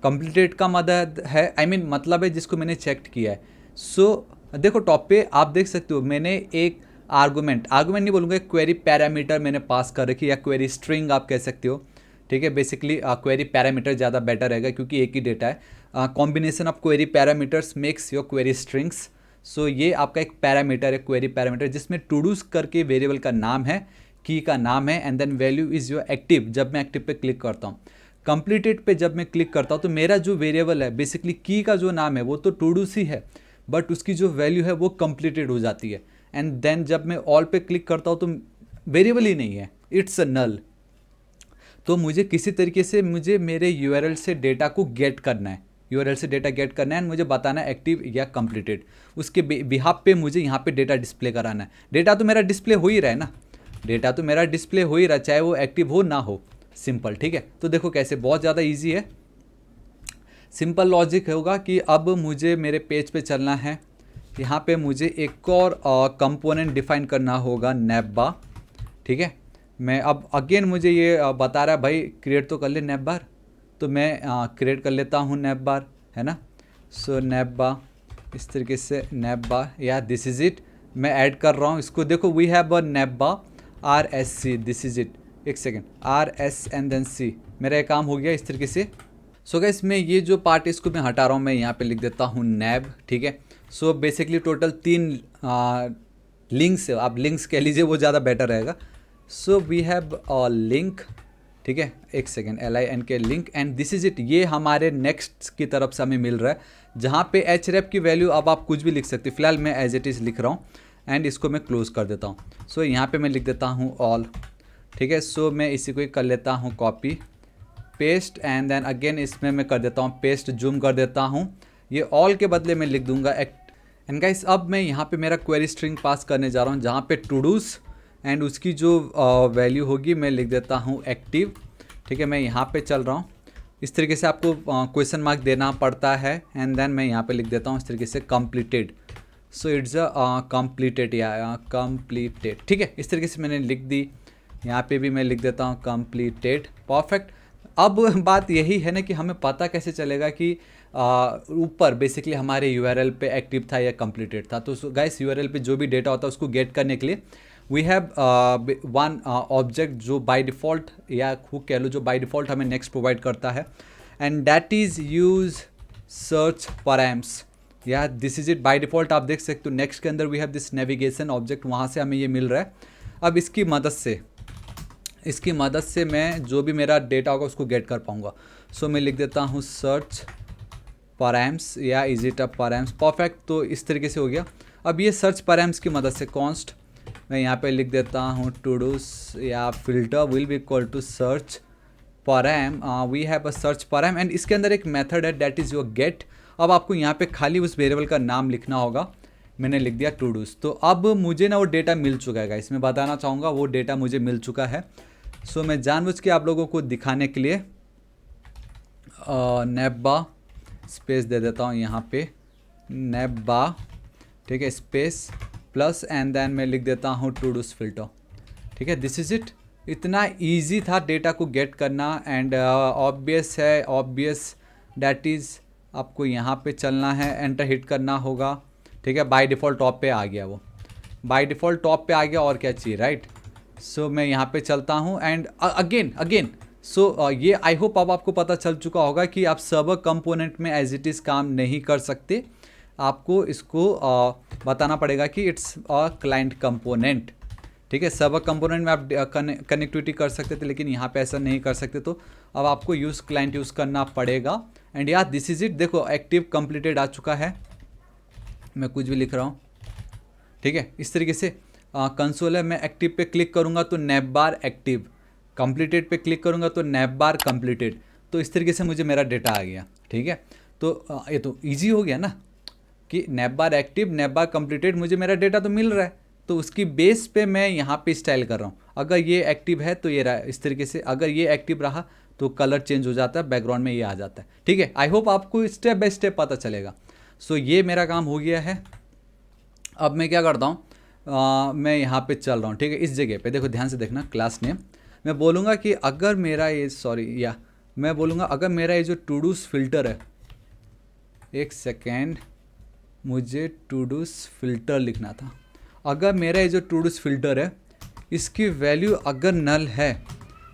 S1: कंप्लीटेड का मदद है, मतलब है जिसको मैंने चेक किया है। सो देखो टॉप पे आप देख सकते हो, मैंने एक आर्गूमेंट नहीं बोलूँगा, क्वेरी पैरामीटर मैंने पास कर रखी, या क्वेरी स्ट्रिंग आप कह सकते हो, ठीक है। बेसिकली क्वेरी पैरामीटर ज़्यादा बेटर रहेगा, क्योंकि एक ही डेटा है। Combination of query parameters makes your query strings. So ये आपका एक पैरामीटर है, क्वेरी पैरामीटर, जिसमें टू डूज करके वेरिएबल का नाम है, की का नाम है, and then value is your active. जब मैं एक्टिव पे क्लिक करता हूँ, कंप्लीटेड पे जब मैं क्लिक करता हूँ, तो मेरा जो वेरिएबल है, बेसिकली की का जो नाम है वो तो टू डूज ही है, बट उसकी जो वैल्यू है वो कंप्लीटेड हो जाती है। एंड देन जब मैं ऑल पे क्लिक करता हूँ तो वेरिएबल ही नहीं है, इट्स अ नल। तो मुझे किसी तरीके से मेरे URL से डेटा को गेट करना है, URL से डेटा गेट करना है, एंड मुझे बताना है एक्टिव या कंप्लीटेड। उसके बिहाफ पे मुझे यहाँ पे डेटा डिस्प्ले कराना है। डेटा तो मेरा डिस्प्ले हो ही रहा है ना, डेटा तो मेरा डिस्प्ले हो ही रहा है, चाहे वो एक्टिव हो ना हो, सिंपल, ठीक है। तो देखो कैसे बहुत ज़्यादा ईजी है, सिंपल लॉजिक होगा कि अब मुझे मेरे पेज पे चलना है। यहाँ पे मुझे एक और कंपोनेंट डिफाइन करना होगा, नैपबा, ठीक है। मैं अब अगेन मुझे ये बता रहा है भाई क्रिएट तो कर ले नैपबार, तो मैं क्रिएट कर लेता हूँ नैपबार, है ना। सो नैपबा इस तरीके से, नैपबा, या दिस इज़ इट, मैं ऐड कर रहा हूँ इसको। देखो वी हैव अ नैपबा RSC, दिस इज़ इट, एक second, RS and then C, मेरा ये काम हो गया इस तरीके से। सो गाइस मैं ये जो पार्ट है इसको मैं हटा रहा हूँ, मैं यहाँ पे लिख देता हूँ नैब, ठीक है। सो बेसिकली टोटल 3 लिंक्स है, आप लिंक्स कह लीजिए, वो ज़्यादा बेटर रहेगा। So we have a link, ठीक है, एक second, LINK link, and this is it. ये हमारे नेक्स्ट की तरफ से हमें मिल रहा है, जहाँ पे href की वैल्यू अब आप कुछ भी लिख सकते हो। फिलहाल मैं एज इट इज़ लिख रहा हूँ, एंड इसको मैं क्लोज कर देता हूँ। सो यहाँ पे मैं लिख देता हूँ ऑल, ठीक है। सो मैं इसी को कर लेता हूँ copy paste, and then again इसमें मैं कर देता हूँ पेस्ट, जूम कर देता हूँ। ये ऑल के बदले में लिख दूंगा एंड गाइस अब मैं यहाँ पे मेरा क्वेरी स्ट्रिंग पास करने जा रहा हूँ, जहाँ पे टू डूज एंड उसकी जो वैल्यू होगी मैं लिख देता हूँ एक्टिव, ठीक है। मैं यहाँ पे चल रहा हूँ, इस तरीके से आपको क्वेश्चन मार्क देना पड़ता है एंड देन मैं यहाँ पे लिख देता हूँ इस तरीके से completed. So it's a completed या कंप्लीटेड, ठीक है। इस तरीके से मैंने लिख दी, यहाँ पे भी मैं लिख देता हूँ कंप्लीटेड, परफेक्ट। अब बात यही है ना कि हमें पता कैसे चलेगा कि ऊपर बेसिकली हमारे यूआरएल पे एक्टिव था या कंप्लीटेड था। तो गाइस यूआरएल पे जो भी डेटा होता है उसको गेट करने के लिए वी हैव वन ऑब्जेक्ट जो बाय डिफ़ॉल्ट या हुक कह लो जो बाय डिफ़ॉल्ट हमें नेक्स्ट प्रोवाइड करता है and that is use search params. Yeah this is it by default. आप देख सकते हो नेक्स्ट के अंदर we have this navigation object, वहाँ से हमें ये मिल रहा है। अब इसकी मदद से मैं जो भी मेरा डेटा होगा उसको गेट कर पाऊँगा। सो मैं लिख देता हूँ सर्च पैराम्स या is it a params, perfect. तो इस तरीके से हो गया। अब ये सर्च पैराम्स की मदद से कॉन्स्ट मैं यहाँ पे लिख देता हूँ टू डूस या filter will be equal to search param, we have a search param and इसके अंदर एक मेथड है दैट इज़ योर गेट। अब आपको यहाँ पे खाली उस वेरिएबल का नाम लिखना होगा। मैंने लिख दिया टू डूस। तो अब मुझे ना वो डेटा मिल चुका है, इसमें बताना चाहूँगा वो डेटा मुझे मिल चुका है। सो मैं जानबूझ के आप लोगों को दिखाने के लिए नेब्बा स्पेस दे देता हूँ यहाँ पे, नेब्बा, ठीक है, स्पेस प्लस एंड देन मैं लिख देता हूँ टू डूस फिल्टर, ठीक है। This is it. इतना इजी था डेटा को गेट करना एंड ऑब्वियस है, ऑब्वियस दैट इज़ आपको यहाँ पे चलना है, एंटर हिट करना होगा, ठीक है। बाय डिफ़ॉल्ट टॉप पे आ गया, वो बाय डिफ़ॉल्ट टॉप पे आ गया, और क्या चाहिए, राइट। सो मैं यहाँ पे चलता हूँ एंड अगेन सो ये आई होप अब आपको पता चल चुका होगा कि आप सर्वर कंपोनेंट में एज इट इज़ काम नहीं कर सकते। आपको इसको बताना पड़ेगा कि इट्स अ क्लाइंट कंपोनेंट, ठीक है। सर्वर कंपोनेंट में आप कनेक्टिविटी कर सकते थे, लेकिन यहाँ पे ऐसा नहीं कर सकते। तो अब आपको यूज़ क्लाइंट यूज़ करना पड़ेगा एंड यार दिस इज़ इट। देखो एक्टिव कंप्लीटेड आ चुका है, मैं कुछ भी लिख रहा हूँ, ठीक है। इस तरीके से कंसोल है, मैं एक्टिव पे क्लिक करूँगा तो नैवबार एक्टिव, कंप्लीटेड पे क्लिक करूँगा तो नैवबार कंप्लीटेड। तो इस तरीके से मुझे मेरा डेटा आ गया, ठीक है। तो ये तो ईजी हो गया ना कि नैवबार एक्टिव, नैवबार कंप्लीटेड, मुझे मेरा डेटा तो मिल रहा है। तो उसकी बेस पे मैं यहाँ पे स्टाइल कर रहा हूँ। अगर ये एक्टिव है तो ये रहा इस तरीके से, अगर ये एक्टिव रहा तो कलर चेंज हो जाता है, बैकग्राउंड में ये आ जाता है, ठीक है। आई होप आपको स्टेप बाय स्टेप पता चलेगा। सो ये मेरा काम हो गया है। अब मैं क्या करता हूँ, मैं यहाँ पे चल रहा हूँ, ठीक है। इस जगह पे देखो, ध्यान से देखना, क्लास नेम मैं बोलूँगा कि अगर मेरा ये मैं बोलूँगा अगर मेरा ये जो टू डूस फिल्टर है, एक सेकेंड, मुझे टू डूस फिल्टर लिखना था। अगर मेरा ये जो टू डूस फिल्टर है इसकी वैल्यू अगर नल है,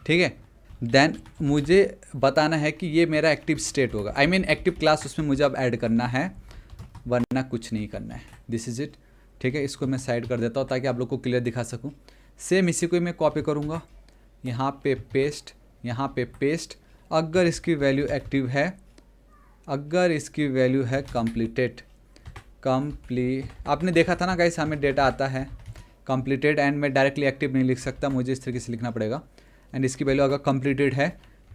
S1: ठीक है, देन मुझे बताना है कि ये मेरा एक्टिव स्टेट होगा। आई मीन एक्टिव क्लास उसमें मुझे अब ऐड करना है, वरना कुछ नहीं करना है। दिस इज़ इट, ठीक है। इसको मैं साइड कर देता हूँ ताकि आप लोग को क्लियर दिखा सकूँ। सेम इसी को मैं कॉपी करूँगा, यहाँ पे पेस्ट, यहाँ पे पेस्ट। अगर इसकी वैल्यू एक्टिव है, अगर इसकी वैल्यू है कंप्लीटेड, आपने देखा था ना गाइस, हमें डेटा आता है कंप्लीटेड एंड मैं डायरेक्टली एक्टिव नहीं लिख सकता, मुझे इस तरीके से लिखना पड़ेगा। एंड इसकी वैल्यू अगर कंप्लीटेड है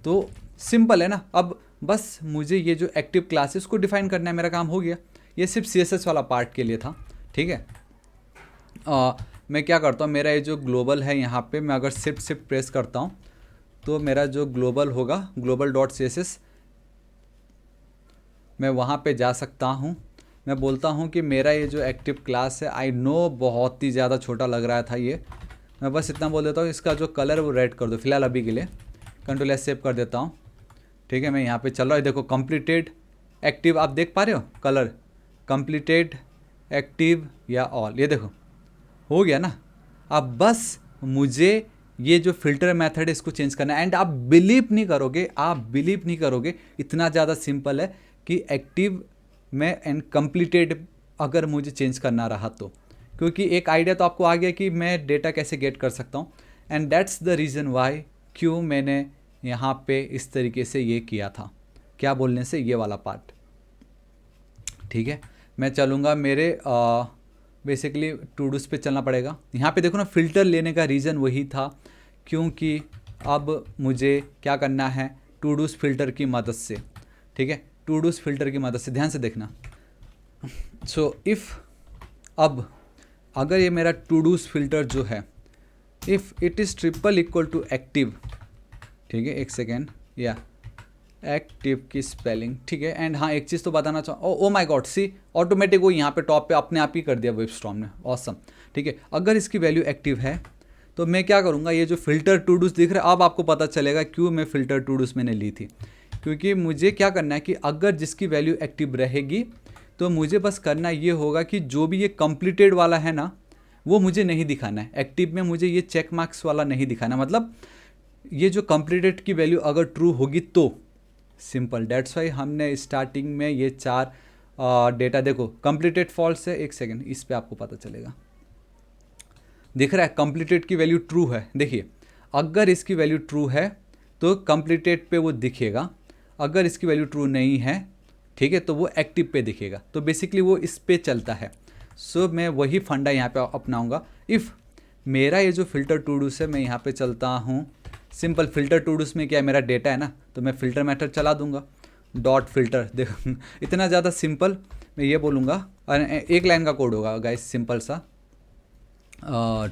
S1: तो सिंपल है ना। अब बस मुझे ये जो एक्टिव क्लास है उसको डिफाइन करना है, मेरा काम हो गया। ये सिर्फ CSS वाला पार्ट के लिए था, ठीक है। मैं क्या करता हूँ, मेरा ये जो ग्लोबल है यहाँ पे मैं अगर शिफ्ट प्रेस करता हूँ तो मेरा जो ग्लोबल होगा, global.css, मैं वहाँ पे जा सकता हूँ। मैं बोलता हूँ कि मेरा ये जो एक्टिव क्लास है, आई नो बहुत ही ज़्यादा छोटा लग रहा था ये, मैं बस इतना बोल देता हूँ, इसका जो कलर है वो रेड कर दो फिलहाल अभी के लिए। Ctrl+S सेव कर देता हूँ, ठीक है। मैं यहाँ पे चल रहा हूँ, देखो कंप्लीटेड एक्टिव, आप देख पा रहे हो कलर, कंप्लीटेड एक्टिव या ऑल, ये देखो हो गया ना। अब बस मुझे ये जो फिल्टर मेथड है इसको चेंज करना है एंड आप बिलीव नहीं करोगे, इतना ज़्यादा सिंपल है कि एक्टिव में एंड कंप्लीटेड अगर मुझे चेंज करना रहा तो, क्योंकि एक आइडिया तो आपको आ गया कि मैं डेटा कैसे गेट कर सकता हूँ। And that's the reason why क्यों मैंने यहाँ पे इस तरीके से ये किया था, क्या बोलने से, ये वाला पार्ट, ठीक है। मैं चलूँगा मेरे बेसिकली टू डूस पे चलना पड़ेगा। यहाँ पे देखो ना, फ़िल्टर लेने का रीज़न वही था क्योंकि अब मुझे क्या करना है, टू डूस फिल्टर की मदद से, ठीक है, टू डूस फिल्टर की मदद से, ध्यान से देखना। सो इफ़ अब अगर ये मेरा टू डूस फिल्टर जो है, if it is triple equal to active, ठीक है, एक सेकेंड, या एक्टिव की स्पेलिंग, ठीक है। एंड हाँ एक चीज़ तो बताना चाहूँ, oh my god, see automatic वो यहाँ पे टॉप पे अपने आप ही कर दिया वेबस्टॉर्म ने, ऑसम, ठीक है। अगर इसकी वैल्यू एक्टिव है तो मैं क्या करूँगा, ये जो फिल्टर टू डूज दिख रहा है, अब आपको पता चलेगा क्यों मैं फिल्टर टू डूज मैंने ली थी। क्योंकि मुझे क्या करना है कि अगर जिसकी वैल्यू एक्टिव रहेगी तो मुझे बस करना ये होगा कि जो भी ये कंप्लीटेड वाला है ना, वो मुझे नहीं दिखाना है एक्टिव में, मुझे ये चेक मार्क्स वाला नहीं दिखाना। मतलब ये जो कंप्लीटेड की वैल्यू अगर ट्रू होगी तो सिंपल, डेट्स वाई हमने स्टार्टिंग में ये 4 डेटा, देखो कंप्लीटेड फॉल्स है, एक सेकेंड इस पे आपको पता चलेगा, दिख रहा है कंप्लीटेड की वैल्यू ट्रू है। देखिए अगर इसकी वैल्यू ट्रू है तो कंप्लीटेड पे वो दिखेगा, अगर इसकी वैल्यू ट्रू नहीं है, ठीक है, तो वो एक्टिव पे दिखेगा। तो बेसिकली वो इस पे चलता है। सो मैं वही फंडा यहाँ पे अपनाऊंगा। इफ़ मेरा ये जो फिल्टर टू डूस है, मैं यहाँ पे चलता हूँ सिंपल, फिल्टर टू डूस में क्या है, मेरा डेटा है ना, तो मैं फिल्टर मेथड चला दूंगा, डॉट फिल्टर, देखो इतना ज़्यादा सिंपल। मैं ये बोलूँगा, एक लाइन का कोड होगा गाइस, सिंपल सा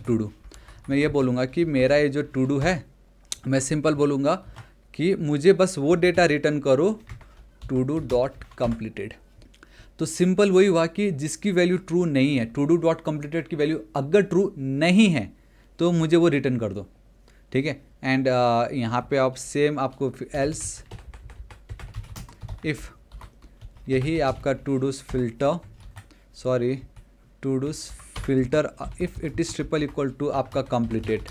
S1: टू डू। मैं ये बोलूँगा कि मेरा ये जो टू डू है, मैं सिंपल बोलूँगा कि मुझे बस वो डेटा रिटर्न करो टू डू डॉट कम्प्लीटेड। तो सिंपल वही हुआ कि जिसकी वैल्यू ट्रू नहीं है, टू डू डॉट कम्प्लीटेड की वैल्यू अगर ट्रू नहीं है तो मुझे वो रिटर्न कर दो, ठीक है। एंड यहाँ पे आप सेम आपको एल्स इफ़, यही आपका todos filter, sorry todos filter if it is triple equal to आपका कंप्लीटेड,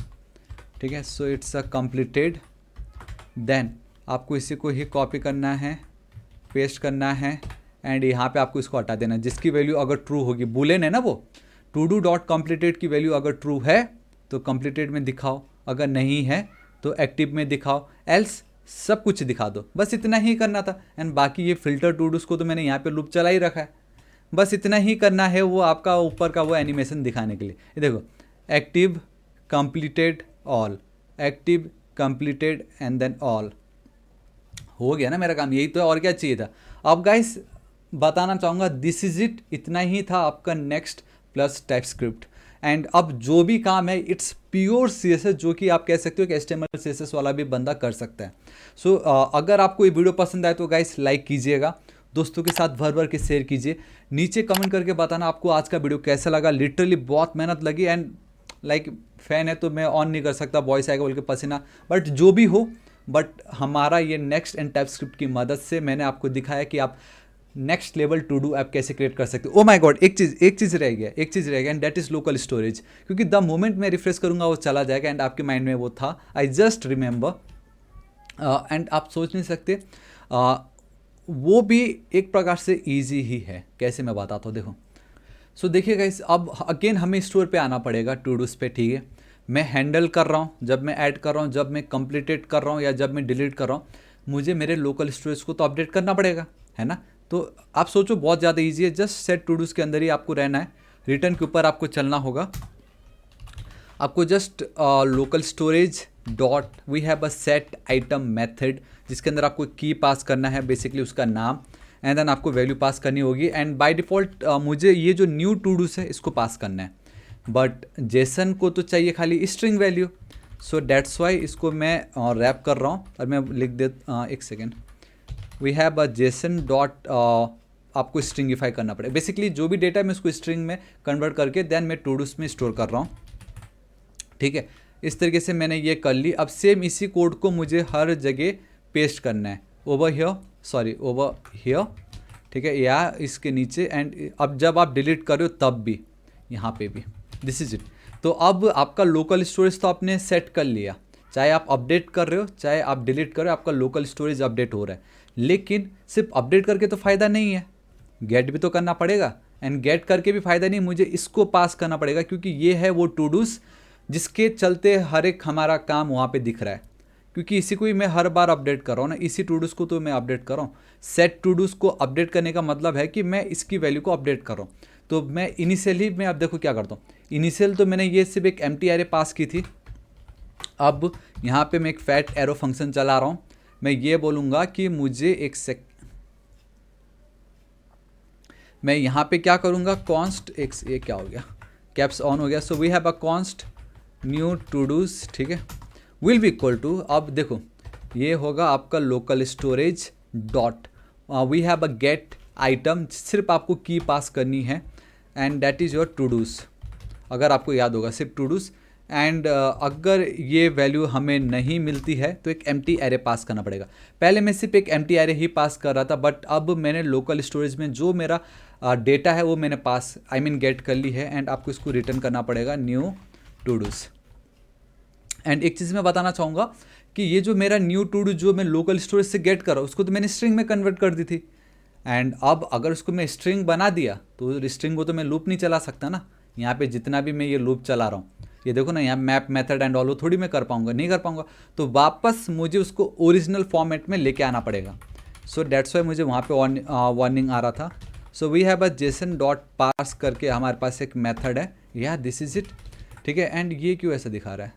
S1: ठीक है। So it's a completed, then आपको इसी को ही कॉपी करना है, पेस्ट करना है, एंड यहाँ पे आपको इसको हटा देना है। जिसकी वैल्यू अगर ट्रू होगी, बुलेन है ना वो, टू डू डॉट कम्प्लीटेड की वैल्यू अगर ट्रू है तो कंप्लीटेड में दिखाओ, अगर नहीं है तो एक्टिव में दिखाओ, एल्स सब कुछ दिखा दो। बस इतना ही करना था। एंड बाकी ये फिल्टर टू डूस को तो मैंने यहाँ पे लूप चला ही रखा है, बस इतना ही करना है, वो आपका ऊपर का वो एनिमेशन दिखाने के लिए। ये देखो active completed all, active completed and then all, हो गया ना मेरा काम, यही तो है, और क्या चाहिए था। अब गाइस बताना चाहूँगा दिस इज इट, इतना ही था आपका नेक्स्ट प्लस टाइपस्क्रिप्ट। एंड अब जो भी काम है इट्स प्योर CSS, जो कि आप कह सकते हो कि HTML CSS वाला भी बंदा कर सकता है। सो अगर आपको ये वीडियो पसंद आए तो गाइस लाइक कीजिएगा, दोस्तों के साथ भर भर के शेयर कीजिए, नीचे कमेंट करके बताना आपको आज का वीडियो कैसा लगा। लिटरली बहुत मेहनत लगी, एंड लाइक फ़ैन है तो मैं ऑन नहीं कर सकता, वॉइस आएगा बोल के पसीना, बट जो भी हो, बट हमारा ये नेक्स्ट एंड टाइपस्क्रिप्ट की मदद से मैंने आपको दिखाया कि आप next level to do app कैसे क्रिएट कर सकते हो। ओ माय गॉड, एक चीज़ रह गया, and that is local storage, क्योंकि द मोमेंट मैं रिफ्रेश करूँगा वो चला जाएगा, एंड आपके माइंड में वो था, आई जस्ट रिमेंबर। एंड आप सोच नहीं सकते, वो भी एक प्रकार से ईजी ही है, कैसे मैं बताता हूँ, देखो। सो देखिए गाइस, अब अगेन हमें स्टोर पे आना पड़ेगा, टू डूज पे, ठीक है। मैं हैंडल कर रहा हूँ, जब मैं ऐड कर रहा हूँ, जब मैं कंप्लीटेड कर रहा हूँ, या जब मैं डिलीट कर रहा हूँ, मुझे मेरे लोकल स्टोरेज को तो अपडेट करना पड़ेगा, है ना। तो आप सोचो बहुत ज़्यादा ईजी है, जस्ट सेट टू डूज के अंदर ही आपको रहना है, रिटर्न के ऊपर आपको चलना होगा। आपको just local storage dot we have a set item method, जिसके अंदर आपको की पास करना है, बेसिकली उसका नाम, एंड देन आपको वैल्यू पास करनी होगी। एंड बाय डिफ़ॉल्ट मुझे ये जो न्यू टू डूस है इसको पास करना है, बट जेसन को तो चाहिए खाली string value. So that's why इसको मैं रैप कर रहा हूँ, और मैं लिख दे, एक second, we have a JSON dot, आपको स्ट्रिंगिफाई करना पड़ेगा। बेसिकली जो भी डेटा है मैं उसको स्ट्रिंग में कन्वर्ट करके देन मैं टू डूस में स्टोर कर रहा हूँ, ठीक है। इस तरीके से मैंने ये कर ली। अब सेम इसी कोड को मुझे हर जगह पेस्ट करना है, ओवर हियर, ठीक है, या इसके नीचे। एंड अब जब आप डिलीट कर रहे हो तब भी यहाँ पे भी, दिस इज इट। तो अब आपका लोकल स्टोरेज तो आपने सेट कर लिया, चाहे आप अपडेट कर रहे हो चाहे आप डिलीट कर रहे हो, आपका लोकल स्टोरेज अपडेट हो रहा है। लेकिन सिर्फ अपडेट करके तो फ़ायदा नहीं है, गेट भी तो करना पड़ेगा, एंड गेट करके भी फ़ायदा नहीं, मुझे इसको पास करना पड़ेगा, क्योंकि ये है वो टू डूस जिसके चलते हर एक हमारा काम वहाँ पे दिख रहा है। क्योंकि इसी को ही मैं हर बार अपडेट कर रहा हूँ ना, इसी टू डूस को तो मैं अपडेट कर रहा हूँ। सेट टू डूस को अपडेट करने का मतलब है कि मैं इसकी वैल्यू को अपडेट कर रहा हूँ। तो मैं इनिशियली, मैं अब देखो क्या करता हूँ, इनिशियल तो मैंने ये सिर्फ एक एम्प्टी एरे पास की थी। अब यहाँ पे मैं एक फैट एरो फंक्शन चला रहा हूँ, मैं ये बोलूँगा कि मुझे मैं यहाँ पे क्या करूँगा, कॉन्स्ट एक्स, ये क्या हो गया, कैप्स ऑन हो गया। So we have a const new todos, ठीक है, विल बी इक्वल टू, अब देखो ये होगा आपका local storage dot, we have a get item, सिर्फ आपको की पास करनी है and that is your todos. अगर आपको याद होगा सिर्फ टू डूज। एंड अगर ये वैल्यू हमें नहीं मिलती है तो एक एम्प्टी एरे पास करना पड़ेगा। पहले मैं सिर्फ एक एम्प्टी एरे ही पास कर रहा था, बट अब मैंने लोकल स्टोरेज में जो मेरा डेटा है वो मैंने पास गेट कर ली है एंड आपको इसको रिटर्न करना पड़ेगा न्यू टू डूज। एंड एक चीज़ मैं बताना चाहूँगा कि ये जो मेरा न्यू टू डू जो मैं लोकल स्टोरेज से गेट कर रहा हूँ उसको तो मैंने स्ट्रिंग में कन्वर्ट कर दी थी। एंड अब अगर उसको मैं स्ट्रिंग बना दिया तो स्ट्रिंग को तो मैं लूप नहीं चला सकता ना। यहाँ पे जितना भी मैं ये लूप चला रहा हूँ, ये देखो ना, यहाँ मैप मेथड एंड ऑल थोड़ी मैं कर पाऊँगा, नहीं कर पाऊँगा। तो वापस मुझे उसको ओरिजिनल फॉर्मेट में लेके आना पड़ेगा। सो डेट्स वाई मुझे वहाँ पे वार्निंग आ रहा था। So we have a JSON dot pass करके हमारे पास एक मेथड है, या दिस इज इट, ठीक है। एंड ये क्यों ऐसा दिखा रहा है,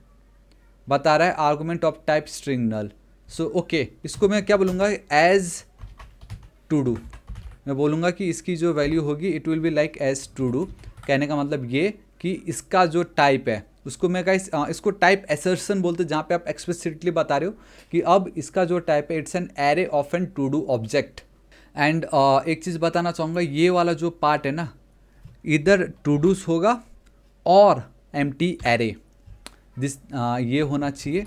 S1: बता रहा है argument of type string null. So okay, इसको मैं क्या बोलूँगा, एज टू डू। मैं बोलूँगा कि इसकी जो वैल्यू होगी it will be like as todo. कहने का मतलब ये कि इसका जो टाइप है उसको मैं गाइस इसको टाइप असर्शन बोलते हैं, जहाँ पे आप एक्सप्लिसिटली बता रहे हो कि अब इसका जो टाइप है it's an array of an todo object. And एक चीज़ बताना चाहूँगा, ये वाला जो पार्ट है ना, इधर टू डूज होगा और एम्प्टी एरे, दिस ये होना चाहिए।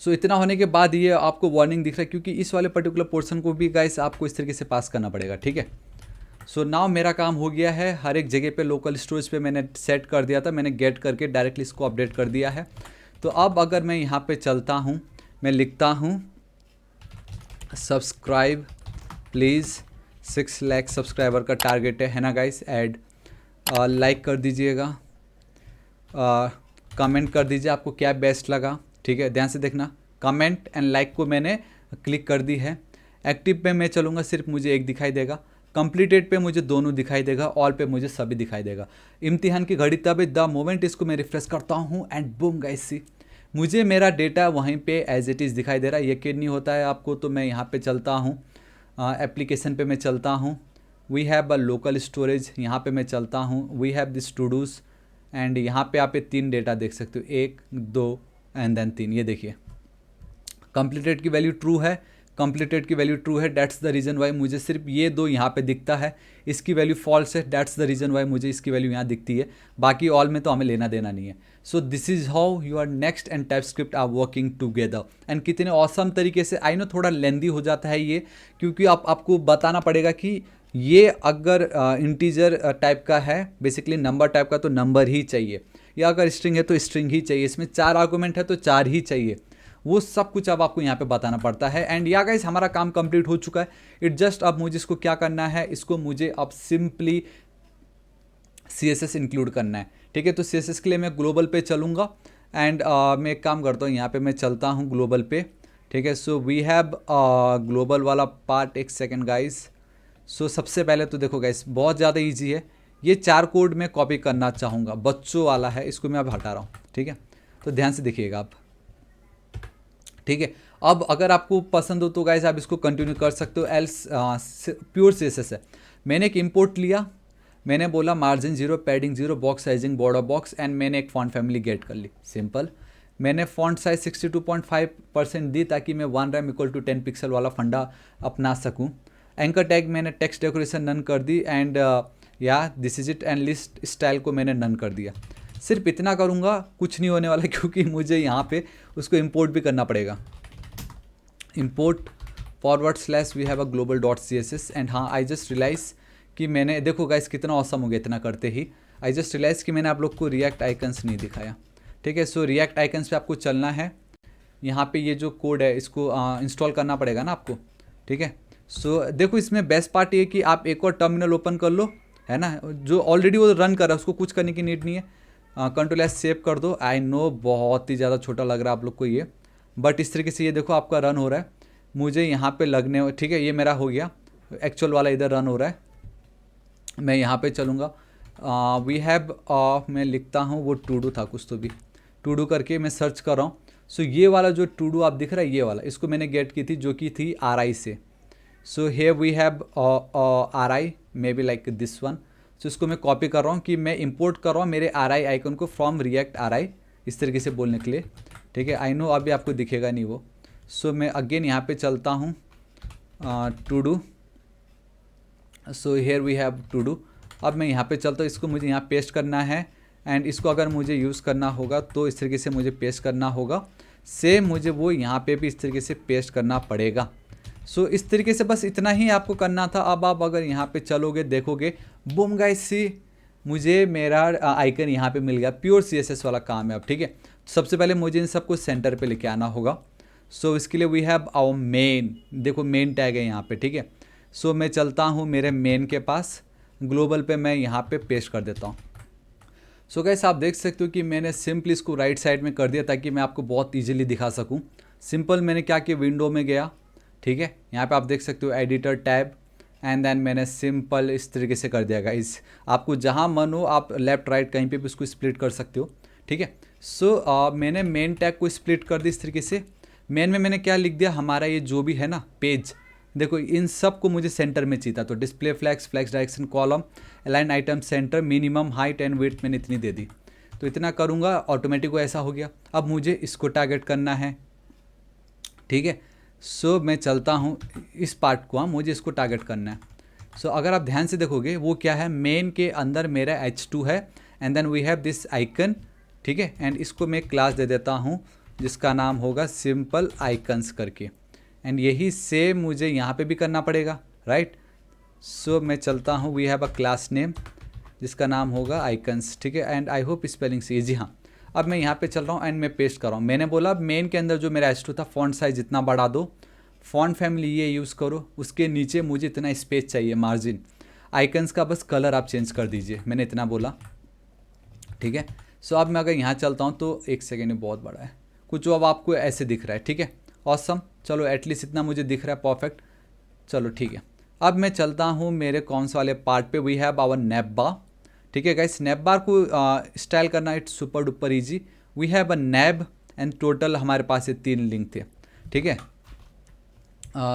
S1: सो इतना होने के बाद ये आपको वार्निंग दिख रहा है क्योंकि इस वाले पर्टिकुलर पोर्शन को भी गाइस आपको इस तरीके से पास करना पड़ेगा, ठीक है। सो नाउ मेरा काम हो गया है, हर एक जगह पे लोकल स्टोरेज पे मैंने सेट कर दिया था, मैंने गेट करके डायरेक्टली इसको अपडेट कर दिया है। तो अब अगर मैं यहाँ पे चलता हूँ, मैं लिखता हूँ सब्सक्राइब प्लीज़, 6 लाख सब्सक्राइबर का टारगेट है ना गाइस। ऐड लाइक कर दीजिएगा, कमेंट कर दीजिए आपको क्या बेस्ट लगा, ठीक है। ध्यान से देखना, कमेंट एंड लाइक को मैंने क्लिक कर दी है। एक्टिव पे मैं चलूँगा सिर्फ मुझे एक दिखाई देगा, कंप्लीटेड पे मुझे दोनों दिखाई देगा, ऑल पे मुझे सभी दिखाई देगा। इम्तिहान की घड़ी तब द मोमेंट इसको मैं रिफ्रेश करता हूँ एंड बूम गाइस सी, मुझे मेरा डेटा वहीं पे एज इट इज़ दिखाई दे रहा है। यकीन नहीं होता है आपको तो मैं यहाँ पे चलता हूँ, एप्लीकेशन पे मैं चलता हूँ, we have a local storage, यहाँ पे मैं चलता हूँ, we have this todos and यहाँ पे आप 3 डेटा देख सकते हो, 1 2 एंड देन 3। ये देखिए कंप्लीटेड की वैल्यू ट्रू है, कंप्लीटेड की वैल्यू ट्रू है, दैट्स द रीज़न वाई मुझे सिर्फ ये 2 यहाँ पे दिखता है। इसकी वैल्यू फॉल्स है, दैट्स द रीज़न वाई मुझे इसकी वैल्यू यहाँ दिखती है, बाकी ऑल में तो हमें लेना देना नहीं है। So this is how your next and TypeScript are working together. And कितने ऑसम तरीके से, आई नो थोड़ा लेंदी हो जाता है ये, क्योंकि आपको बताना पड़ेगा कि ये अगर इंटीजर टाइप का है, बेसिकली नंबर टाइप का, तो नंबर ही चाहिए, या अगर स्ट्रिंग है तो स्ट्रिंग ही चाहिए, इसमें 4 आर्गूमेंट है तो 4 ही चाहिए। वो सब कुछ अब आपको यहाँ पे बताना पड़ता है। एंड या गाइस हमारा काम कंप्लीट हो चुका है, इट जस्ट अब मुझे इसको क्या करना है, इसको मुझे अब सिंपली CSS इंक्लूड करना है, ठीक है। तो CSS के लिए मैं ग्लोबल पे चलूँगा एंड मैं एक काम करता हूँ, यहाँ पे मैं चलता हूँ ग्लोबल पे, ठीक है। सो वी हैव ग्लोबल वाला पार्ट, एक सेकेंड गाइस। सो सबसे पहले तो देखो गाइस बहुत ज़्यादा ईजी है, ये 4 कोड मैं कॉपी करना चाहूँगा, बच्चों वाला है, इसको मैं अब हटा रहा हूँ, ठीक है। तो ध्यान से देखिएगा आप, ठीक है। अब अगर आपको पसंद हो तो गाइस आप इसको कंटिन्यू कर सकते हो, एल्स प्योर CSS है। मैंने एक इंपोर्ट लिया, मैंने बोला margin 0, padding 0, box sizing border box, and मैंने एक फॉन्ट फैमिली गेट कर ली, सिंपल। मैंने फॉन्ट साइज 62.5% दी ताकि मैं 1 रैम इक्वल टू 10 पिक्सल वाला फंडा अपना सकूँ। एंकर टैग मैंने टेक्स्ट डेकोरेशन नन कर दी and yeah this is it, and list style को मैंने नन कर दिया। सिर्फ इतना करूँगा, कुछ नहीं होने वाला, क्योंकि मुझे यहाँ पे उसको इंपोर्ट भी करना पड़ेगा। Import // we have a global .css and हाँ, आई जस्ट रियलाइज़ कि मैंने, देखो गाइस कितना औसम हो गया इतना करते ही, आई जस्ट रियलाइज़ कि मैंने आप लोग को रिएक्ट आइकन्स नहीं दिखाया, ठीक है। सो रिएक्ट आइकन्स पे आपको चलना है, यहाँ पे ये जो कोड है इसको इंस्टॉल करना पड़ेगा ना आपको, ठीक है। सो देखो इसमें बेस्ट पार्ट ये कि आप एक और टर्मिनल ओपन कर लो, है ना, जो ऑलरेडी वो रन कर रहा है उसको कुछ करने की नीड नहीं है, Ctrl+S सेव कर दो। आई नो बहुत ही ज़्यादा छोटा लग रहा है आप लोग को ये, बट इस तरीके से ये देखो आपका रन हो रहा है, मुझे यहाँ पे लगने, ठीक है, ये मेरा हो गया, एक्चुअल वाला इधर रन हो रहा है। मैं यहाँ पे चलूँगा, वी हैव, मैं लिखता हूँ वो टू डू था कुछ, तो भी टू डू करके मैं सर्च कर रहा हूँ। सो ये वाला जो टू डू आप दिख रहा है, ये वाला, इसको मैंने गेट की थी, जो कि थी RI से। So here we have RI, may be like this one. So इसको मैं कॉपी कर रहा हूँ कि मैं इंपोर्ट कर रहा हूँ मेरे RI आइकन को फ्रॉम रिएक्ट RI, इस तरीके से बोलने के लिए, ठीक है। आई नो अभी आपको दिखेगा नहीं वो। सो मैं अगेन यहाँ पे चलता हूँ to do. So here we have to do. अब मैं यहाँ पे चलता हूँ, इसको मुझे यहाँ पेस्ट करना है एंड इसको अगर मुझे यूज़ करना होगा तो इस तरीके से मुझे पेस्ट करना होगा। सेम मुझे वो यहाँ पे भी इस तरीके से पेस्ट करना पड़ेगा। सो इस तरीके से बस इतना ही आपको करना था। अब आप अगर यहाँ पे चलोगे देखोगे, बूम गाइस सी, मुझे मेरा आइकन यहाँ पे मिल गया। प्योर CSS वाला काम है अब, ठीक है। सबसे पहले मुझे इन सबको सेंटर पे लेके आना होगा। सो इसके लिए वी हैव आवर मेन, देखो मेन टैग है यहाँ पे, ठीक है। सो मैं चलता हूँ मेरे मेन के पास, ग्लोबल पे मैं यहाँ पे पेस्ट कर देता हूँ। सो गाइस आप देख सकते हो कि मैंने सिंपली इसको राइट साइड में कर दिया ताकि मैं आपको बहुत ईजिली दिखा सकूँ। सिंपल मैंने क्या किया, विंडो में गया, ठीक है। यहाँ पे आप देख सकते हो एडिटर टैब एंड देन मैंने सिंपल इस तरीके से कर दिया गाइस। आपको जहाँ मन हो आप लेफ्ट राइट कहीं पे भी उसको स्प्लिट कर सकते हो, ठीक है। सो मैंने मेन टैग को स्प्लिट कर दी इस तरीके से। मेन में मैंने क्या लिख दिया, हमारा ये जो भी है ना पेज, देखो इन सब को मुझे सेंटर में चाहिए था। तो display flex, flex direction column, align item center, minimum height and width मैंने इतनी दे दी। तो इतना करूँगा ऑटोमेटिक वो ऐसा हो गया। अब मुझे इसको टारगेट करना है, ठीक है। सो मैं चलता हूँ इस पार्ट को, मुझे इसको टारगेट करना है। सो अगर आप ध्यान से देखोगे वो क्या है, मेन के अंदर मेरा H2 है and then we have this icon, ठीक है। एंड इसको मैं क्लास दे देता हूँ जिसका नाम होगा सिंपल आइकन्स करके। एंड यही सेम मुझे यहाँ पे भी करना पड़ेगा, राइट। सो मैं चलता हूँ, we have a class name जिसका नाम होगा आइकन्स, ठीक है। एंड आई होप स्पेलिंग सी, जी हाँ। अब मैं यहाँ पे चल रहा हूँ एंड मैं पेस्ट कर रहा हूँ। मैंने बोला मेन के अंदर जो मेरा H2 था, फॉन्ट साइज इतना बढ़ा दो, फॉन्ट फैमिली ये यूज़ करो, उसके नीचे मुझे इतना स्पेस चाहिए, मार्जिन। आइकन्स का बस कलर आप चेंज कर दीजिए, मैंने इतना बोला, ठीक है। सो अब मैं अगर यहाँ चलता हूँ तो एक सेकेंड में बहुत बड़ा है कुछ, अब आपको ऐसे दिख रहा है, ठीक है। ऑसम, चलो एटलीस्ट इतना मुझे दिख रहा है, परफेक्ट, चलो ठीक है। अब मैं चलता हूँ मेरे कौन से वाले पार्ट पे, we have our nav bar, ठीक है गाइस। नैप बार को स्टाइल करना it's super duper easy. We have a nav and total हमारे पास ये 3 लिंक थे, ठीक है।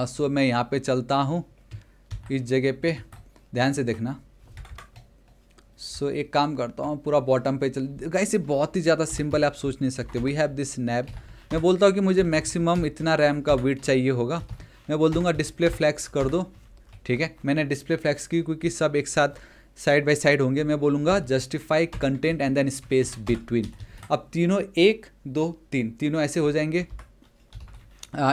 S1: सो मैं यहाँ पे चलता हूँ इस जगह पे, ध्यान से देखना। सो एक काम करता हूँ, पूरा बॉटम पे चल गाइस, ये बहुत ही ज़्यादा सिंपल है, आप सोच नहीं सकते। वी हैव दिस नैब, मैं बोलता हूँ कि मुझे मैक्सिमम इतना रैम का विड्थ चाहिए होगा, मैं बोल दूंगा डिस्प्ले फ्लैक्स कर दो, ठीक है। मैंने डिस्प्ले फ्लैक्स की क्योंकि सब एक साथ साइड बाय साइड होंगे। मैं बोलूँगा justify content and then space between. अब तीनों 1 2 3 तीनों ऐसे हो जाएंगे,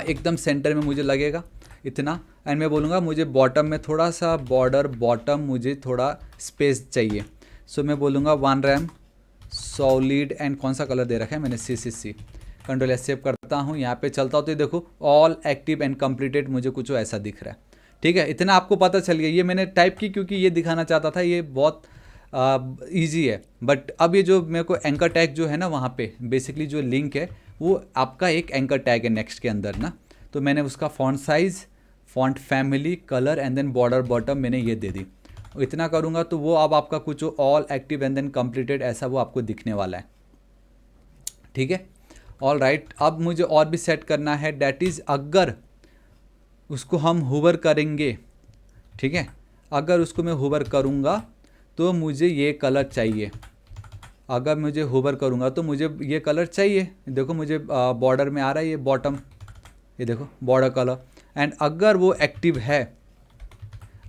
S1: एकदम सेंटर में मुझे लगेगा इतना। एंड मैं बोलूँगा मुझे बॉटम में थोड़ा सा बॉर्डर, बॉटम मुझे थोड़ा स्पेस चाहिए। सो मैं बोलूँगा 1 रैम सॉलिड एंड कौन सा कलर दे रखा है मैंने, CCC। कंट्रोल एस सेव करता हूँ, यहाँ पे चलता हूँ तो देखो ऑल एक्टिव एंड कंप्लीटेड मुझे कुछ ऐसा दिख रहा है, ठीक है। इतना आपको पता चल गया। ये मैंने टाइप की क्योंकि ये दिखाना चाहता था, ये बहुत ईजी है। बट अब ये जो मेरे को एंकर टैग जो है ना, वहाँ पे बेसिकली जो लिंक है वो आपका एक एंकर टैग है नेक्स्ट के अंदर ना। तो मैंने उसका font size, font family, colour and then border bottom मैंने ये दे दी। इतना करूँगा तो वो अब आपका कुछ all active and then completed ऐसा वो आपको दिखने वाला है, ठीक है। ऑल राइट, अब मुझे और भी सेट करना है, डैट इज़ अगर उसको हम होवर करेंगे, ठीक है। अगर उसको मैं होवर करूँगा तो मुझे ये कलर चाहिए, अगर मुझे होवर करूँगा तो मुझे ये कलर चाहिए। देखो मुझे बॉर्डर में आ रहा है ये बॉटम, ये देखो बॉर्डर कलर। एंड अगर वो एक्टिव है,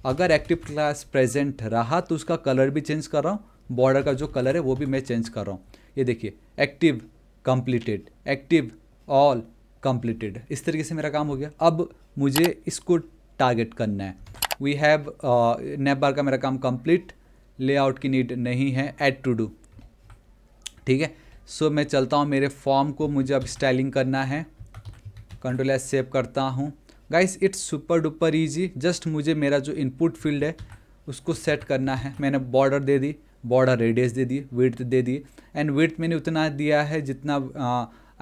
S1: अगर एक्टिव क्लास प्रेजेंट रहा तो उसका कलर भी चेंज कर रहा हूँ, बॉर्डर का जो कलर है वो भी मैं चेंज कर रहा हूँ। ये देखिए active completed, active all completed, इस तरीके से मेरा काम हो गया। अब मुझे इसको टारगेट करना है। वी हैव नैप बार का मेरा काम कंप्लीट, लेआउट की नीड नहीं है, ऐड टू डू, ठीक है। सो मैं चलता हूँ मेरे फॉर्म को, मुझे अब स्टाइलिंग करना है, कंट्रोल एस सेव करता हूँ। Guys it's super duper easy, just मुझे मेरा जो इनपुट फील्ड है उसको सेट करना है। मैंने border they the, border radius they the, width they the. And width मैंने उतना दिया है जितना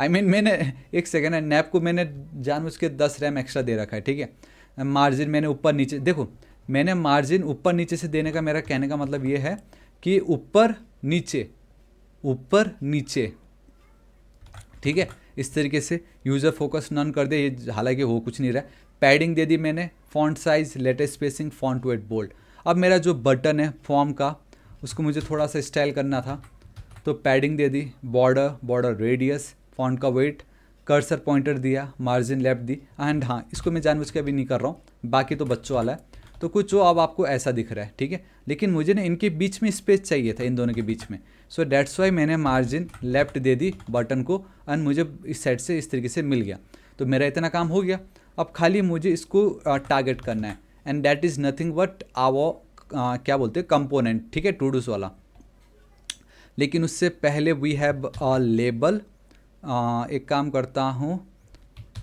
S1: मैंने एक सेकेंड, नैप को मैंने जानबूझ के 10 रैम एक्स्ट्रा दे रखा है, ठीक है। मार्जिन मैंने ऊपर नीचे, देखो मैंने मार्जिन ऊपर नीचे से देने का मेरा कहने का मतलब ये है कि ऊपर नीचे, ऊपर नीचे, ठीक है। इस तरीके से यूज़र फोकस नन कर दे, ये हालांकि हो कुछ नहीं रहा है। पैडिंग दे दी मैंने, font size, letter spacing, font weight bold. अब मेरा जो बटन है फॉर्म का उसको मुझे थोड़ा सा स्टाइल करना था, तो पैडिंग दे दी, बॉर्डर, बॉर्डर रेडियस, फॉन्ट का वेट, कर्सर पॉइंटर दिया, मार्जिन लेफ्ट दी, एंड हाँ इसको मैं जानबूझ के अभी नहीं कर रहा हूँ, बाकी तो बच्चों वाला है। तो कुछ वो अब आपको ऐसा दिख रहा है, ठीक है। लेकिन मुझे ना इनके बीच में स्पेस चाहिए था, इन दोनों के बीच में। सो डेट्स वाई मैंने मार्जिन लेफ्ट दे दी बटन को, एंड मुझे इस साइड से इस तरीके से मिल गया। तो मेरा इतना काम हो गया। अब खाली मुझे इसको टारगेट करना है, and that is nothing but our क्या बोलते हैं कंपोनेंट, ठीक है, टू डूज वाला। लेकिन उससे पहले वी हैव अ लेबल। एक काम करता हूँ,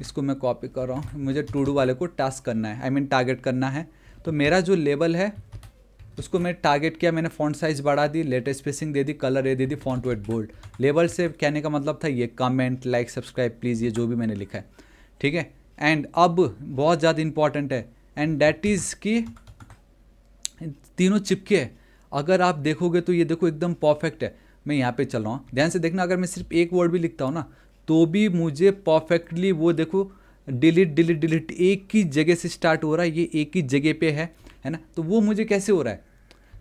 S1: इसको मैं कॉपी कर रहा हूँ, मुझे टू डू वाले को टास्क करना है, आई मीन टारगेट करना है। तो मेरा जो लेबल है उसको मैं टारगेट किया, मैंने फ़ॉन्ट साइज़ बढ़ा दी, लेटेस्ट स्पेसिंग दे दी, कलर ये दे दी, फ़ॉन्ट वेट बोल्ड। लेबल से कहने का मतलब था ये कमेंट, लाइक, सब्सक्राइब प्लीज़, ये जो भी मैंने लिखा है, ठीक है। एंड अब बहुत ज़्यादा इंपॉर्टेंट है, एंड डैट इज़ कि तीनों चिपके है। अगर आप देखोगे तो ये देखो एकदम परफेक्ट है। मैं यहाँ पे चल रहा हूँ, ध्यान से देखना, अगर मैं सिर्फ एक वर्ड भी लिखता हूँ ना तो भी मुझे परफेक्टली वो देखो डिलीट डिलीट डिलीट एक ही जगह से स्टार्ट हो रहा है, ये एक ही जगह पे है ना। तो वो मुझे कैसे हो रहा है,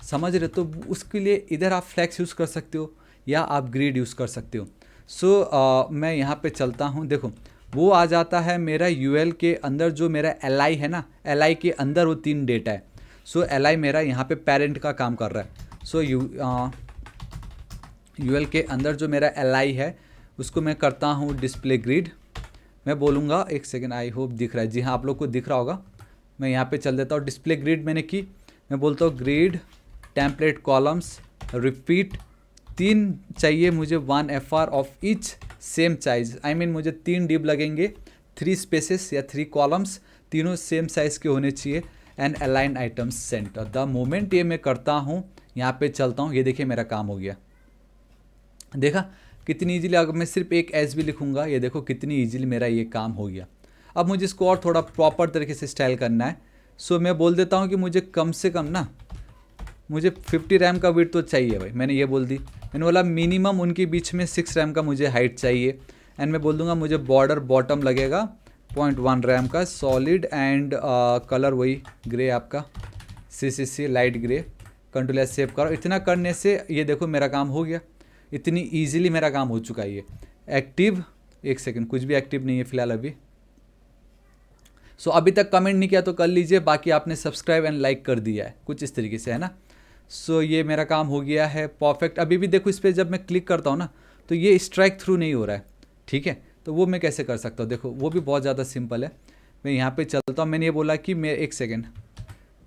S1: समझ रहे? तो उसके लिए इधर आप फ्लैक्स यूज़ कर सकते हो या आप ग्रिड यूज़ कर सकते हो। सो मैं यहाँ पे चलता हूँ, देखो वो आ जाता है मेरा यूएल के अंदर, जो मेरा एलआई है ना, एलआई के अंदर वो 3 डेटा है। सो एलआई मेरा यहाँ पे पेरेंट का काम कर रहा है। सो यूएल के अंदर जो मेरा एलआई है उसको मैं करता हूँ डिस्प्ले ग्रिड। मैं बोलूँगा, एक सेकेंड, आई होप दिख रहा है, जी हाँ आप लोग को दिख रहा होगा। मैं यहाँ पे चल देता हूँ, डिस्प्ले ग्रिड मैंने की, मैं बोलता हूँ ग्रिड टेम्पलेट कॉलम्स रिपीट, 3 चाहिए मुझे, 1 FR of each same size, I mean मुझे 3 डिव लगेंगे, 3 स्पेसेस या 3 कॉलम्स, तीनों सेम साइज़ के होने चाहिए, and align items centre. The moment ये मैं करता हूँ, यहाँ पे चलता हूँ, ये देखिए मेरा काम हो गया। देखा कितनी इजीली, अगर मैं सिर्फ एक एस भी लिखूँगा, ये देखो कितनी इजीली मेरा ये काम हो गया। अब मुझे इसको और थोड़ा प्रॉपर तरीके से स्टाइल करना है। सो मैं बोल देता हूँ कि मुझे कम से कम ना, मुझे 50 रैम का विड्थ तो चाहिए भाई, मैंने ये बोल दी। मैंने बोला मिनिमम उनके बीच में 6 रैम का मुझे हाइट चाहिए, एंड मैं बोल दूंगा मुझे बॉर्डर बॉटम लगेगा 0.1 रैम का सॉलिड, एंड कलर वही ग्रे आपका CCC light grey. Control S save करो। इतना करने से ये देखो मेरा काम हो गया, इतनी ईजिली मेरा काम हो चुका है। ये एक्टिव, एक सेकेंड, कुछ भी एक्टिव नहीं है फिलहाल अभी। सो अभी तक कमेंट नहीं किया तो कर लीजिए, बाकी आपने सब्सक्राइब एंड लाइक कर दिया है, कुछ इस तरीके से है ना। सो ये मेरा काम हो गया है परफेक्ट। अभी भी देखो इस पर जब मैं क्लिक करता हूँ ना तो ये स्ट्राइक थ्रू नहीं हो रहा है, ठीक है। तो वो मैं कैसे कर सकता हूँ, देखो वो भी बहुत ज़्यादा सिंपल है। मैं यहाँ पे चलता हूँ, मैंने ये बोला कि मैं, एक सेकेंड,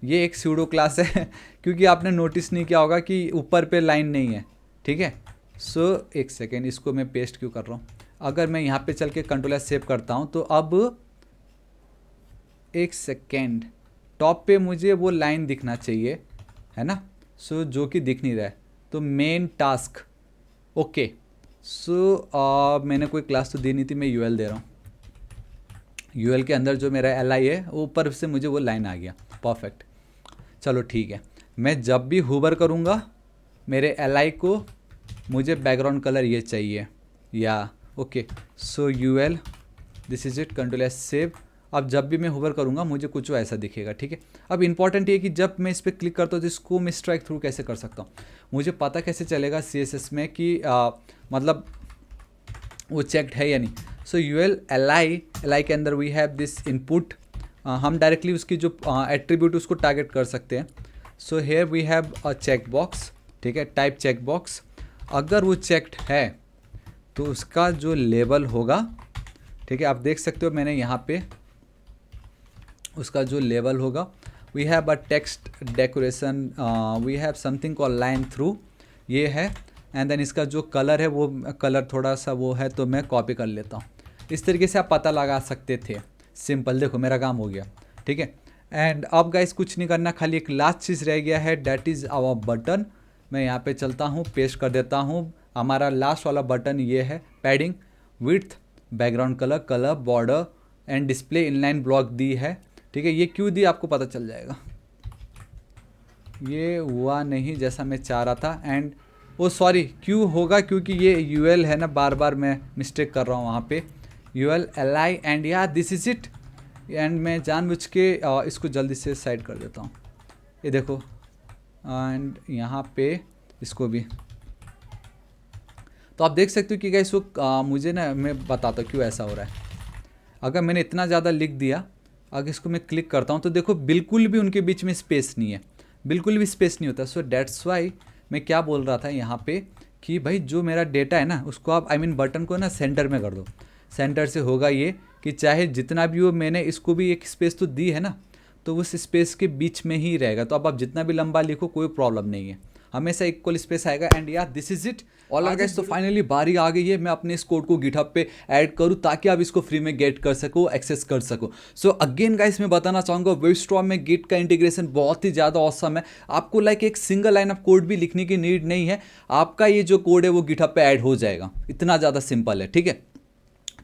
S1: ये एक सूडो क्लास है क्योंकि आपने नोटिस नहीं किया होगा कि ऊपर पे लाइन नहीं है, ठीक है। सो एक सेकेंड, इसको मैं पेस्ट क्यों कर रहा हूँ। अगर मैं यहाँ पे चल के कंट्रोल एस सेव करता हूँ तो अब एक सेकेंड, टॉप पे मुझे वो लाइन दिखना चाहिए, है ना। सो जो कि दिख नहीं रहा है, तो मेन टास्क, ओके। सो मैंने कोई क्लास तो दी नहीं थी, मैं यूएल दे रहा हूँ। यूएल के अंदर जो मेरा एलआई है ऊपर से मुझे वो लाइन आ गया, परफेक्ट। चलो ठीक है, मैं जब भी हुबर करूँगा मेरे एलआई को मुझे बैकग्राउंड कलर ये चाहिए, या okay. So UL, this is it, control S save. अब जब भी मैं होवर करूँगा मुझे कुछ ऐसा दिखेगा, ठीक है। अब इंपॉर्टेंट ये कि जब मैं इस पर क्लिक करता हूँ तो इसको मैं स्ट्राइक थ्रू कैसे कर सकता हूँ, मुझे पता कैसे चलेगा CSS में कि मतलब वो चेक्ड है या नहीं। सो यूएल एलआई के अंदर वी हैव दिस इनपुट, हम डायरेक्टली उसकी जो एट्रीब्यूट उसको टारगेट कर सकते हैं। So here we have a check box, ठीक है, टाइप चेक बॉक्स। अगर वो चेक्ड है तो उसका जो लेबल होगा, ठीक है, आप देख सकते हो मैंने यहाँ पे उसका जो लेवल होगा, we have a text decoration, we have something call line through, ये है। एंड देन इसका जो कलर है वो कलर थोड़ा सा वो है, तो मैं कॉपी कर लेता हूँ। इस तरीके से आप पता लगा सकते थे, सिंपल। देखो मेरा काम हो गया, ठीक है। एंड अब गाइस कुछ नहीं करना, खाली एक लास्ट चीज़ रह गया है, डैट इज़ आवर बटन। मैं यहाँ पे चलता हूँ, पेस्ट कर देता हूँ। हमारा लास्ट वाला बटन ये है, padding, width, background colour, colour, border and display inline block दी है, ठीक है। ये क्यों दी आपको पता चल जाएगा, ये हुआ नहीं जैसा मैं चाह रहा था। एंड वो सॉरी क्यों होगा, क्योंकि ये यूएल है ना, बार बार मैं मिस्टेक कर रहा हूँ वहाँ पे, UL LI, and yeah this is it. And मैं जानबूझ के इसको जल्दी से साइड कर देता हूँ, ये देखो। एंड यहाँ पे इसको भी, तो आप देख सकते हो कि गाइस वो मुझे ना, मैं बताता हूँ क्यों ऐसा हो रहा है। अगर मैंने इतना ज़्यादा लिख दिया, अगर इसको मैं क्लिक करता हूँ तो देखो बिल्कुल भी उनके बीच में स्पेस नहीं है, बिल्कुल भी स्पेस नहीं होता। सो डेट्स वाई मैं क्या बोल रहा था यहाँ पे कि भाई जो मेरा डेटा है ना उसको आप बटन को ना सेंटर में कर दो। सेंटर से होगा ये कि चाहे जितना भी हो, मैंने इसको भी एक स्पेस तो दी है ना, तो उस स्पेस के बीच में ही रहेगा। तो अब आप जितना भी लंबा लिखो कोई प्रॉब्लम नहीं है, हमेशा इक्वल स्पेस आएगा। एंड यार this is it all guys. तो फाइनली बारी आ गई है मैं अपने इस कोड को गिटहब पे ऐड करूं ताकि आप इसको फ्री में गेट कर सको, एक्सेस कर सको। सो अगेन गाइस मैं बताना चाहूंगा वेबस्टॉर्म में गिट का इंटीग्रेशन बहुत ही ज़्यादा ऑसम है। आपको लाइक एक सिंगल लाइन ऑफ कोड भी लिखने की नीड नहीं है, आपका ये जो कोड है वो गिटहब पे ऐड हो जाएगा। इतना ज़्यादा सिंपल है, ठीक है।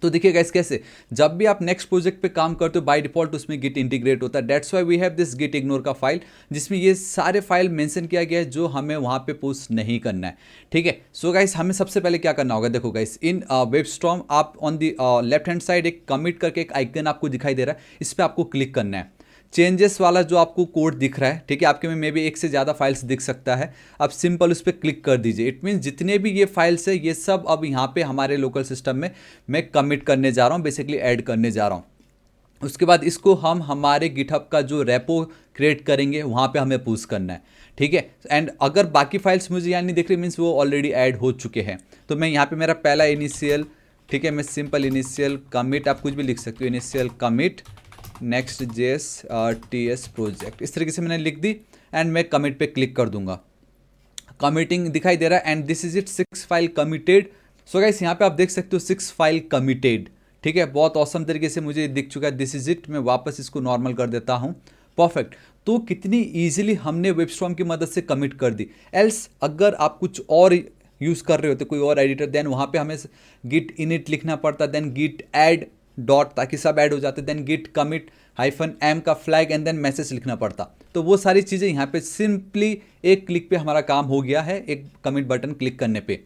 S1: तो देखिए गाइस कैसे, जब भी आप नेक्स्ट प्रोजेक्ट पे काम करते हो बाय डिफॉल्ट उसमें गिट इंटीग्रेट होता है। That's why we have this git ignore का फाइल, जिसमें ये सारे फाइल मेंशन किया गया है जो हमें वहाँ पे पुश नहीं करना है, ठीक है। सो गाइस हमें सबसे पहले क्या करना होगा, देखो गाइस इन वेबस्टॉर्म आप on the left hand side एक कमिट करके एक आइकन आपको दिखाई दे रहा है, इस पर आपको क्लिक करना है। चेंजेस वाला जो आपको कोड दिख रहा है, ठीक है, आपके में मे भी एक से ज़्यादा फाइल्स दिख सकता है, आप सिंपल उस पर क्लिक कर दीजिए। इट मीन्स जितने भी ये फाइल्स है ये सब अब यहाँ पे हमारे लोकल सिस्टम में मैं कमिट करने जा रहा हूँ, बेसिकली ऐड करने जा रहा हूँ। उसके बाद इसको हम हमारे गिटहब का जो रेपो क्रिएट करेंगे वहाँ पे हमें पुश करना है, ठीक है। एंड अगर बाकी फाइल्स मुझे यहाँ नहीं दिख रही मीन्स वो ऑलरेडी ऐड हो चुके हैं। तो मैं यहाँ पे मेरा पहला इनिशियल, ठीक है, मैं सिंपल इनिशियल कमिट, आप कुछ भी लिख सकते हो, initial commit next JS TS project, इस तरीके से मैंने लिख दी। एंड मैं कमिट पे क्लिक कर दूंगा, कमिटिंग दिखाई दे रहा है। And this is it 6 file committed. So guys यहाँ पे आप देख सकते हो 6 फाइल कमिटेड, ठीक है, बहुत औसम तरीके से मुझे दिख चुका है। दिस इज इट, मैं वापस इसको नॉर्मल कर देता हूँ, परफेक्ट। तो कितनी ईजिली हमने वेबस्टॉर्म की मदद से कमिट कर दी। एल्स अगर आप कुछ और यूज़ कर रहे होते, कोई और एडिटर, देन वहाँ पे हमें गिट इनिट लिखना पड़ता, देन गिट ऐड डॉट ताकि सब ऐड हो जाते, देन गिट कमिट -m का फ्लैग एंड देन मैसेज लिखना पड़ता। तो वो सारी चीज़ें यहाँ पे सिंपली एक क्लिक पे हमारा काम हो गया है, एक कमिट बटन क्लिक करने पे।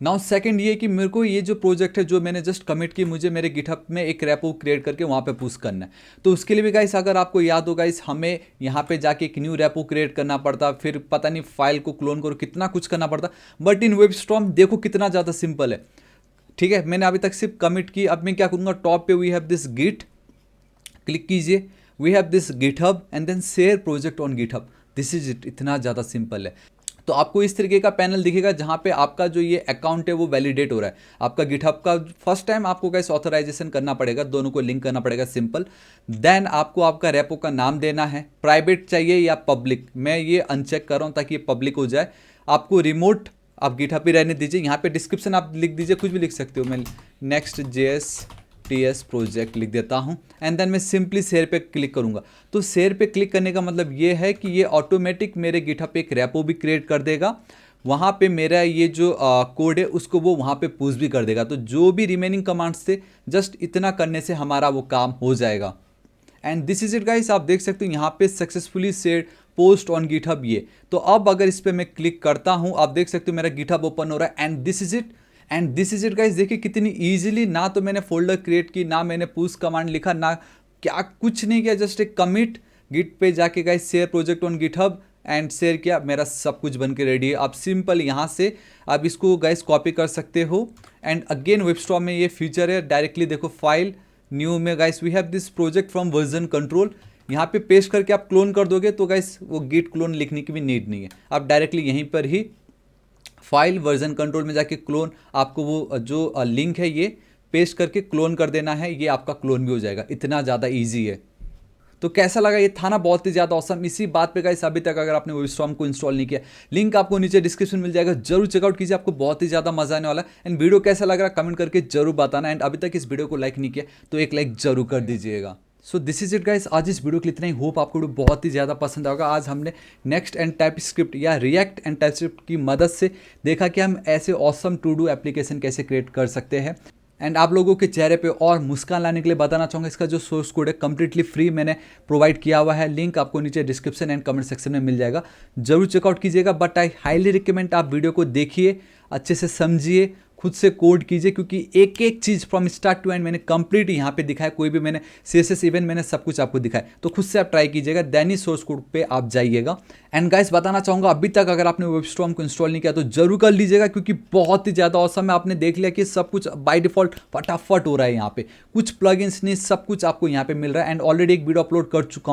S1: नाउ सेकंड ये कि मेरे को ये जो प्रोजेक्ट है जो मैंने जस्ट कमिट की, मुझे मेरे गिटहब में एक रेपो क्रिएट करके वहाँ पे पुश करना है। तो उसके लिए भी गाइस अगर आपको याद हो गाइस, हमें यहाँ पे जाके एक न्यू रेपो क्रिएट करना पड़ता, फिर पता नहीं फाइल को क्लोन करो, कितना कुछ करना पड़ता। बट इन वेबस्टॉर्म देखो कितना ज़्यादा सिंपल है, ठीक है। मैंने अभी तक सिर्फ कमिट की, अब मैं क्या करूँगा, टॉप पे we have this git, click कीजिए, we have this GitHub and then share project on GitHub. This is it, इतना ज़्यादा सिंपल है। तो आपको इस तरीके का पैनल दिखेगा जहाँ पे आपका जो ये अकाउंट है वो वैलिडेट हो रहा है। आपका गिटहब का फर्स्ट टाइम आपको कैसे ऑथराइजेशन करना पड़ेगा, दोनों को लिंक करना पड़ेगा, सिंपल। देन आपको आपका रेपो का नाम देना है, प्राइवेट चाहिए या पब्लिक, मैं ये अनचेक कर रहा हूँ ताकि ये पब्लिक हो जाए। आपको रिमोट आप गिटहब पे रहने दीजिए, यहाँ पे डिस्क्रिप्शन आप लिख दीजिए, कुछ भी लिख सकते हो। मैं नेक्स्ट जेएस टीएस प्रोजेक्ट लिख देता हूँ एंड देन मैं सिंपली शेयर पे क्लिक करूँगा। तो शेयर पे क्लिक करने का मतलब ये है कि ये ऑटोमेटिक मेरे गिटहब पे एक रेपो भी क्रिएट कर देगा, वहाँ पे मेरा ये जो कोड है उसको वो वहाँ पे पुश भी कर देगा। तो जो भी रिमेनिंग कमांड्स थे जस्ट इतना करने से हमारा वो काम हो जाएगा। And this is it guys, आप देख सकते हो यहाँ पे successfully shared post on GitHub ये। तो अब अगर इस पर मैं क्लिक करता हूँ, आप देख सकते हो मेरा गिटहब ओपन हो रहा है। And this is it, and this is it guys, देखिए कितनी इजीली, ना तो मैंने फोल्डर क्रिएट की, ना मैंने पुश कमांड लिखा, ना क्या, कुछ नहीं किया, जस्ट एक कमिट गिट पे जाके guys share project on GitHub and share किया, मेरा सब कुछ बन के रेडी है। आप सिंपल यहाँ से आप इसको गाइस कॉपी कर सकते हो। एंड अगेन वेबस्टॉर्म में ये फीचर है, डायरेक्टली देखो फाइल न्यू में guys we have this project from version control, यहाँ पे पेस्ट करके आप क्लोन कर दोगे तो गाइस वो गिट क्लोन लिखने की भी नीड नहीं है, आप डायरेक्टली यहीं पर ही फाइल वर्जन कंट्रोल में जाके क्लोन, आपको वो जो लिंक है ये पेस्ट करके क्लोन कर देना है, ये आपका क्लोन भी हो जाएगा। इतना ज़्यादा इजी है। तो कैसा लगा, ये था ना बहुत ही ज़्यादा ऑसम। इसी बात पे गाइस अभी तक अगर आपने वेबस्टॉर्म को इंस्टॉल नहीं किया, लिंक आपको नीचे डिस्क्रिप्शन मिल जाएगा, जरूर चेकआउट कीजिए, आपको बहुत ही ज़्यादा मजा आने वाला है। एंड वीडियो कैसा लग रहा है कमेंट करके जरूर बताना। एंड अभी तक इस वीडियो को लाइक नहीं किया तो एक लाइक जरूर कर दीजिएगा। सो दिस इज इट गाइस, आज इस वीडियो के लिए इतना ही। होप आपको वीडियो बहुत ही ज़्यादा पसंद आएगा। आज हमने नेक्स्ट एंड टाइपस्क्रिप्ट या रिएक्ट एंड टाइपस्क्रिप्ट की मदद से देखा कि हम ऐसे ऑसम टू डू एप्लीकेशन कैसे क्रिएट कर सकते हैं। एंड आप लोगों के चेहरे पे और मुस्कान लाने के लिए बताना चाहूँगा, इसका जो सोर्स कोड है कम्प्लीटली फ्री मैंने प्रोवाइड किया हुआ है, लिंक आपको नीचे डिस्क्रिप्शन एंड कमेंट सेक्शन में मिल जाएगा, जरूर चेकआउट कीजिएगा। बट आई हाईली रिकमेंड आप वीडियो को देखिए, अच्छे से समझिए, खुद से कोड कीजिए, क्योंकि एक एक चीज़ फ्रॉम स्टार्ट टू एंड मैंने कंप्लीट यहाँ पे दिखाया, कोई भी मैंने CSS इवन मैंने सब कुछ आपको दिखाया। तो खुद से आप ट्राई कीजिएगा, देन ही सोर्स कोड पे आप जाइएगा। एंड गाइस बताना चाहूँगा, अभी तक अगर आपने वेबस्टॉर्म को इंस्टॉल नहीं किया तो जरूर कर लीजिएगा, क्योंकि बहुत ही ज़्यादा औसम है। आपने देख लिया कि सब कुछ बाय डिफॉल्ट फटाफट हो रहा है यहाँ पे, कुछ प्लगइन्स नहीं, सब कुछ आपको यहाँ पे मिल रहा है। एंड ऑलरेडी एक वीडियो अपलोड कर चुका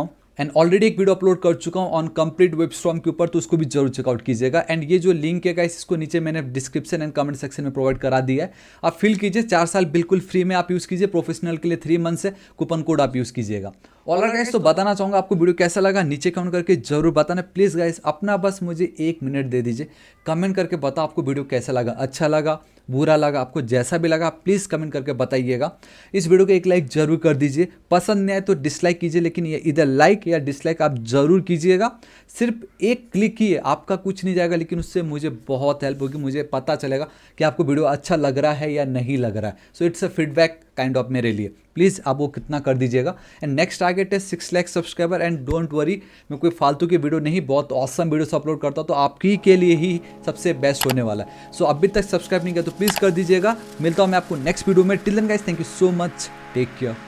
S1: हूँ ऑन कंप्लीट वेबस्टॉर्म के ऊपर, तो उसको भी जरूर चेकआउट कीजिएगा। एंड ये जो लिंक है गाइस, इसको नीचे मैंने डिस्क्रिप्शन एंड कमेंट सेक्शन में प्रोवाइड करा दिया है, आप फिल कीजिए। 4 साल बिल्कुल फ्री में आप यूज़ कीजिए, प्रोफेशनल के लिए 3 मंथ से कूपन कोड आप यूज़ कीजिएगा। ऑलराइट गाइस, तो बताना चाहूँगा आपको वीडियो कैसा लगा, नीचे कमेंट करके जरूर बताना प्लीज़ गाइस। अपना बस मुझे 1 मिनट दे दीजिए, कमेंट करके बताओ आपको वीडियो कैसा लगा, अच्छा लगा, बुरा लगा, आपको जैसा भी लगा प्लीज़ कमेंट करके बताइएगा। इस वीडियो को एक लाइक जरूर कर दीजिए, पसंद नहीं आए तो डिसलाइक कीजिए, लेकिन ये इधर लाइक या डिसलाइक आप जरूर कीजिएगा। सिर्फ एक क्लिक ही है, आपका कुछ नहीं जाएगा, लेकिन उससे मुझे बहुत हेल्प होगी, मुझे पता चलेगा कि आपको वीडियो अच्छा लग रहा है या नहीं लग रहा है। So it's a feedback kind of मेरे लिए, प्लीज़ आप वो कितना कर दीजिएगा। एंड नेक्स्ट टारगेट है 6 lakh subscriber. And don't worry, मैं कोई फालतू की वीडियो नहीं, बहुत ऑसम वीडियोस अपलोड करता हूँ, तो आपकी के लिए ही सबसे बेस्ट होने वाला है। सो अभी तक सब्सक्राइब नहीं किया तो प्लीज़ कर दीजिएगा। मिलता हूँ मैं आपको नेक्स्ट वीडियो में। Till then guys, thank you so much, take care.